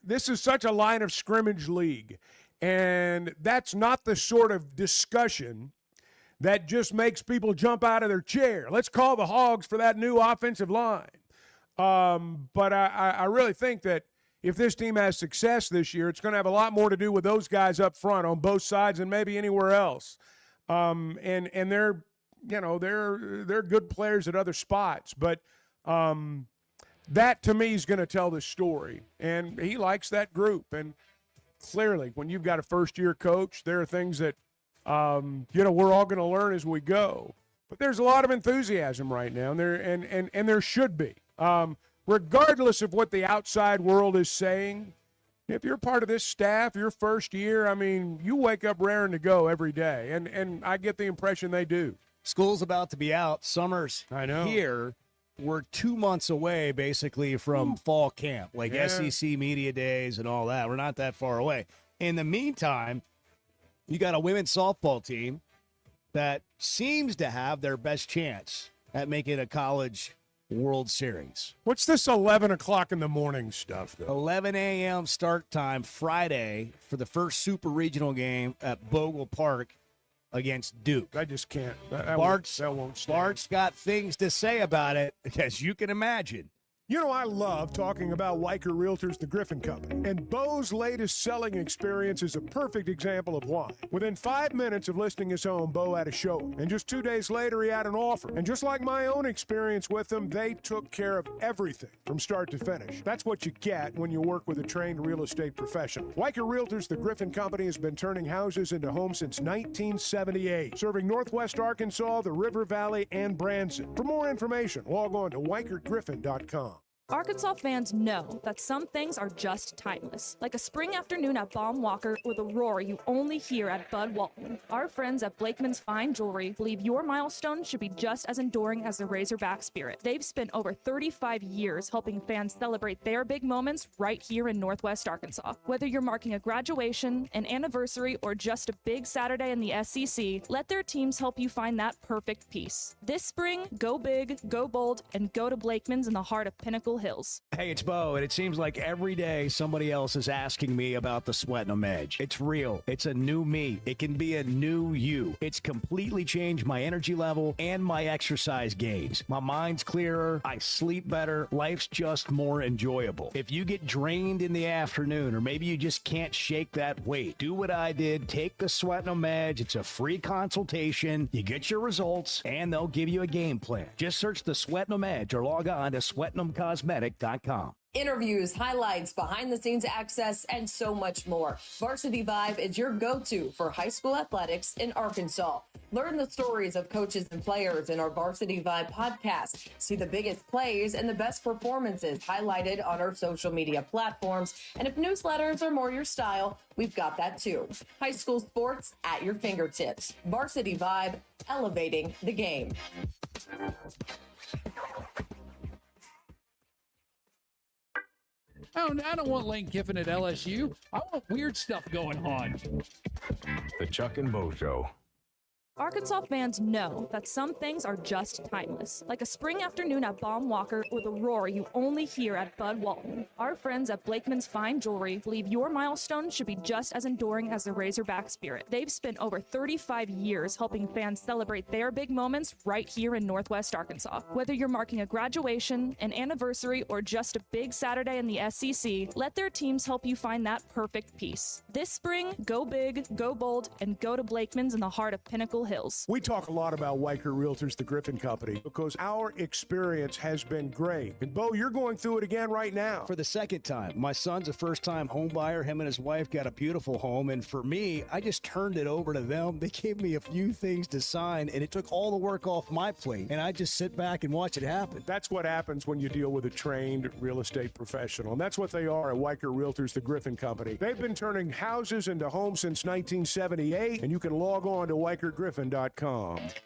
this is such a line of scrimmage league, and that's not the sort of discussion that just makes people jump out of their chair. Let's call the Hogs for that new offensive line. But I really think that if this team has success this year, it's going to have a lot more to do with those guys up front on both sides and maybe anywhere else. And they're good players at other spots. But that to me is going to tell the story. And he likes that group. And clearly, when you've got a first-year coach, there are things that, we're all going to learn as we go. But there's a lot of enthusiasm right now, and there should be. Regardless of what the outside world is saying, if you're part of this staff, your first year, you wake up raring to go every day. And I get the impression they do. School's about to be out. Summer's here. We're 2 months away, basically, from fall camp, like SEC media days and all that. We're not that far away. In the meantime, you got a women's softball team that seems to have their best chance at making a college World Series. What's this 11 o'clock in the morning stuff, though? 11 a.m. start time Friday for the first super regional game at Bogle Park against Duke. I just can't. That won't stand. Bart's got things to say about it, as you can imagine. I love talking about Weicker Realtors, the Griffin Company, and Bo's latest selling experience is a perfect example of why. Within 5 minutes of listing his home, Bo had a showing, and just 2 days later, he had an offer. And just like my own experience with them, they took care of everything from start to finish. That's what you get when you work with a trained real estate professional. Weicker Realtors, the Griffin Company, has been turning houses into homes since 1978, serving Northwest Arkansas, the River Valley, and Branson. For more information, log on to WeicherGriffin.com. Arkansas fans know that some things are just timeless, like a spring afternoon at Baum Walker with a roar you only hear at Bud Walton. Our friends at Blakeman's Fine Jewelry believe your milestone should be just as enduring as the Razorback spirit. They've spent over 35 years helping fans celebrate their big moments right here in Northwest Arkansas. Whether you're marking a graduation, an anniversary, or just a big Saturday in the SEC, let their teams help you find that perfect piece. This spring, go big, go bold, and go to Blakeman's in the heart of Pinnacle Hills. Hey, it's Bo, and it seems like every day somebody else is asking me about the Sweatinum Edge. It's real. It's a new me. It can be a new you. It's completely changed my energy level and my exercise gains. My mind's clearer. I sleep better. Life's just more enjoyable. If you get drained in the afternoon, or maybe you just can't shake that weight, do what I did. Take the Sweatinum Edge. It's a free consultation. You get your results, and they'll give you a game plan. Just search the Sweatinum Edge or log on to SweatinumCosmetic.com. Interviews, highlights, behind-the-scenes access, and so much more. Varsity Vibe is your go-to for high school athletics in Arkansas. Learn the stories of coaches and players in our Varsity Vibe podcast. See the biggest plays and the best performances highlighted on our social media platforms. And if newsletters are more your style, we've got that too. High school sports at your fingertips. Varsity Vibe, elevating the game. I don't want Lane Kiffin at LSU. I want weird stuff going on. The Chuck and Bo Show. Arkansas fans know that some things are just timeless, like a spring afternoon at Baum Walker with a roar you only hear at Bud Walton. Our friends at Blakeman's Fine Jewelry believe your milestone should be just as enduring as the Razorback spirit. They've spent over 35 years helping fans celebrate their big moments right here in Northwest Arkansas. Whether you're marking a graduation, an anniversary, or just a big Saturday in the SEC, let their teams help you find that perfect piece. This spring, go big, go bold, and go to Blakeman's in the heart of Pinnacle Hills. We talk a lot about Weicker Realtors, the Griffin Company, because our experience has been great. And Bo, you're going through it again right now. For the second time. My son's a first-time home buyer. Him and his wife got a beautiful home. And for me, I just turned it over to them. They gave me a few things to sign, and it took all the work off my plate. And I just sit back and watch it happen. That's what happens when you deal with a trained real estate professional. And that's what they are at Weicker Realtors, the Griffin Company. They've been turning houses into homes since 1978, and you can log on to WeicherGriffin.com.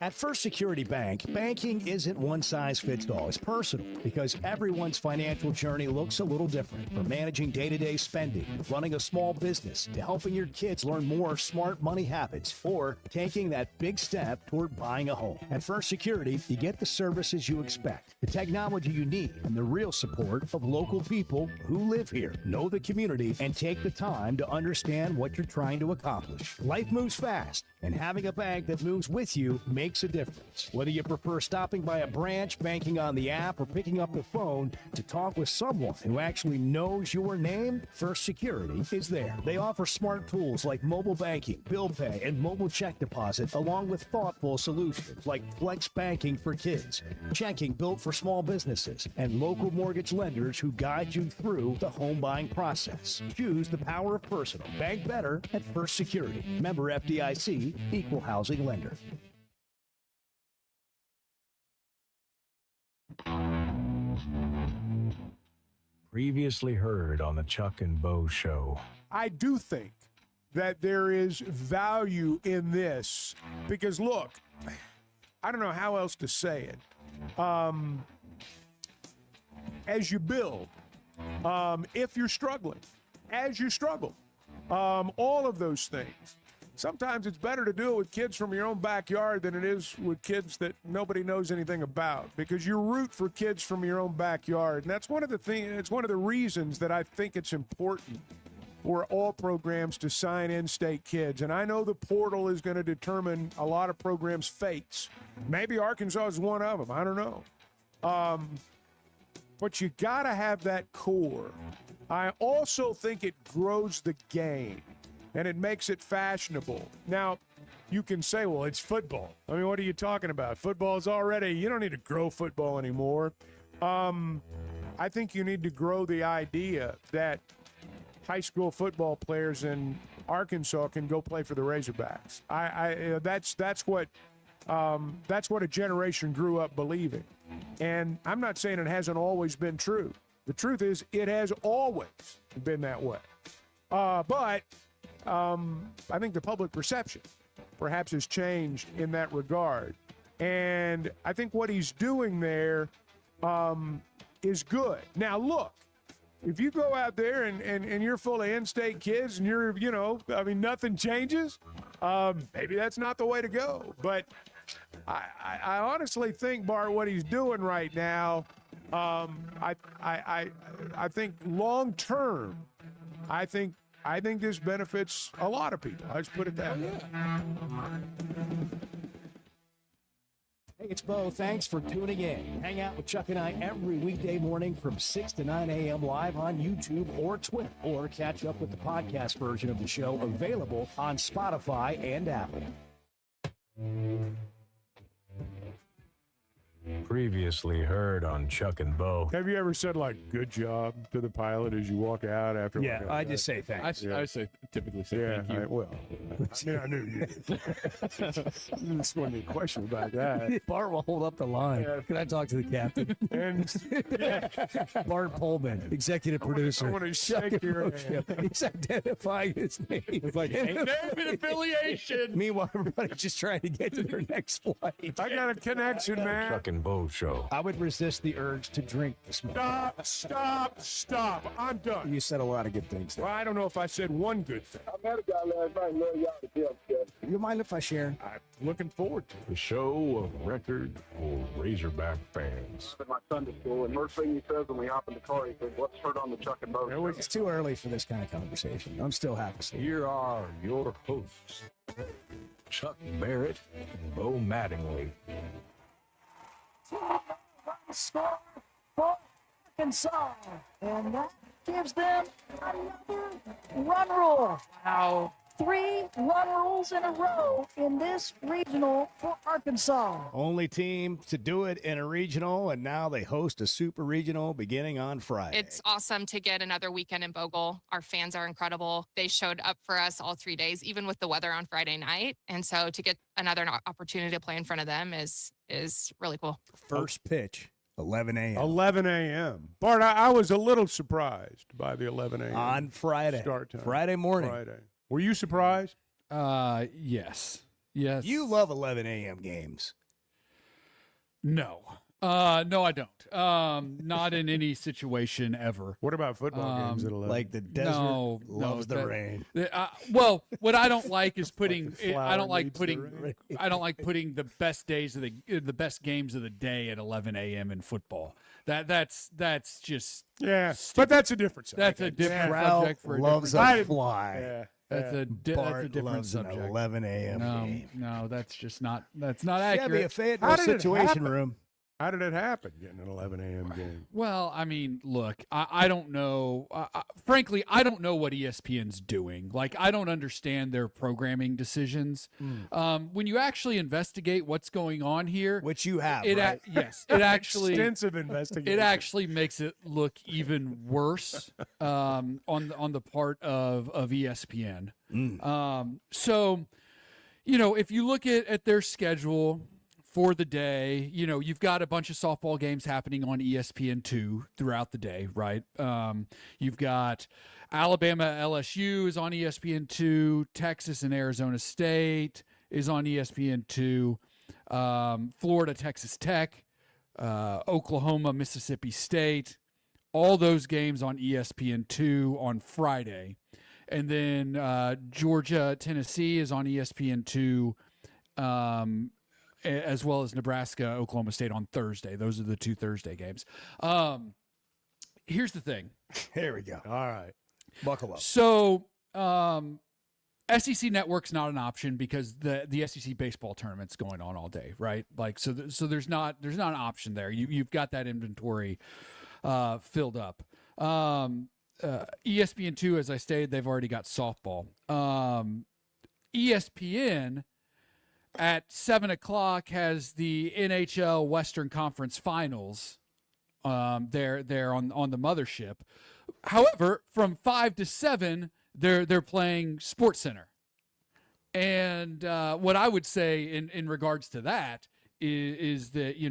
At First Security Bank, banking isn't one size fits all. It's personal because everyone's financial journey looks a little different. From managing day-to-day spending, running a small business, to helping your kids learn more smart money habits, or taking that big step toward buying a home. At First Security, you get the services you expect, the technology you need, and the real support of local people who live here, know the community, and take the time to understand what you're trying to accomplish. Life moves fast, And having a bank that moves with you makes a difference. Whether you prefer stopping by a branch, banking on the app, or picking up the phone to talk with someone who actually knows your name, First Security is there. They offer smart tools like mobile banking, bill pay, and mobile check deposit, along with thoughtful solutions like flex banking for kids, checking built for small businesses, and local mortgage lenders who guide you through the home buying process. Choose the power of personal. Bank better at First Security. Member FDIC, equal housing lender. Previously heard on the Chuck and Bo Show. I do think that there is value in this because, look, I don't know how else to say it. As you build, if you're struggling, as you struggle, all of those things. Sometimes it's better to do it with kids from your own backyard than it is with kids that nobody knows anything about, because you root for kids from your own backyard. And that's one of the things, it's one of the reasons that I think it's important for all programs to sign in-state kids. And I know the portal is going to determine a lot of programs' fates. Maybe Arkansas is one of them. I don't know. But you got to have that core. I also think it grows the game, and it makes it fashionable. Now, you can say, well, it's football. I mean, what are you talking about? Football is already, you don't need to grow football anymore. I think you need to grow the idea that high school football players in Arkansas can go play for the Razorbacks. That's what a generation grew up believing. And I'm not saying it hasn't always been true. The truth is, it has always been that way. But I think the public perception perhaps has changed in that regard. And I think what he's doing there is good. Now, look, if you go out there and you're full of in-state kids and you're, nothing changes, maybe that's not the way to go. But I honestly think, Bart, what he's doing right now, I think long term, I think this benefits a lot of people. Let's put it that way. Hey, it's Bo. Thanks for tuning in. Hang out with Chuck and I every weekday morning from 6 to 9 a.m. live on YouTube or Twitter. Or catch up with the podcast version of the show available on Spotify and Apple. Previously heard on Chuck and Bo. Have you ever said, good job to the pilot as you walk out after? Yeah, I just say thanks. I typically say thank you. I knew you did. This wasn't a question about that. Bart will hold up the line. Yeah. Can I talk to the captain? And Bart Pullman, executive producer. I want to shake your hand. He's identifying his name. It's like, ain't name and affiliation. Meanwhile, everybody's just trying to get to their next flight. I got a connection, man. Chuck and Bo Show. I would resist the urge to drink this morning. Stop. I'm done. You said a lot of good things there. Well, I don't know if I said one good thing. I met a guy last night, love y'all to death, You mind if I share? I'm looking forward to it. The show of record for Razorback fans. At my Sunday school, and first thing he says when we hop in the car, he says, "What's heard on the Chuck and Bo Show?" It's too early for this kind of conversation. I'm still half asleep. Here are your hosts, Chuck Barrett and Bo Mattingly. Score for Arkansas, and that gives them another run rule. Wow. 3 run rules in a row in this regional for Arkansas. Only team to do it in a regional, and now they host a super regional beginning on Friday. It's awesome to get another weekend in Bogle. Our fans are incredible. They showed up for us all 3 days, even with the weather on Friday night. And so to get another opportunity to play in front of them is really cool. First pitch, 11 a.m. 11 a.m. Bart, I was a little surprised by the 11 a.m. on Friday. Start time. Friday morning. Friday. Were you surprised? Yes. You love 11 a.m. games. No. No, I don't. Not in any situation ever. What about football games at 11? Like the desert loves the rain. Well, what I don't like is putting. I don't like putting the best days of the best games of the day at 11 a.m. in football. That's just but that's a different subject. That's a different Crowd subject for a loves different a fly. Yeah. That's a Bart different loves an subject. 11 a.m. game. No, that's just not. That's not Chevy, accurate. a Fayetteville situation room. How did it happen, getting an 11 a.m. game? Well, I mean, look, I don't know. Frankly, I don't know what ESPN's doing. Like, I don't understand their programming decisions. When you actually investigate what's going on here, which you have, right? Yes, it actually extensive investigation. It actually makes it look even worse on the part of ESPN. So, if you look at their schedule for the day, you've got a bunch of softball games happening on ESPN2 throughout the day, right? You've got Alabama LSU is on ESPN2, Texas and Arizona State is on ESPN2, Florida Texas Tech, Oklahoma Mississippi State, all those games on ESPN2 on Friday. And then Georgia Tennessee is on ESPN2, as well as Nebraska, Oklahoma State on Thursday. Those are the 2 Thursday games. Here's the thing. Here we go. All right. Buckle up. So SEC Network's not an option because the SEC baseball tournament's going on all day, right? Like, so there's not an option there. You've got that inventory filled up. ESPN2, as I stated, they've already got softball. ESPN at 7:00 has the NHL Western Conference Finals. They're on the mothership. However, from 5 to 7, they're playing Sports Center. And what I would say in regards to that is that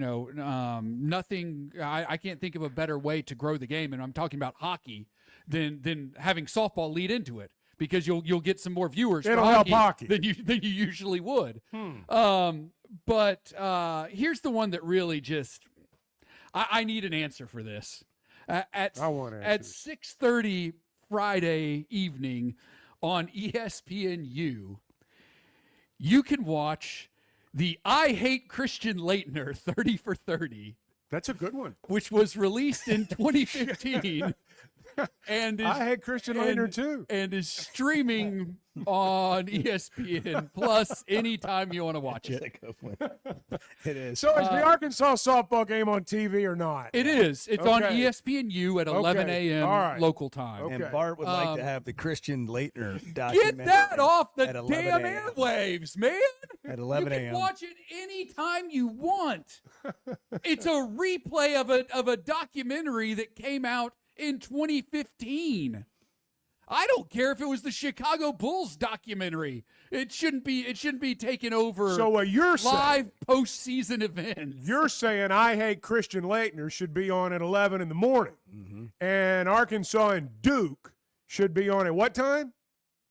nothing. I can't think of a better way to grow the game, and I'm talking about hockey, than having softball lead into it. Because you'll get some more viewers for hockey than you usually would. But here's the one that really just I need an answer for this. At 6:30 Friday evening on ESPNU, you can watch the I Hate Christian Laettner 30 for 30. That's a good one. Which was released in 2015. And I hate Christian Laettner too. And is streaming on ESPN Plus anytime you want to watch it. It is. So is the Arkansas softball game on TV or not? It is. It's on ESPNU at 11 a.m. local time. And Bart would like to have the Christian Laettner documentary. Get that off the at 11 damn a.m. airwaves, man. At 11 You a.m. can watch it anytime you want. It's a replay of a documentary that came out in 2015. I don't care if it was the Chicago Bulls documentary. It shouldn't be taken over. So what you're live postseason events. You're saying I Hate Christian Laettner should be on at 11 in the morning, and Arkansas and Duke should be on at what time?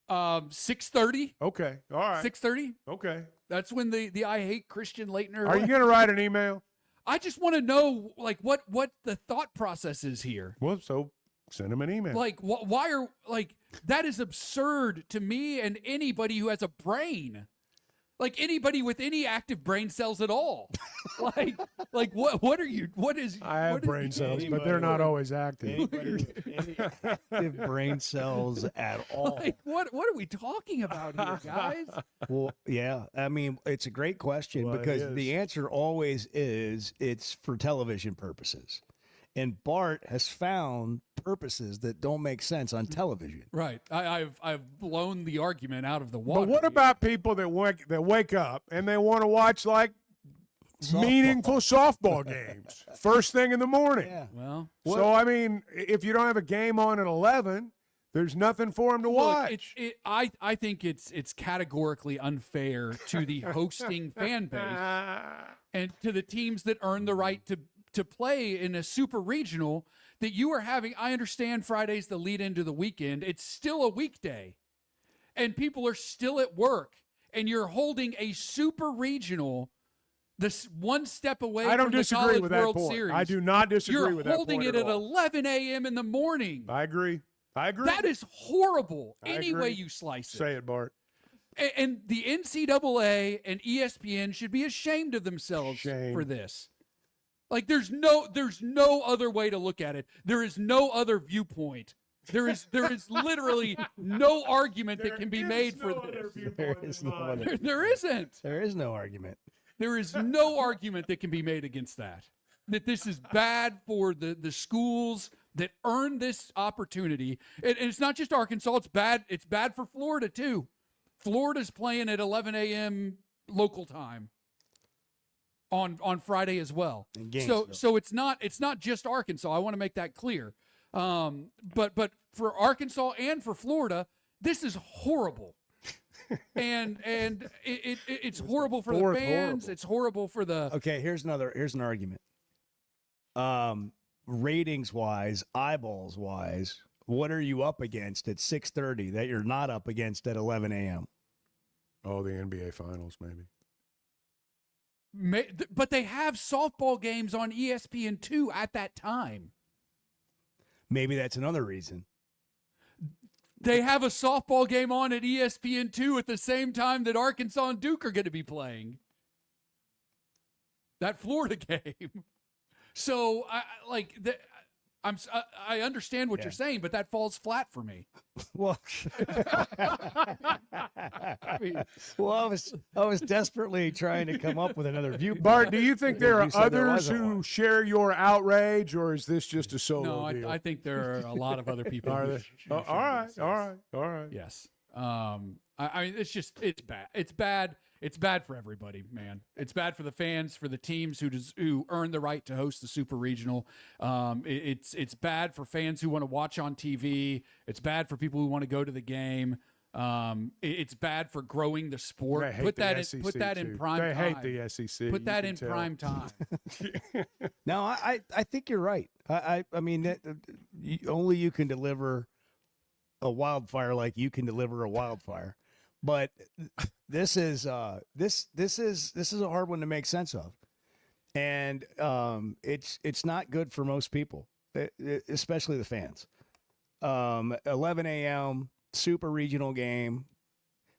6:30. Okay, all right. 6:30. Okay. That's when the I Hate Christian Laettner. Are you going to write an email? I just want to know, like, what the thought process is here. Well, so send him an email. Like, why are, like, that is absurd to me and anybody who has a brain. Like, anybody with any active brain cells at all. like what are you, what is. I have brain cells, but they're not always active. Any active brain cells at all. Like, what are we talking about here, guys? Well, yeah. I mean, it's a great question Well, it because is. the answer always is it's for television purposes. And Bart has found purposes that don't make sense on television. Right. I've blown the argument out of the water. But what about people that wake up and they want to watch like meaningful softball games first thing in the morning? Yeah. Well, so I mean, if you don't have a game on at 11, there's nothing for them to watch. Look, I think it's categorically unfair to the hosting fan base and to the teams that earn the right to play in a super regional that you are having. I understand Friday's the lead into the weekend. It's still a weekday and people are still at work and you're holding a super regional this one step away I don't from the disagree College with that World point. Series. I do not disagree with that point. You're holding it at at all. 11 a.m. in the morning. I agree. That is horrible I any agree. way you slice it. Say it, Bart. And the NCAA and ESPN should be ashamed of themselves for this. Like, there's no other way to look at it. There is no other viewpoint There is literally no argument that can be made for this. There is no other. There isn't. There is no argument. There is no argument that can be made against that. That this is bad for the schools that earned this opportunity. And it's not just Arkansas. It's bad. It's bad for Florida too. Florida's playing at 11 a.m. local time on Friday as well. So it's not just Arkansas. I want to make that clear. But for Arkansas and for Florida, this is horrible. and it's horrible for the fans. Horrible. It's horrible for the. Okay, here's an argument. Ratings wise, eyeballs wise, what are you up against at 6:30 that you're not up against at 11 a.m.? Oh, the NBA Finals, maybe. But they have softball games on ESPN2 at that time. Maybe that's another reason. They have a softball game on at ESPN2 at the same time that Arkansas and Duke are going to be playing. That Florida game. So, I understand what you're saying, but that falls flat for me. Well, I was desperately trying to come up with another viewpoint. Bart, do you think there are others who share your outrage, or is this just a solo deal? No, I think there are a lot of other people. Are there? All right. Yes. I mean, it's bad. It's bad. It's bad for everybody, man. It's bad for the fans, for the teams who earn the right to host the Super Regional. It's bad for fans who want to watch on TV. It's bad for people who want to go to the game. It's bad for growing the sport. Put that in prime time. They hate the SEC. Put that in prime time. No, I think you're right. I mean, only you can deliver a wildfire like you can deliver a wildfire. But this is a hard one to make sense of, and it's not good for most people, especially the fans. 11 a.m. Super Regional game.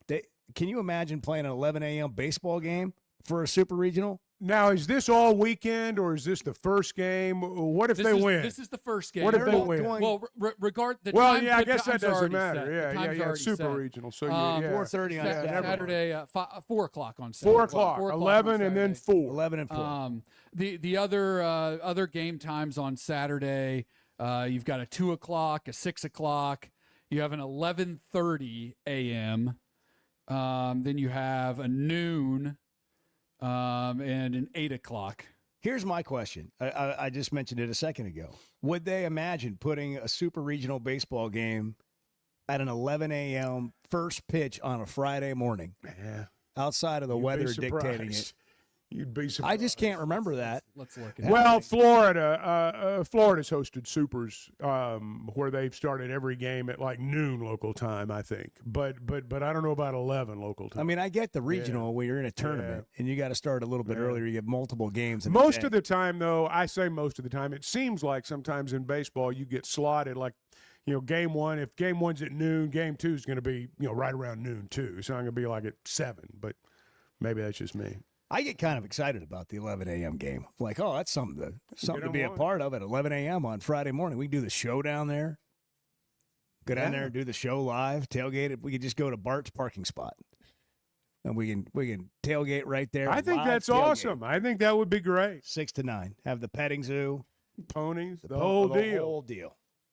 Can you imagine playing an 11 a.m. baseball game for a Super Regional? Now, is this all weekend, or is this the first game? What if they win? This is the first game. What if they win? Well, I guess that doesn't matter. Yeah, Super Regional. So 4:30 on Saturday, 4 o'clock on Saturday. 4 o'clock, 11 and then 4. 11 and 4. The other game times on Saturday, you've got a 2 o'clock, a 6 o'clock. You have an 11:30 a.m. Then you have a noon. And an 8 o'clock. Here's my question. I just mentioned it a second ago. Would they imagine putting a Super Regional baseball game at an 11 a.m. first pitch on a Friday morning? Yeah. Outside of the weather dictating it. You'd be surprised. I just can't remember that. Let's look at it. Well, Florida's hosted Supers where they've started every game at like noon local time, I think. But I don't know about 11 local time. I mean, I get the regional when you're in a tournament and you got to start a little bit earlier. You get multiple games. Most of the time, though, I say most of the time, it seems like sometimes in baseball you get slotted like, game one. If game one's at noon, game two is going to be, right around noon too. It's not going to be like at 7. But maybe that's just me. I get kind of excited about the 11 a.m. game. Like, oh, that's something to be a part of at 11 a.m. on Friday morning. We can do the show down there. Go down there and do the show live, tailgate it. We could just go to Bart's parking spot, and we can tailgate right there. I think that's awesome. I think that would be great. 6 to 9. Have the petting zoo, ponies, the whole deal.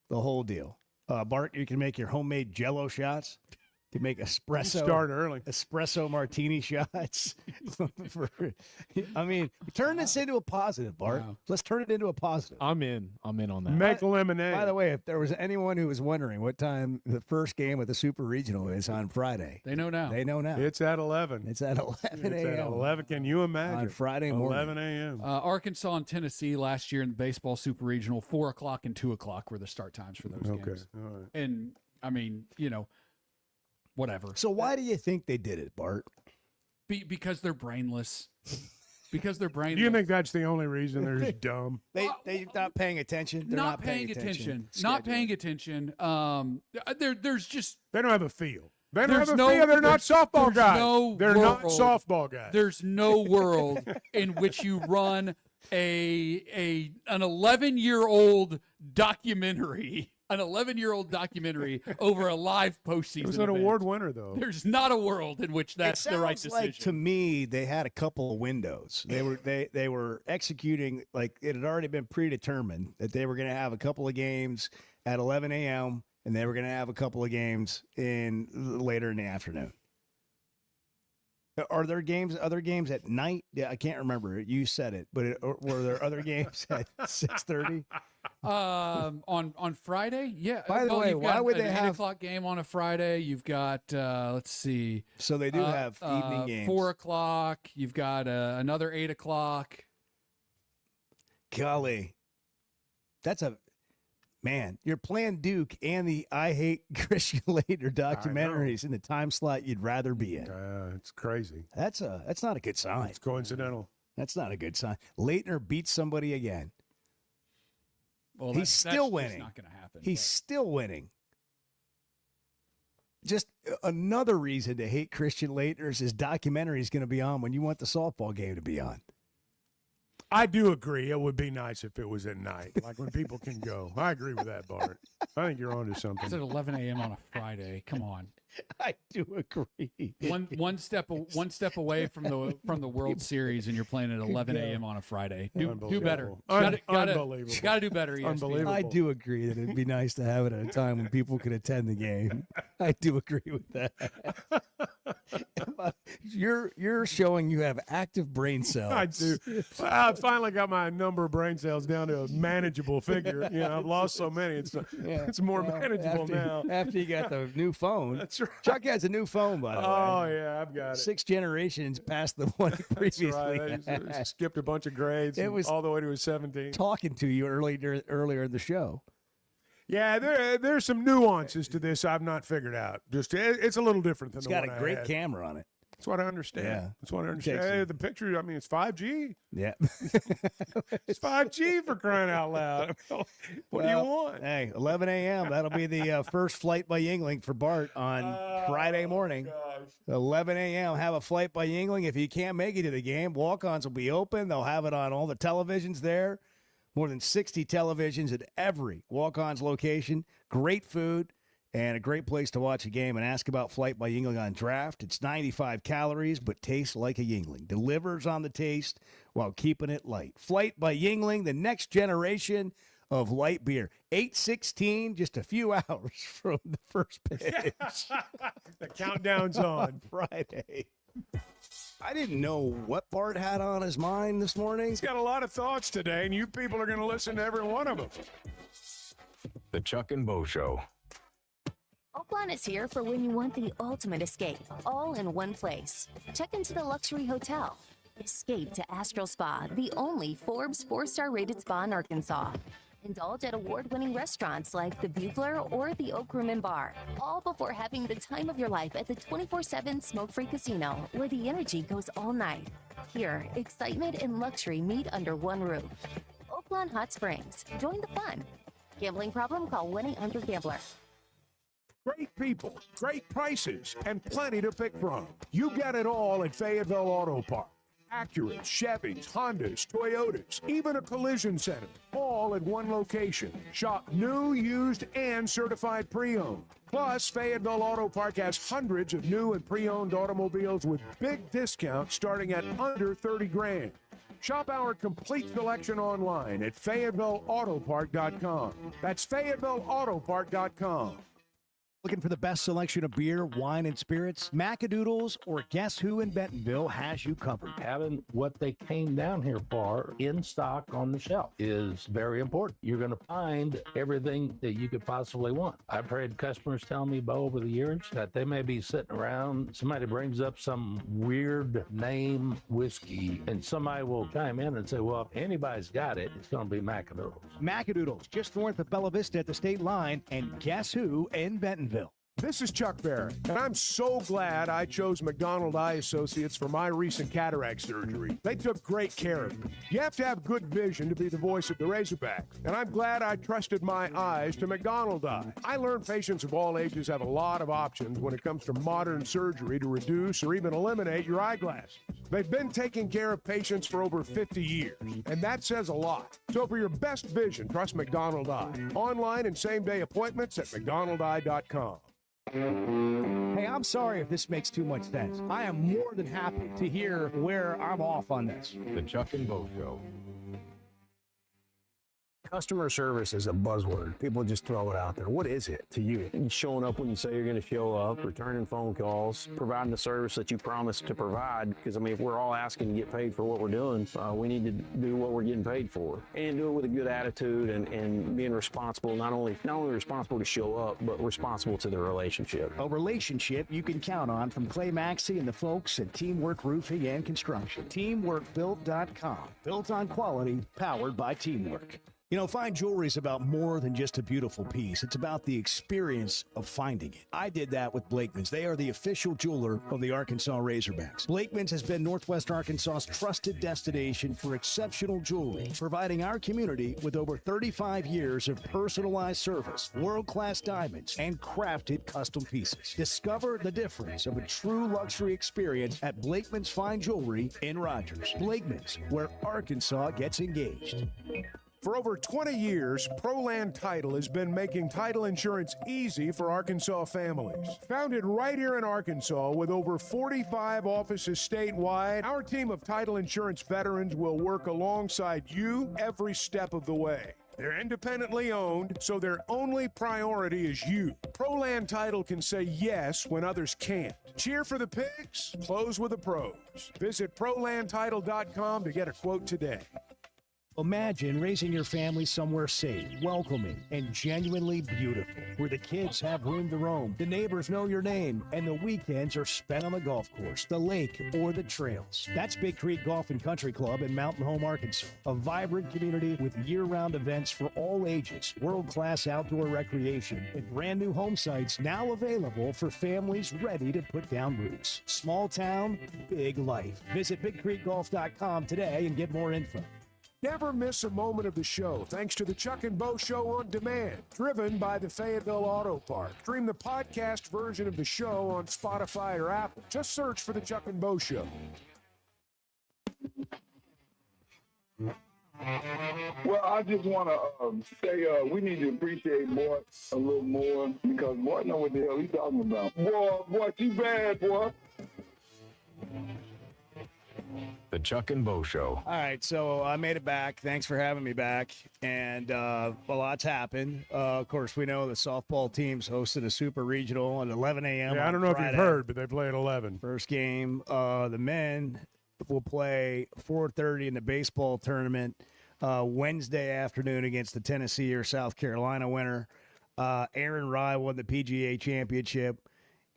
The whole deal. Bart, you can make your homemade Jell-O shots. You make espresso martini shots. Turn this into a positive, Bart. Wow. Let's turn it into a positive. I'm in on that. Make lemonade. By the way, if there was anyone who was wondering what time the first game of the Super Regional is on Friday, they know now. It's at 11. It's at 11 a.m. It's at 11. Can you imagine? On Friday morning. 11 a.m. Arkansas and Tennessee last year in the baseball Super Regional, 4 o'clock and 2 o'clock were the start times for those games. All right. And, I mean, whatever. So why do you think they did it, Bart? Because they're brainless. Because they're brainless. Do you think that's the only reason they're just dumb? They're not paying attention. They're not paying attention. Not paying attention. There's just they don't have a feel. They don't have a feel. They're not softball guys. They're not softball guys. There's no world in which you run an 11-year-old documentary an 11-year-old documentary over a live postseason. It was an event. award winner, though. There's not a world in which that's the right decision. Like, to me, they had a couple of windows. They were executing like it had already been predetermined that they were going to have a couple of games at 11 a.m. and they were going to have a couple of games later in the afternoon. Are there other games at night? Yeah, I can't remember. You said it, but were there other games at 6:30? On Friday, yeah. By the way, why would they have 8 o'clock game on a Friday? You've got let's see. So they do have evening games. 4 o'clock. You've got another 8 o'clock. Golly, that's a man. You're playing Duke and the I Hate Christian Laettner documentaries in the time slot you'd rather be in. It's crazy. That's not a good sign. It's coincidental. That's not a good sign. Laettner beats somebody again. Well, he's still winning. Not going to happen. He's still winning. Just another reason to hate Christian Laettner is his documentary is going to be on when you want the softball game to be on. I do agree. It would be nice if it was at night, like when people can go. I agree with that, Bart. I think you're onto something. It's at 11 a.m. on a Friday. Come on. I do agree. One step away from the World Series, and you're playing at 11 a.m. on a Friday. Do better. Unbelievable. Got to do better. ESPN. Unbelievable. I do agree that it'd be nice to have it at a time when people could attend the game. I do agree with that. You're showing you have active brain cells. I do. I finally got my number of brain cells down to a manageable figure. You know, I've lost so many. It's more manageable now. After you got the new phone. That's right. Chuck has a new phone, by the way. Oh, yeah, I've got it. 6 generations past the one he previously had. Skipped a bunch of grades all the way to his 17. Talking to you earlier in the show. Yeah, there's some nuances to this I've not figured out. Just it's a little different than It's the one I got a great had. camera on it. That's what I understand. Yeah. That's what I understand. Hey, the picture, I mean, it's 5G. Yeah. It's 5G for crying out loud. What do you want? Hey, 11 a.m. That'll be the first flight by Yingling for Bart on Friday morning. 11 a.m. Have a flight by Yingling. If you can't make it to the game, walk-ons will be open. They'll have it on all the televisions there. More than 60 televisions at every walk-ons location. Great food. And a great place to watch a game and ask about Flight by Yingling on draft. It's 95 calories, but tastes like a Yingling. Delivers on the taste while keeping it light. Flight by Yingling, the next generation of light beer. 8:16, just a few hours from the first pitch. The countdown's on. Friday. I didn't know what Bart had on his mind this morning. He's got a lot of thoughts today, and you people are going to listen to every one of them. The Chuck and Bo Show. Oakland is here for when you want the ultimate escape, all in one place. Check into the luxury hotel. Escape to Astral Spa, the only Forbes 4-star rated spa in Arkansas. Indulge at award-winning restaurants like the Bugler or the Oak Room and Bar, all before having the time of your life at the 24/7 smoke-free casino, where the energy goes all night. Here, excitement and luxury meet under one roof. Oakland Hot Springs. Join the fun. Gambling problem? Call 1-800-GAMBLER. Great people, great prices, and plenty to pick from. You get it all at Fayetteville Auto Park. Acura, Chevys, Hondas, Toyotas, even a collision center, all at one location. Shop new, used, and certified pre-owned. Plus, Fayetteville Auto Park has hundreds of new and pre-owned automobiles with big discounts starting at under $30,000. Shop our complete selection online at FayettevilleAutopark.com. That's FayettevilleAutopark.com. Looking for the best selection of beer, wine, and spirits? Macadoodles or Guess Who in Bentonville has you covered. Having what they came down here for in stock on the shelf is very important. You're going to find everything that you could possibly want. I've heard customers tell me, Bo, over the years that they may be sitting around, somebody brings up some weird name whiskey, and somebody will chime in and say, well, if anybody's got it, it's going to be Macadoodles. Macadoodles, just north of Bella Vista at the state line, and Guess Who in Bentonville. This is Chuck Barrett, and I'm so glad I chose McDonald Eye Associates for my recent cataract surgery. They took great care of me. You have to have good vision to be the voice of the Razorbacks, and I'm glad I trusted my eyes to McDonald Eye. I learned patients of all ages have a lot of options when it comes to modern surgery to reduce or even eliminate your eyeglasses. They've been taking care of patients for over 50 years, and that says a lot. So for your best vision, trust McDonald Eye. Online and same-day appointments at mcdonaldeye.com. Hey, I'm sorry if this makes too much sense. I am more than happy to hear where I'm off on this. The Chuck and Bo Show. Customer service is a buzzword. People just throw it out there. What is it to you? Showing up when you say you're going to show up, returning phone calls, providing the service that you promised to provide. Because, I mean, if we're all asking to get paid for what we're doing, we need to do what we're getting paid for. And do it with a good attitude and being responsible, not only responsible to show up, but responsible to the relationship. A relationship you can count on from Clay Maxey and the folks at Teamwork Roofing and Construction. TeamworkBuilt.com. Built on quality, powered by teamwork. You know, fine jewelry is about more than just a beautiful piece. It's about the experience of finding it. I did that with Blakeman's. They are the official jeweler of the Arkansas Razorbacks. Blakeman's has been Northwest Arkansas's trusted destination for exceptional jewelry, providing our community with over 35 years of personalized service, world-class diamonds, and crafted custom pieces. Discover the difference of a true luxury experience at Blakeman's Fine Jewelry in Rogers. Blakeman's, where Arkansas gets engaged. For over 20 years, ProLand Title has been making title insurance easy for Arkansas families. Founded right here in Arkansas with over 45 offices statewide, our team of title insurance veterans will work alongside you every step of the way. They're independently owned, so their only priority is you. ProLand Title can say yes when others can't. Cheer for the pigs, close with the pros. Visit ProLandTitle.com to get a quote today. Imagine raising your family somewhere safe, welcoming, and genuinely beautiful, where the kids have room to roam, the neighbors know your name, and the weekends are spent on the golf course, the lake, or the trails. That's Big Creek Golf and Country Club in Mountain Home, Arkansas, a vibrant community with year-round events for all ages, world-class outdoor recreation, and brand new home sites now available for families ready to put down roots. Small town, big life. Visit BigCreekGolf.com today and get more info. Never miss a moment of the show thanks to the Chuck and Bo Show on Demand, driven by the Fayetteville Auto Park. Stream the podcast version of the show on Spotify or Apple. Just search for the Chuck and Bo Show. Well, I just want to say we need to appreciate Mort a little more because Mort know what the hell he's talking about. Boy, too bad, boy. The Chuck and Bo Show. All right, so I made it back. Thanks for having me back. And a lot's happened. Of course, we know the softball teams hosted a super regional at 11 a.m. Yeah, I don't know if you've heard, but they play at 11. First game. The men will play 4:30 in the baseball tournament Wednesday afternoon against the Tennessee or South Carolina winner. Aaron Rye won the PGA Championship.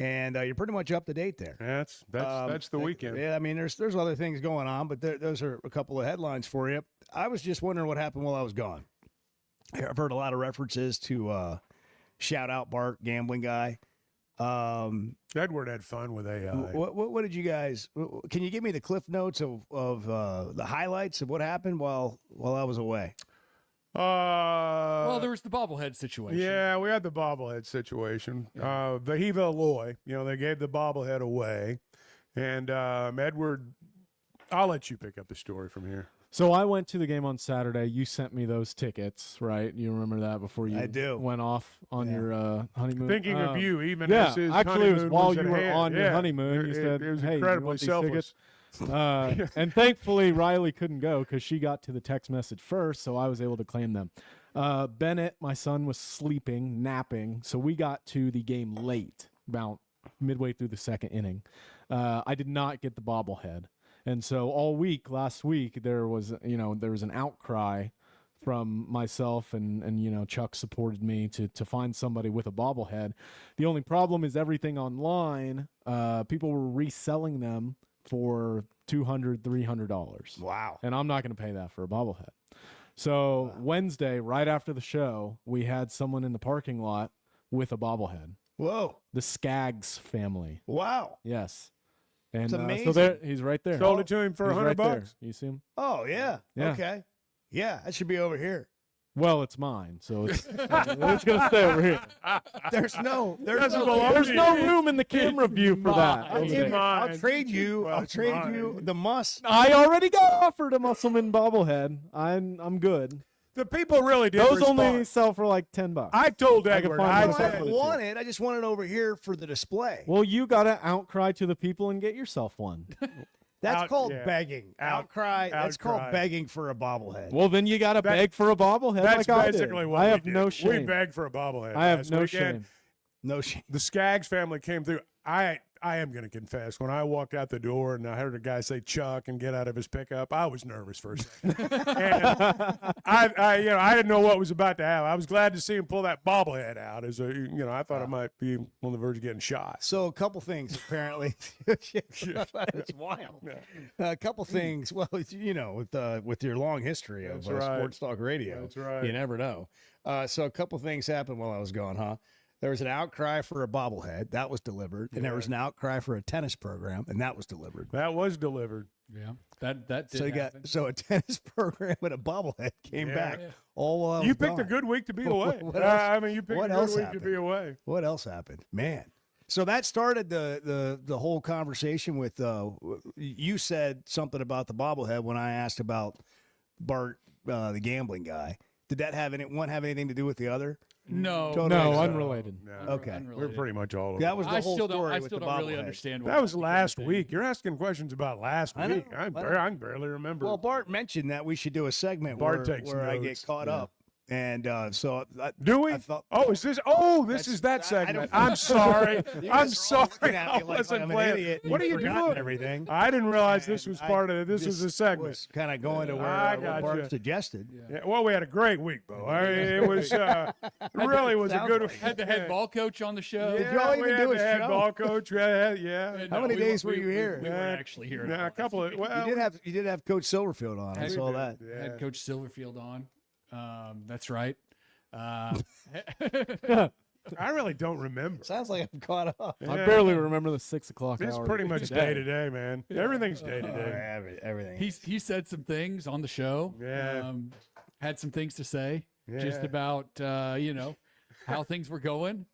And you're pretty much up to date there. That's the weekend. Yeah, I mean, there's other things going on, but those are a couple of headlines for you. I was just wondering what happened while I was gone. I've heard a lot of references to shout out Bart, gambling guy. Edward had fun with AI. What did you guys? Can you give me the cliff notes of the highlights of what happened while I was away? Well, there was the bobblehead situation. Yeah, we had the bobblehead situation. The Hiva Alloy, they gave the bobblehead away. And Edward, I'll let you pick up the story from here. So I went to the game on Saturday. You sent me those tickets, right? You remember that before you went off on your honeymoon? Thinking of you, even yeah, as his actually, it was honeymoon while was you at were hand. on your Yeah. honeymoon. You said, it was hey, incredibly you want these selfless. tickets? And thankfully, Riley couldn't go because she got to the text message first, so I was able to claim them. Bennett, my son, was sleeping, napping, so we got to the game late, about midway through the second inning. I did not get the bobblehead. And so all week, last week, there was an outcry from myself and Chuck supported me to find somebody with a bobblehead. The only problem is everything online, people were reselling them for $200, $300. Wow. And I'm not going to pay that for a bobblehead. So Wednesday, right after the show, we had someone in the parking lot with a bobblehead. Whoa. The Skaggs family. Wow. Yes. And it's amazing. so there, he's right there. Sold it to him for He's $100. Right you see him? Oh, yeah. Yeah. Okay. Yeah, that should be over here. Well, it's mine, so it's gonna stay over here. There's no room in the camera view for that. I'll trade you. I'll trade you the must. I already got offered a Musselman bobblehead. I'm good. The people really did Those respond. only sell for like $10. I told I can Edward, find I one said, for I the want two. it. I just want it over here for the display. Well, you gotta outcry to the people and get yourself one. That's called begging. Outcry. That's called outcry. begging for a bobblehead. Well, then you gotta beg for a bobblehead. That's like I did. basically what I we have did. no shame. We begged for a bobblehead. I have last no weekend. shame. No shame. The Skaggs family came through. I am going to confess, when I walked out the door and I heard a guy say Chuck and get out of his pickup, I was nervous for a second. And I didn't know what was about to happen. I was glad to see him pull that bobblehead out. I thought I might be on the verge of getting shot. So a couple things apparently. It's wild. A couple things. Well, with your long history of sports talk radio, That's right. You never know. So a couple things happened while I was gone, huh? There was an outcry for a bobblehead that was delivered, and there was an outcry for a tennis program, and that was delivered. That was delivered. Yeah, that did So happen. a tennis program and a bobblehead came back. All while I You was picked a gone. good week to be away. What else- you picked what a else good week to be happened? away. What else happened, man? So that started the whole conversation with you said something about the bobblehead when I asked about Bart, the gambling guy. Did that have one have anything to do with the other? No, unrelated. No. Okay. We're pretty much all over. That was the I whole still don't. story I with still the don't really bobblehead. understand. What That was the last thing. week. You're asking questions about last I know, week. I I know. can barely remember. Well, Bart mentioned that we should do a segment Bart where, takes I get notes. caught Yeah. up. And so Do we? I thought, This is that segment. I'm sorry. I'm sorry. I wasn't playing. What are you doing? Everything. I didn't realize this was part of it. This was a segment. Was kind of going to where I Bart gotcha. suggested. Yeah, well, we had a great week, Bo. It was really was a good. Had the head ball coach on the show. Yeah, y'all even we had do a the head show? ball coach. Yeah. How many days were you here? We weren't actually here. Yeah, a couple of. Well, You did have Coach Silverfield on. I Had- saw that. Yeah. Had Coach Silverfield on. That's right. I really don't remember. Sounds like I'm caught up. Yeah. I barely remember the 6 o'clock It's hour. pretty much today. day to day, man. Everything's day to day. Everything. He said some things on the show. Yeah. Had some things to say just Yeah. about how things were going.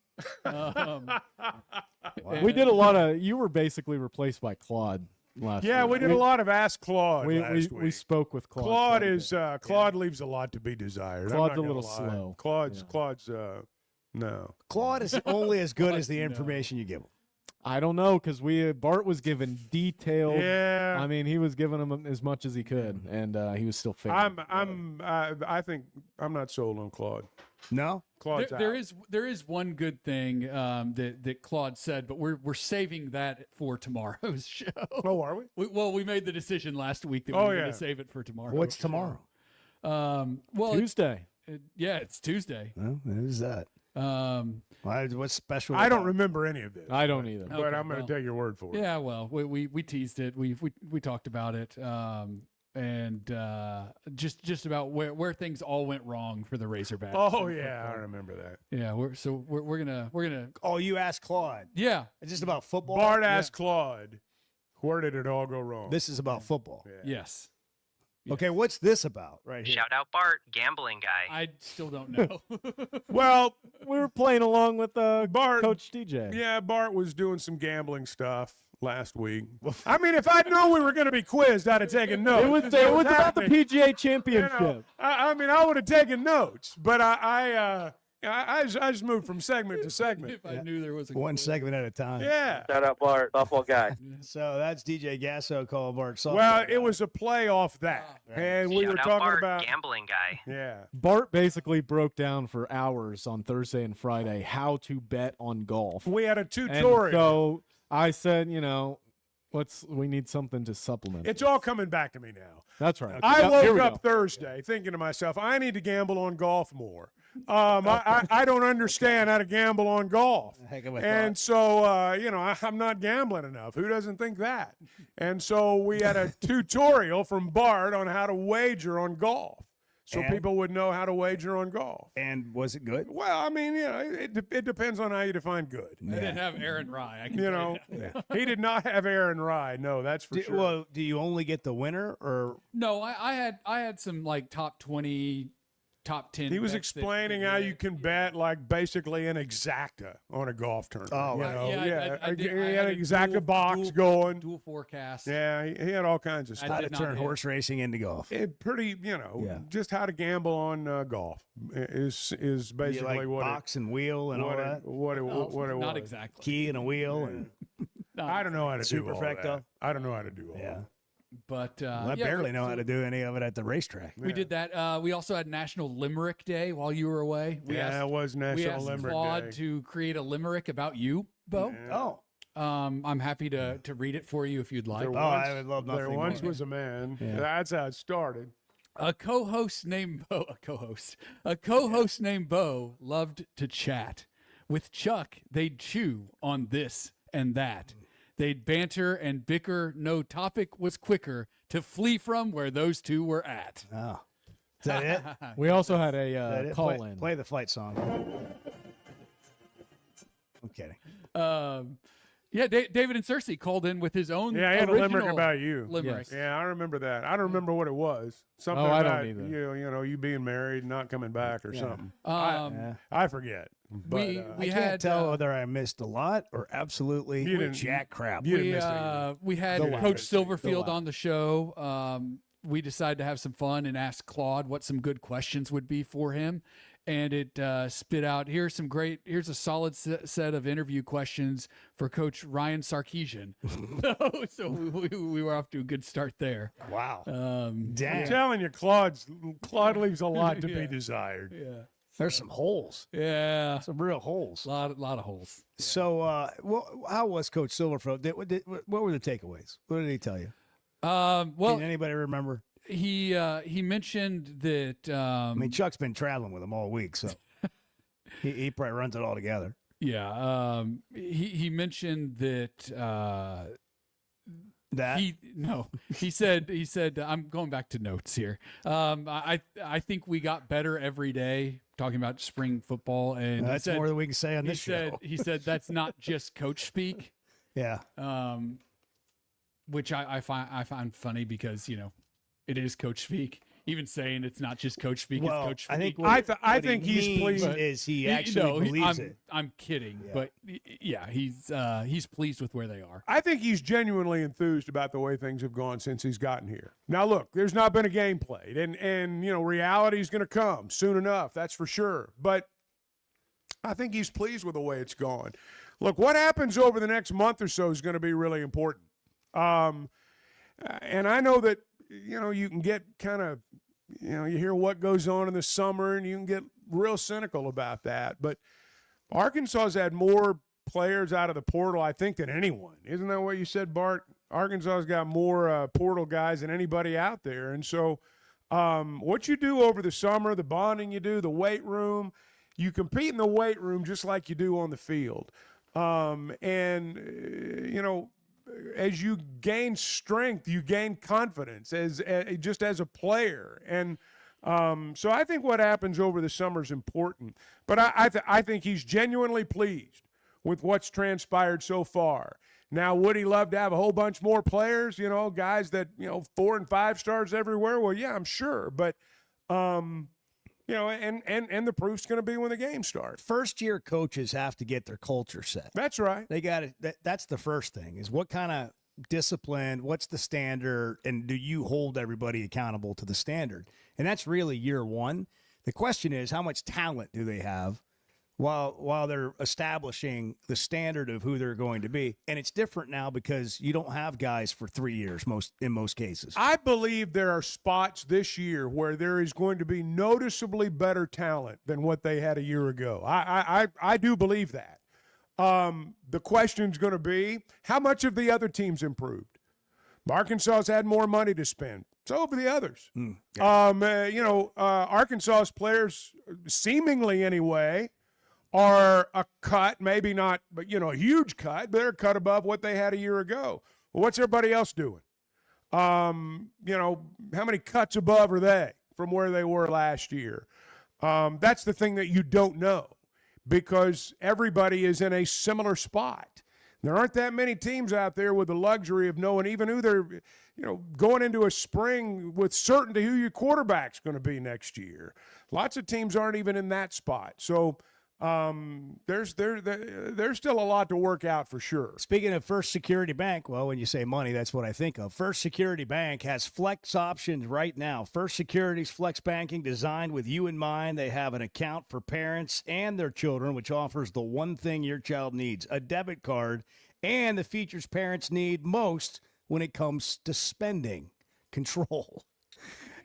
We did a lot of. You were basically replaced by Claude last. Yeah, week. we did a lot of Ask Claude We last we week. spoke with Claude. Claude quite a is bit. Claude leaves a lot to be desired. I'm Claude's not a gonna little lie. slow. Claude's no. Claude is only as good as the information you give him. I don't know because Bart was given detailed. Yeah. I mean, he was giving him as much as he could, and he was still failing. I think I'm not sold on Claude. No, Claude's There out. is one good thing that Claude said, but we're saving that for tomorrow's show. Oh, are we? We made the decision last week that we Oh, were yeah. going to save it for tomorrow. What's tomorrow? Tuesday. It's Tuesday. Well, who's that? What's special? I don't about it? remember any of this. I don't either. But Okay, I'm going to take your word for it. Yeah, well, we teased it. We talked about it, and just about where things all went wrong for the Razorbacks. Oh yeah, I remember that. Yeah, we're gonna. Oh, you asked Claude. Yeah, It's just about football. Bart asked Claude, where did it all go wrong? This is about football. Yes. Okay, what's this about right here? Shout out Bart, gambling guy. I still don't know. Well, We were playing along with Bart, Coach DJ. Yeah, Bart was doing some gambling stuff last week. I mean, if I'd known we were going to be quizzed, I'd have taken notes. It was about the happening. PGA Championship. I mean, I would have taken notes, but I just moved from segment to segment. If I knew there was One segment at a time. Yeah. Shout out Bart, softball guy. So that's DJ Gasso calling Bart softball. Well, it was a play off that, and we Shout were out talking Bart, about gambling guy. yeah. Bart basically broke down for hours on Thursday and Friday how to bet on golf. We had a And tutorial. so I said, we need something to supplement. It's all coming back to me now. That's right. I Yep, here woke we up go. Thursday thinking to myself, I need to gamble on golf more. I don't understand how to gamble on golf. Heck of a And so, I'm not gambling enough. Who doesn't think that? And so we had a tutorial from Bart on how to wager on golf. So And? people would know how to wager on golf. And was it good? Well, I mean, it depends on how you define good. I didn't have Aaron Rye. I can You tell know, that. he did not have Aaron Rye. No, that's for sure. Well, do you only get the winner or No, I had some like top 20 top 10. He was bets that explaining he how did. you can bet like basically an exacta on a golf tournament. Oh, you right. know? I He did- I had a an exacta dual- box dual- going. Dual forecast. Yeah, he had all kinds of I stuff. How to did not turn hit. horse racing into golf. Pretty, just how to gamble on golf is Do you basically like what box and wheel and all what that. it, what it, No, what it not was. exactly. Key and a wheel and I don't know how to do all Superfecto. that. I don't know how to do all yeah. that. But Well, I yeah, barely know so how to do any of it at the racetrack. We did that. We also had National Limerick Day while you were away. We Yeah, it was National we asked Limerick Claude Day. to create a limerick about you, Bo. Oh. I'm happy to read it for you if you'd like. There I would love there nothing once more. was a man. Yeah. That's how it started. A co-host named Bo named Bo loved to chat. With Chuck, they'd chew on this and that. They'd banter and bicker. No topic was quicker to flee from where those two were at. Oh. Is that it? We also had Is that a it? call Play- in. Play the fight song. I'm kidding. Yeah, David and Cersei called in with his own. Yeah, I had a original limerick about you. Limerick. Yeah, I remember that. I don't remember what it was. Something I don't about either. you being married, and not coming back, or something. Um, I forget. But, we I can't had tell whether I missed a lot or absolutely You didn't- jack crap. you didn't miss anything. we had The Coach last. Silverfield The on the show. We decided to have some fun and ask Claude what some good questions would be for him, and it spit out here's a solid set of interview questions for Coach Ryan Sarkisian. so we were off to a good start there. Wow. I'm Damn. telling you, Claude leaves a lot to Yeah. be desired. Yeah. There's some holes. Yeah. Some real holes. Lot of holes. So, how was Coach Silverfield? What were the takeaways? What did he tell you? Well, Can anybody remember? he mentioned that. I mean, Chuck's been traveling with him all week, so he probably runs it all together. Yeah. He mentioned that. That He said I'm going back to notes here. I think we got better every day talking about spring football, and that's more than we can say on this show. He said that's not just coach speak. Yeah. Which I find funny because it is coach speak. Even saying it's not just coach speak, Well, it's coach I think speak. what I he think he's means pleased. is he actually believes it. I'm kidding, but yeah, he's pleased with where they are. I think he's genuinely enthused about the way things have gone since he's gotten here. Now, look, there's not been a game played, and reality is going to come soon enough. That's for sure. But I think he's pleased with the way it's gone. Look, what happens over the next month or so is going to be really important. And I know that you can get kind of you hear what goes on in the summer, and you can get real cynical about that. But Arkansas's had more players out of the portal, I think, than anyone. Isn't that what you said, Bart? Arkansas's got more portal guys than anybody out there. And so what you do over the summer, the bonding you do, the weight room, you compete in the weight room just like you do on the field. As you gain strength, you gain confidence as a player. And so I think what happens over the summer is important. But I think he's genuinely pleased with what's transpired so far. Now, would he love to have a whole bunch more players, guys that, 4 and 5 stars everywhere? Well, yeah, I'm sure. But, and the proof's going to be when the game starts. First-year coaches have to get their culture set. That's right. They got it. That's the first thing is what kind of discipline, what's the standard, and do you hold everybody accountable to the standard? And that's really year one. The question is, how much talent do they have while they're establishing the standard of who they're going to be? And it's different now because you don't have guys for 3 years in most cases. I believe there are spots this year where there is going to be noticeably better talent than what they had a year ago. I do believe that. The question's going to be, how much have the other teams improved? Arkansas's had more money to spend. So have the others. Arkansas's players, seemingly anyway, are a cut, maybe not, but, a huge cut. They're a cut above what they had a year ago. Well, what's everybody else doing? How many cuts above are they from where they were last year? That's the thing that you don't know because everybody is in a similar spot. There aren't that many teams out there with the luxury of knowing even who they're, going into a spring with certainty who your quarterback's going to be next year. Lots of teams aren't even in that spot. So there's still a lot to work out for sure. Speaking of First Security Bank, well, when you say money, that's what I think of. First Security Bank has flex options right now. First Security's flex banking designed with you in mind. They have an account for parents and their children, which offers the one thing your child needs, a debit card, and the features parents need most when it comes to spending control.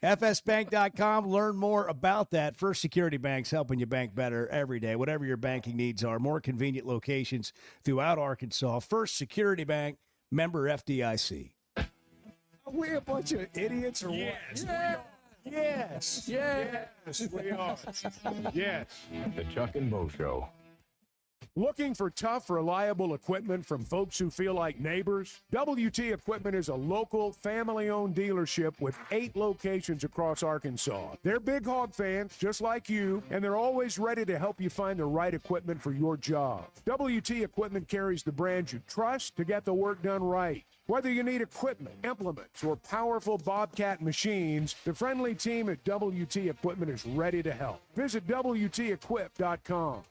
FSbank.com. Learn more about that. First Security Bank's helping you bank better every day. Whatever your banking needs are, more convenient locations throughout Arkansas. First Security Bank, member FDIC. Are we a bunch of idiots or what? Yes. Yes, we are. Yes. The Chuck and Bo Show. Looking for tough, reliable equipment from folks who feel like neighbors? WT Equipment is a local, family-owned dealership with 8 locations across Arkansas. They're big hog fans, just like you, and they're always ready to help you find the right equipment for your job. WT Equipment carries the brands you trust to get the work done right. Whether you need equipment, implements, or powerful Bobcat machines, the friendly team at WT Equipment is ready to help. Visit WTEquip.com.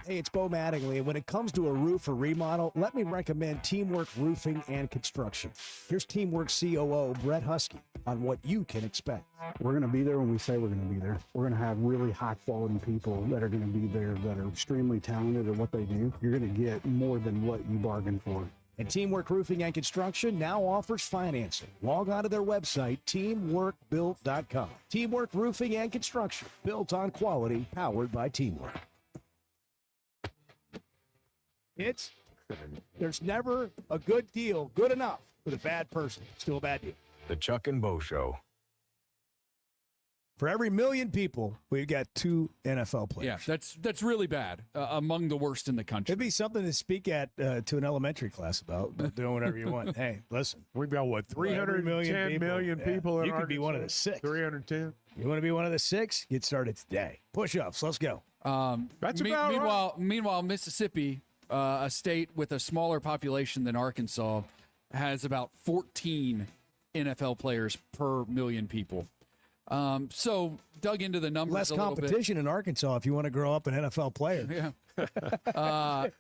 Hey, it's Bo Mattingly, and when it comes to a roof or remodel, let me recommend Teamwork Roofing and Construction. Here's Teamwork COO Brett Husky on what you can expect. We're going to be there when we say we're going to be there. We're going to have really high-quality people that are going to be there that are extremely talented at what they do. You're going to get more than what you bargained for. And Teamwork Roofing and Construction now offers financing. Log on to their website, teamworkbuilt.com. Teamwork Roofing and Construction, built on quality, powered by teamwork. There's never a good deal good enough with a bad person. Still a bad deal. The Chuck and Bo Show. For every million people, we've got 2 NFL players. Yeah, that's really bad. Among the worst in the country. It'd be something to speak at to an elementary class about. Doing whatever you want. Hey, listen. We've got, what, 310 million people in You could be Arkansas? one of the 6. 310. You want to be one of the 6? Get started today. Push-ups. Let's go. That's about right. Meanwhile, Mississippi, a state with a smaller population than Arkansas, has about 14 NFL players per million people. So dug into the numbers Less a little competition in Arkansas if you want to grow up an NFL player. Yeah.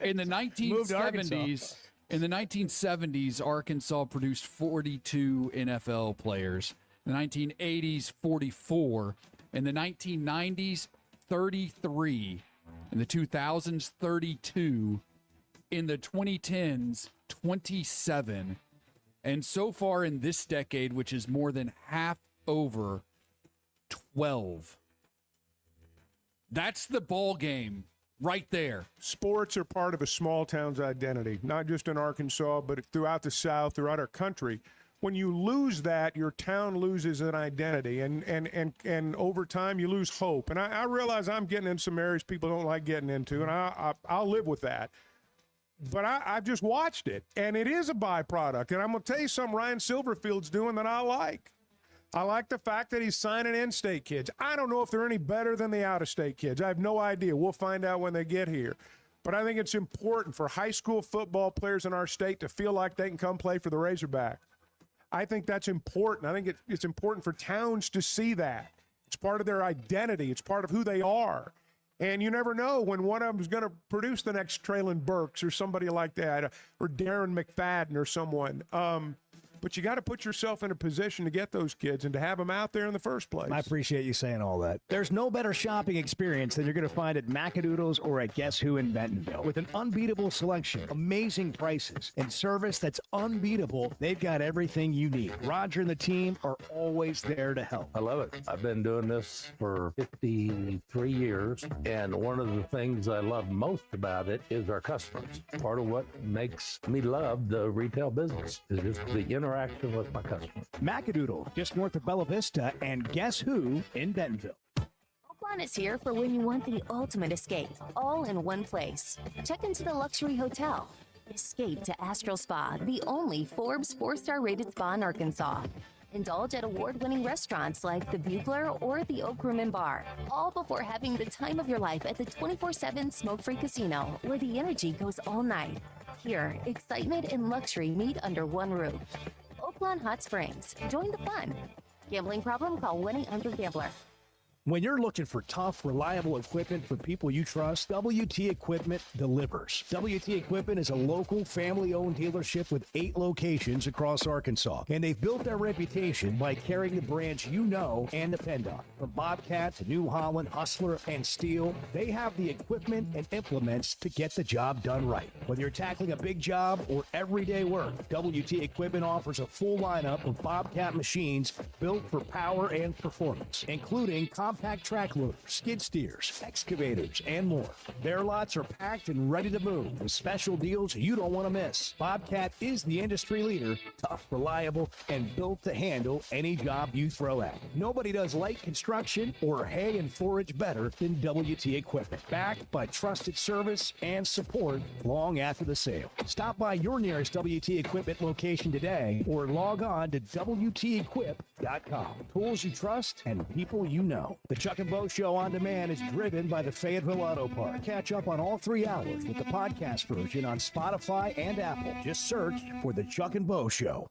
In the 1970s, Arkansas produced 42 NFL players. In the 1980s, 44. In the 1990s, 33. In the 2000s, 32. In the 2010s, 27. And so far in this decade, which is more than half over, 12. That's the ball game right there. Sports are part of a small town's identity, not just in Arkansas, but throughout the South, throughout our country. When you lose that, your town loses an identity, and over time you lose hope. And I realize I'm getting in some areas people don't like getting into, and I'll live with that. But I've just watched it, and it is a byproduct. And I'm going to tell you something Ryan Silverfield's doing that I like. I like the fact that he's signing in-state kids. I don't know if they're any better than the out-of-state kids. I have no idea. We'll find out when they get here. But I think it's important for high school football players in our state to feel like they can come play for the Razorbacks. I think that's important. I think it's important for towns to see that. It's part of their identity. It's part of who they are. And you never know when one of them is going to produce the next Traylon Burks or somebody like that, or Darren McFadden or someone. But you got to put yourself in a position to get those kids and to have them out there in the first place. I appreciate you saying all that. There's no better shopping experience than you're going to find at Macadoodles or at Guess Who in Bentonville. With an unbeatable selection, amazing prices, and service that's unbeatable, they've got everything you need. Roger and the team are always there to help. I love it. I've been doing this for 53 years, and one of the things I love most about it is our customers. Part of what makes me love the retail business is just the interaction with my customers. Macadoodle, just north of Bella Vista, and Guess Who in Bentonville. Iguana is here for when you want the ultimate escape, all in one place. Check into the luxury hotel. Escape to Astral Spa, the only Forbes 4-star rated spa in Arkansas. Indulge at award-winning restaurants like the Bugler or the Oak Room and Bar, all before having the time of your life at the 24/7 smoke-free casino, where the energy goes all night. Here, excitement and luxury meet under one roof. Oaklawn Hot Springs. Join the fun. Gambling problem? Call 1-800-GAMBLER. When you're looking for tough, reliable equipment for people you trust, WT Equipment delivers. WT Equipment is a local, family-owned dealership with 8 locations across Arkansas, and they've built their reputation by carrying the brands you know and depend on. From Bobcat to New Holland, Hustler, and Steel, they have the equipment and implements to get the job done right. Whether you're tackling a big job or everyday work, WT Equipment offers a full lineup of Bobcat machines built for power and performance, including compact track loaders, skid steers, excavators, and more. Their lots are packed and ready to move with special deals you don't want to miss. Bobcat is the industry leader, tough, reliable, and built to handle any job you throw at. Nobody does light construction or hay and forage better than WT Equipment. Backed by trusted service and support long after the sale. Stop by your nearest WT Equipment location today or log on to WTEquip.com. Tools you trust and people you know. The Chuck and Bo Show on demand is driven by the Fayetteville Auto Park. Catch up on all 3 hours with the podcast version on Spotify and Apple. Just search for the Chuck and Bo Show.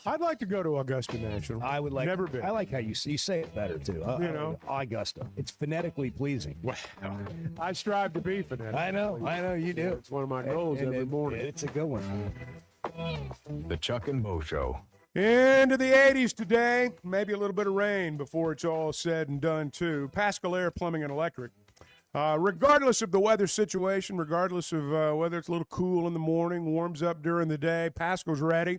I'd like to go to Augusta National. I would like. Never been. I like how you say it better too. Augusta. It's phonetically pleasing. I strive to be phonetic. I know you do. It's one of my goals every morning. It's a good one. The Chuck and Bo Show. Into the 80s today. Maybe a little bit of rain before it's all said and done, too. Pascal Air Plumbing and Electric. Regardless of the weather situation, regardless of whether it's a little cool in the morning, warms up during the day, Pascal's ready.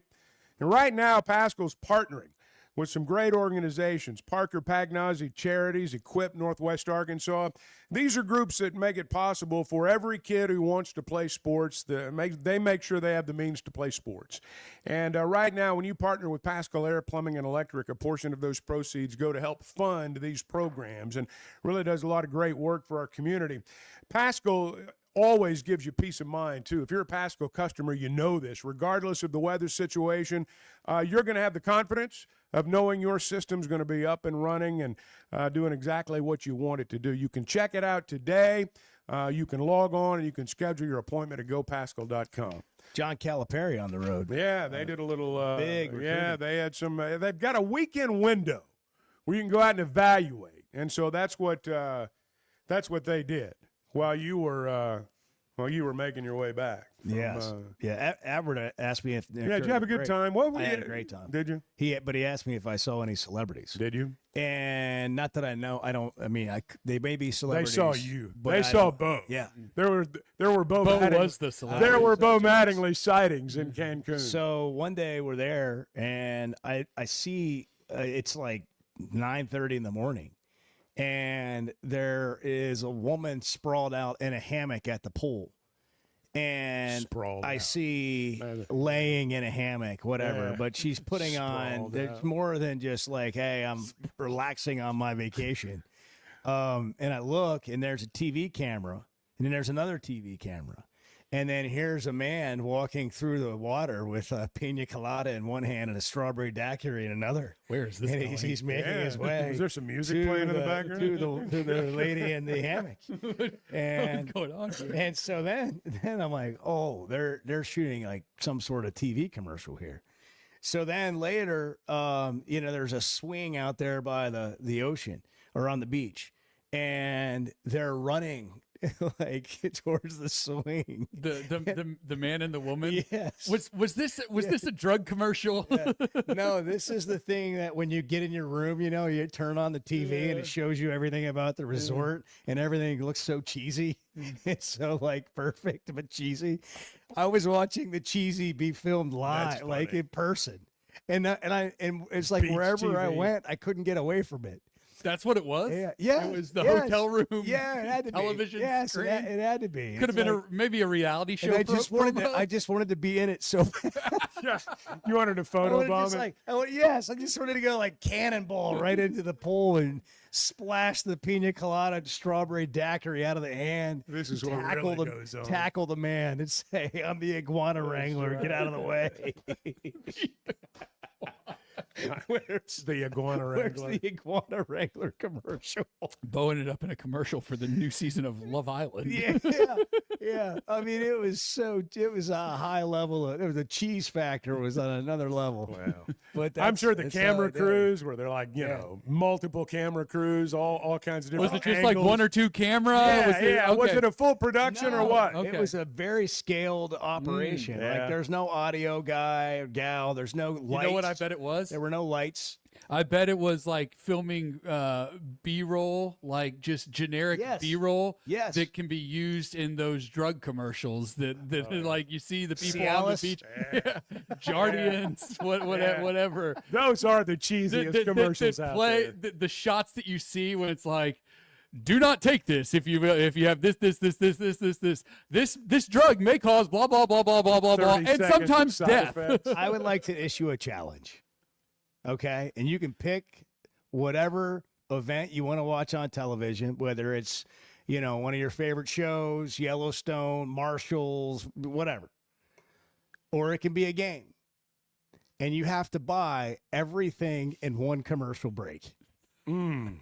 And right now, Pascal's partnering with some great organizations, Parker Pagnozzi Charities, Equip Northwest Arkansas. These are groups that make it possible for every kid who wants to play sports. They make sure they have the means to play sports. And right now, when you partner with Pascal Air Plumbing and Electric, a portion of those proceeds go to help fund these programs and really does a lot of great work for our community. Pascal always gives you peace of mind, too. If you're a Pascal customer, you know this. Regardless of the weather situation, you're going to have the confidence of knowing your system's going to be up and running and doing exactly what you want it to do. You can check it out today. You can log on and you can schedule your appointment at gopascal.com. John Calipari on the road. Yeah, they did a little big. Yeah, they had some. They've got a weekend window where you can go out and evaluate, and so that's what they did while you were making your way back. Yes. Albert asked me if. Yeah, did you have a good time? I had a great time. Did you? But he asked me if I saw any celebrities. Did you? And not that I know. I don't. I mean, they may be celebrities. They saw you. But they saw Bo. Yeah. There were Bo. Bo Mattingly, was the celebrity. There were Bo Mattingly sightings in Cancun. So one day we're there, and I see it's like 9:30 in the morning. And there is a woman sprawled out in a hammock at the pool. And I see laying in a hammock, whatever, but she's putting on, there's more than just like, hey, I'm relaxing on my vacation. And I look, and there's a TV camera, and then there's another TV camera. And then here's a man walking through the water with a pina colada in one hand and a strawberry daiquiri in another. Where is this and going? He's making his way. Is there some music playing in the background? To the lady in the hammock. And, what's going on here? And so then I'm like, oh, they're shooting like some sort of TV commercial here. So then later, there's a swing out there by the ocean or on the beach, and they're running like towards the swing. The man and the woman. Yes. Was this a drug commercial? Yeah. No, this is the thing that when you get in your room, you turn on the TV and it shows you everything about the resort and everything looks so cheesy. It's so like perfect but cheesy. I was watching the cheesy be filmed live, like in person, and it's like beach wherever TV. I went, I couldn't get away from it. That's what it was? Yeah. It was the hotel room. Yeah, it had to television be. Yes, screen. it had to be. Could have been maybe a reality show. I just wanted to be in it so bad. Yeah. You wanted to photobomb it? I just wanted to go like cannonball right into the pool and splash the pina colada and strawberry daiquiri out of the hand. This is what really goes on. Tackle the man and say, I'm the iguana wrangler. Get out of the way. Where's the Iguana Wrangler? Where's the Iguana Wrangler commercial? Bo ended up in a commercial for the new season of Love Island. Yeah. Yeah, I mean, it was a high level. The cheese factor was on another level. Wow. But I'm sure the that's camera all they did. crews where they're like, you know, multiple camera crews, all kinds of different Was it just angles. like one or two camera? Yeah, Was it, Was okay. it a full production or what? It was a very scaled operation. yeah. Like, there's no audio guy or gal. There's no lights. You know what I bet it was? There were no lights. I bet it was like filming B-roll, like just generic Yes. B-roll Yes. that can be used in those drug commercials that like you see the people on the Cialis? beach, Jardians, whatever. Those are the cheesiest commercials out play, there. The shots that you see when it's like, do not take this if you have this drug may cause blah blah blah blah blah blah blah, 30 and seconds sometimes of side death. effects. I would like to issue a challenge. Okay, and you can pick whatever event you want to watch on television, whether it's, one of your favorite shows, Yellowstone, Marshalls, whatever, or it can be a game, and you have to buy everything in one commercial break on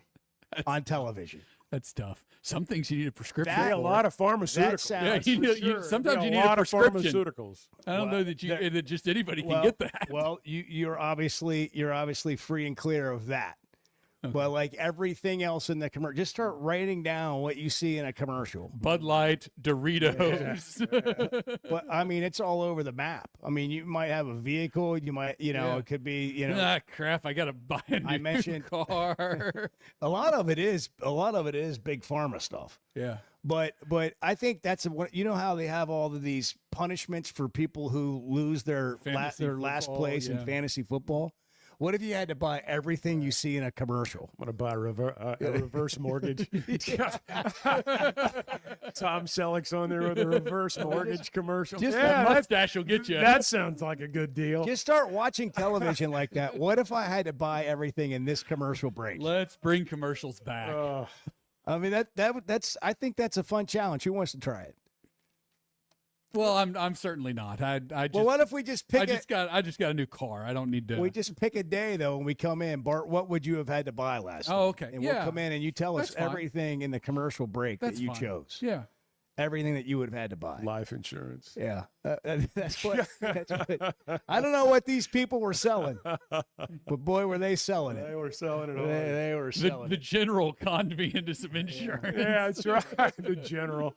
television. That's tough. Some things you need a prescription. Yeah, a for. lot of pharmaceuticals. That sounds Sometimes you need a lot a of prescription. pharmaceuticals. I don't know that that just anybody can get that. Well, you're obviously free and clear of that. But like everything else in the commercial, just start writing down what you see in a commercial. Bud Light, Doritos. But I mean, it's all over the map. I mean, you might have a vehicle. You might, it could be, Crap! I gotta buy a new I mentioned car. a lot of it is big pharma stuff. Yeah. But I think that's how they have all of these punishments for people who lose their last football, place in fantasy football. What if you had to buy everything you see in a commercial? I'm going to buy a reverse mortgage. Tom Selleck's on there with a reverse mortgage commercial. That mustache will get you. That sounds like a good deal. Just start watching television like that. What if I had to buy everything in this commercial break? Let's bring commercials back. I mean, that's. I think that's a fun challenge. Who wants to try it? Well, I'm certainly not. I just, what if we just pick? I just got a new car. I don't need to. We just pick a day though when we come in. Bart, what would you have had to buy last? Oh, night? okay. And Yeah. we'll come in and you tell us That's fine. everything in the commercial break That's that you fine. chose. Yeah. Everything that you would have had to buy. Life insurance. Yeah, that's what. I don't know what these people were selling, but boy, were they selling it. They were selling it all. They were selling The general conned me into some insurance. Yeah, that's right. The general.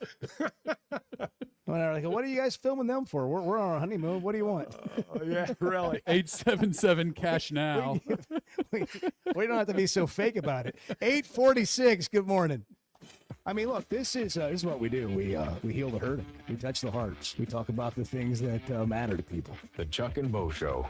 When they're like, what are you guys filming them for? We're on our honeymoon. What do you want? Yeah, really. 877 cash now. we don't have to be so fake about it. 846. Good morning. I mean, look, this is what we do. We heal the hurting. We touch the hearts. We talk about the things that matter to people. The Chuck and Bo Show.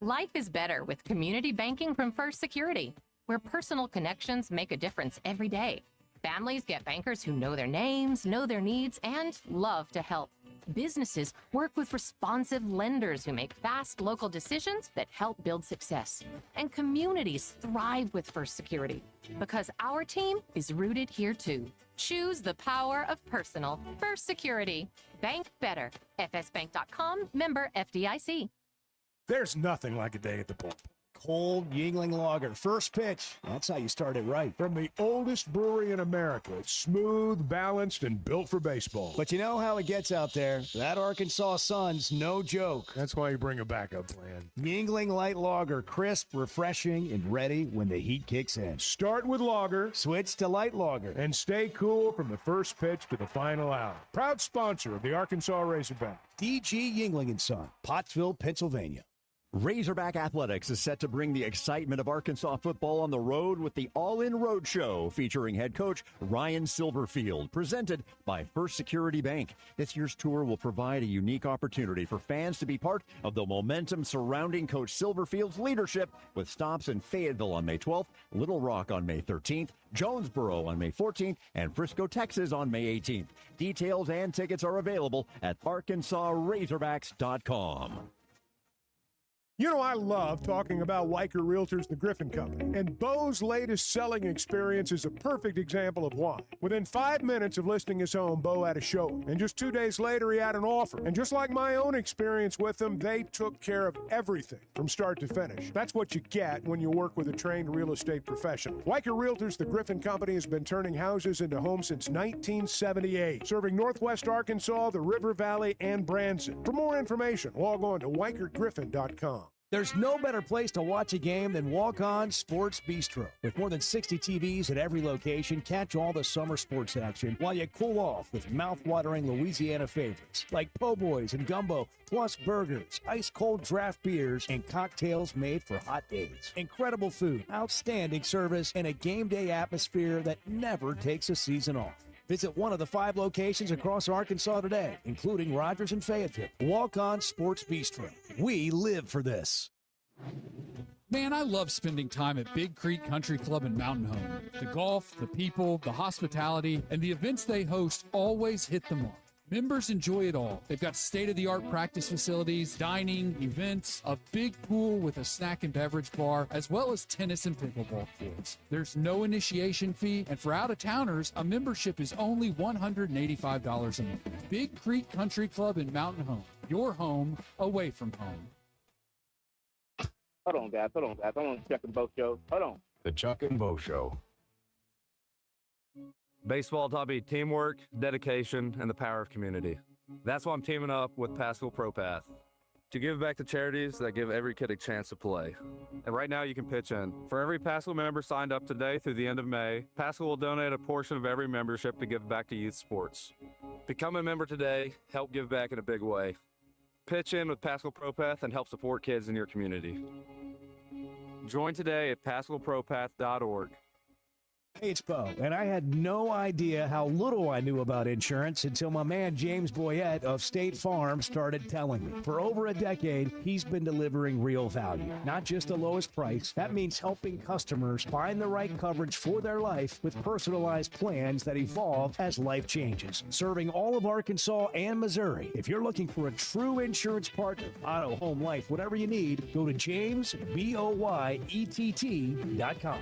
Life is better with community banking from First Security, where personal connections make a difference every day. Families get bankers who know their names, know their needs, and love to help. Businesses work with responsive lenders who make fast local decisions that help build success. And communities thrive with First Security because our team is rooted here too. Choose the power of personal. First Security. Bank better. FSbank.com, member FDIC. There's nothing like a day at the pump. Cold Yingling Lager. First pitch. That's how you start it right. From the oldest brewery in America. It's smooth, balanced, and built for baseball. But you know how it gets out there. That Arkansas sun's no joke. That's why you bring a backup plan. Yingling Light Lager. Crisp, refreshing, and ready when the heat kicks in. Start with lager. Switch to Light Lager. And stay cool from the first pitch to the final out. Proud sponsor of the Arkansas Razorback. DG Yingling & Son, Pottsville, Pennsylvania. Razorback Athletics is set to bring the excitement of Arkansas football on the road with the All-In Road Show featuring head coach Ryan Silverfield, presented by First Security Bank. This year's tour will provide a unique opportunity for fans to be part of the momentum surrounding Coach Silverfield's leadership, with stops in Fayetteville on May 12th, Little Rock on May 13th, Jonesboro on May 14th, and Frisco, Texas on May 18th. Details and tickets are available at ArkansasRazorbacks.com. You know, I love talking about Weicker Realtors, the Griffin Company, and Bo's latest selling experience is a perfect example of why. Within 5 minutes of listing his home, Bo had a showing, and just 2 days later, he had an offer. And just like my own experience with them, they took care of everything from start to finish. That's what you get when you work with a trained real estate professional. Weicker Realtors, the Griffin Company, has been turning houses into homes since 1978, serving Northwest Arkansas, the River Valley, and Branson. For more information, log on to WeicherGriffin.com. There's no better place to watch a game than Walk On Sports Bistro. With more than 60 TVs at every location, catch all the summer sports action while you cool off with mouth-watering Louisiana favorites like po' boys and gumbo, plus burgers, ice-cold draft beers, and cocktails made for hot days. Incredible food, outstanding service, and a game day atmosphere that never takes a season off. Visit one of the 5 locations across Arkansas today, including Rogers and Fayetteville. Walk On Sports Bistro. We live for this. Man, I love spending time at Big Creek Country Club and Mountain Home. The golf, the people, the hospitality, and the events they host always hit the mark. Members enjoy it all. They've got state-of-the-art practice facilities, dining, events, a big pool with a snack and beverage bar, as well as tennis and pickleball courts. There's no initiation fee, and for out-of-towners, a membership is only $185 a month. Big Creek Country Club and Mountain Home. Your home away from home. Hold on, guys. I want to check them both shows. Hold on. The Chuck and Bo Show. Baseball taught me teamwork, dedication, and the power of community. That's why I'm teaming up with Pascal ProPath to give back to charities that give every kid a chance to play. And right now you can pitch in. For every Pascal member signed up today through the end of May, Pascal will donate a portion of every membership to give back to youth sports. Become a member today, help give back in a big way. Pitch in with Pascal ProPath and help support kids in your community. Join today at pascalpropath.org. Hey, it's Bo, and I had no idea how little I knew about insurance until my man James Boyette of State Farm started telling me. For over a decade, he's been delivering real value, not just the lowest price. That means helping customers find the right coverage for their life with personalized plans that evolve as life changes. Serving all of Arkansas and Missouri. If you're looking for a true insurance partner, auto, home, life, whatever you need, go to JamesBoyett.com.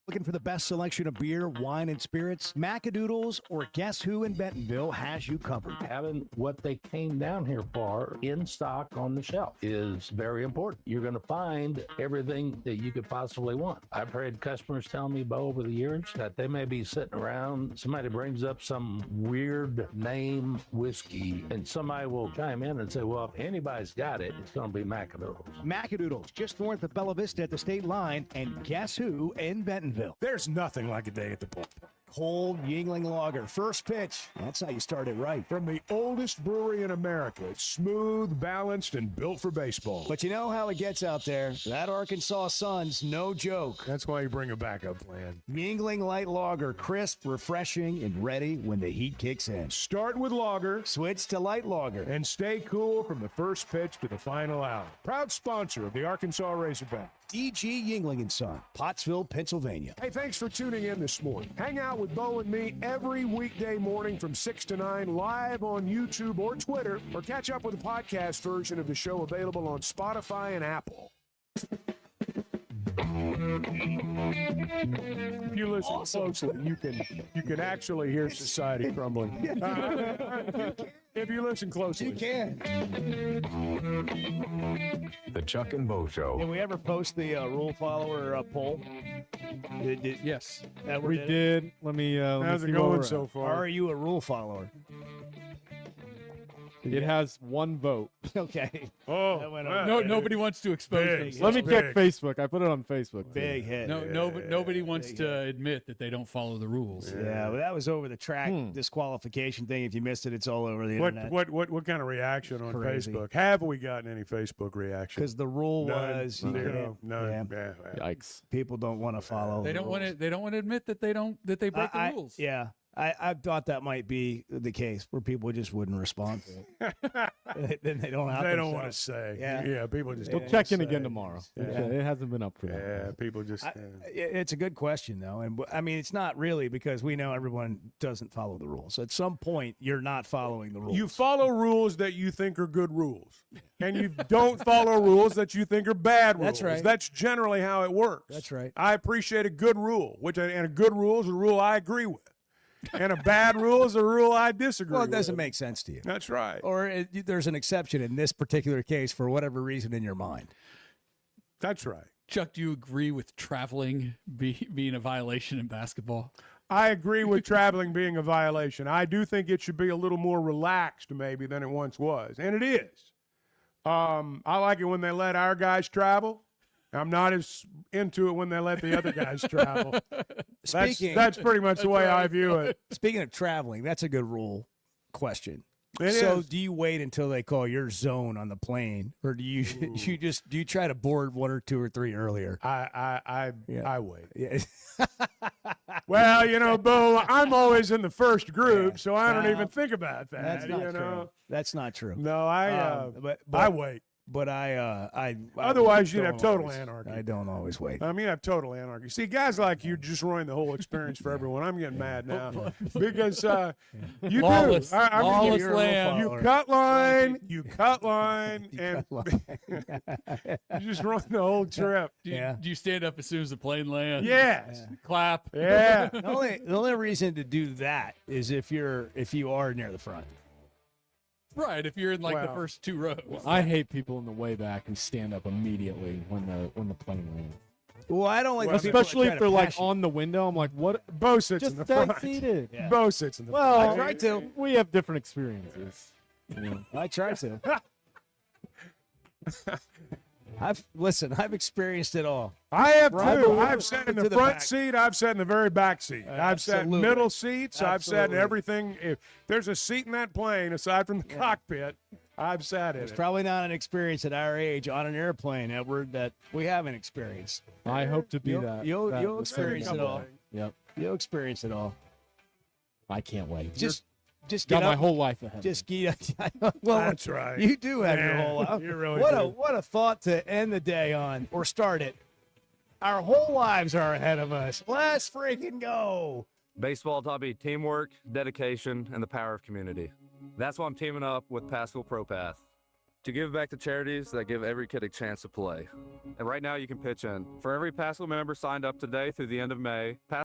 Looking for the best selection of beer, wine, and spirits? Macadoodles or Guess Who in Bentonville has you covered. Having what they came down here for in stock on the shelf is very important. You're going to find everything that you could possibly want. I've heard customers tell me, Bo, over the years that they may be sitting around, somebody brings up some weird name whiskey, and somebody will chime in and say, well, if anybody's got it, it's going to be Macadoodles. Macadoodles, just north of Bella Vista at the state line, and Guess Who in Bentonville. There's nothing like a day at the ballpark. Cold Yingling Lager, first pitch. That's how you start it right. From the oldest brewery in America, it's smooth, balanced, and built for baseball. But you know how it gets out there. That Arkansas sun's no joke. That's why you bring a backup plan. Yingling Light Lager, crisp, refreshing, and ready when the heat kicks in. Start with lager, switch to light lager, and stay cool from the first pitch to the final out. Proud sponsor of the Arkansas Razorbacks. D.G. Yingling & Son, Pottsville, Pennsylvania. Hey, thanks for tuning in this morning. Hang out with Bo and me every weekday morning from 6 to 9 live on YouTube or Twitter, or catch up with the podcast version of the show available on Spotify and Apple. If you listen closely, you can actually hear society crumbling. If you listen closely, you can. The Chuck and Bo Show. Did we ever post the rule follower poll? Yes, we did. Let me. How's it going so far? Are you a rule follower? It has one vote. Okay. Oh, no, nobody wants to expose themselves. Let me check Facebook. I put it on Facebook. Big hit. Nobody wants to admit that they don't follow the rules. Yeah, but that was over the track disqualification thing. If you missed it, it's all over the internet. What kind of reaction on Crazy. Facebook? Have we gotten any Facebook reaction? Because the rule None, was you zero, none. can't- Yeah. Yikes. People don't want to follow. They the don't want rules. to. They don't want to admit that they break the rules. Yeah. I thought that might be the case where people just wouldn't respond to it. Then they don't. They don't want to say. Yeah, people just. We'll check in again tomorrow. Yeah. It hasn't been up for that. Yeah, people just. It's a good question though, and I mean it's not really because we know everyone doesn't follow the rules. At some point, you're not following the rules. You follow rules that you think are good rules, and you don't follow rules that you think are bad rules. That's right. That's generally how it works. That's right. I appreciate a good rule, and a good rule is a rule I agree with. And a bad rule is a rule I disagree with. Well, it doesn't make sense to you. That's right. Or there's an exception in this particular case for whatever reason in your mind. That's right. Chuck, do you agree with traveling being a violation in basketball? I agree with traveling being a violation. I do think it should be a little more relaxed maybe than it once was, and it is. I like it when they let our guys travel. I'm not as into it when they let the other guys travel. That's pretty much the way I view it. Speaking of traveling, that's a good rule question. It so is. do you wait until they call your zone on the plane, or do you do you try to board 1 or 2 or 3 earlier? I wait. Yeah. Well, Bo, I'm always in the first group, so I don't even think about that. That's not true. That's not true. No, but I wait. But I Otherwise, you'd have don't total always- anarchy. I don't always wait. I mean, you have total anarchy. See, guys like you just ruin the whole experience for everyone. I'm getting mad now because you Lawless. do. I mean, Lawless you land. cut line, and you just ruin the whole trip. Do you stand up as soon as the plane lands? Yes. Clap. Yeah. The only reason to do that is if you are near the front. Right, if you're in the Well, first 2 rows. I hate people in the way back who stand up immediately when the plane lands. Well, I don't like the people that especially try if to they're like pass you. on the window. I'm like, what? Bo sits Just in the stay front. seated. Yeah. Bo sits in the Well, front. I try to. We have different experiences. I try to. I've experienced it all. I have Right. too. I've sat in To the the front back. seat. I've sat in the very back seat. I've sat in Absolutely. middle seats. I've sat in Absolutely. everything. If there's a seat in that plane aside from the cockpit, I've sat in It's it. probably not an experience at our age on an airplane, Edward, that we haven't experienced. I hope to be You'll- that. you'll that experience it all. Yep. You'll experience it all. I can't wait. Just got get my up, whole life ahead. Just get. Well, That's right. You do have your Yeah, whole life. you really what do. a thought to end the day on or start it. Our whole lives are ahead of us. Let's freaking go. Baseball taught me teamwork, dedication, and the power of community. That's why I'm teaming up with Pascal ProPath to give back to charities that give every kid a chance to play. And right now you can pitch in. For every Pascal member signed up today through the end of May,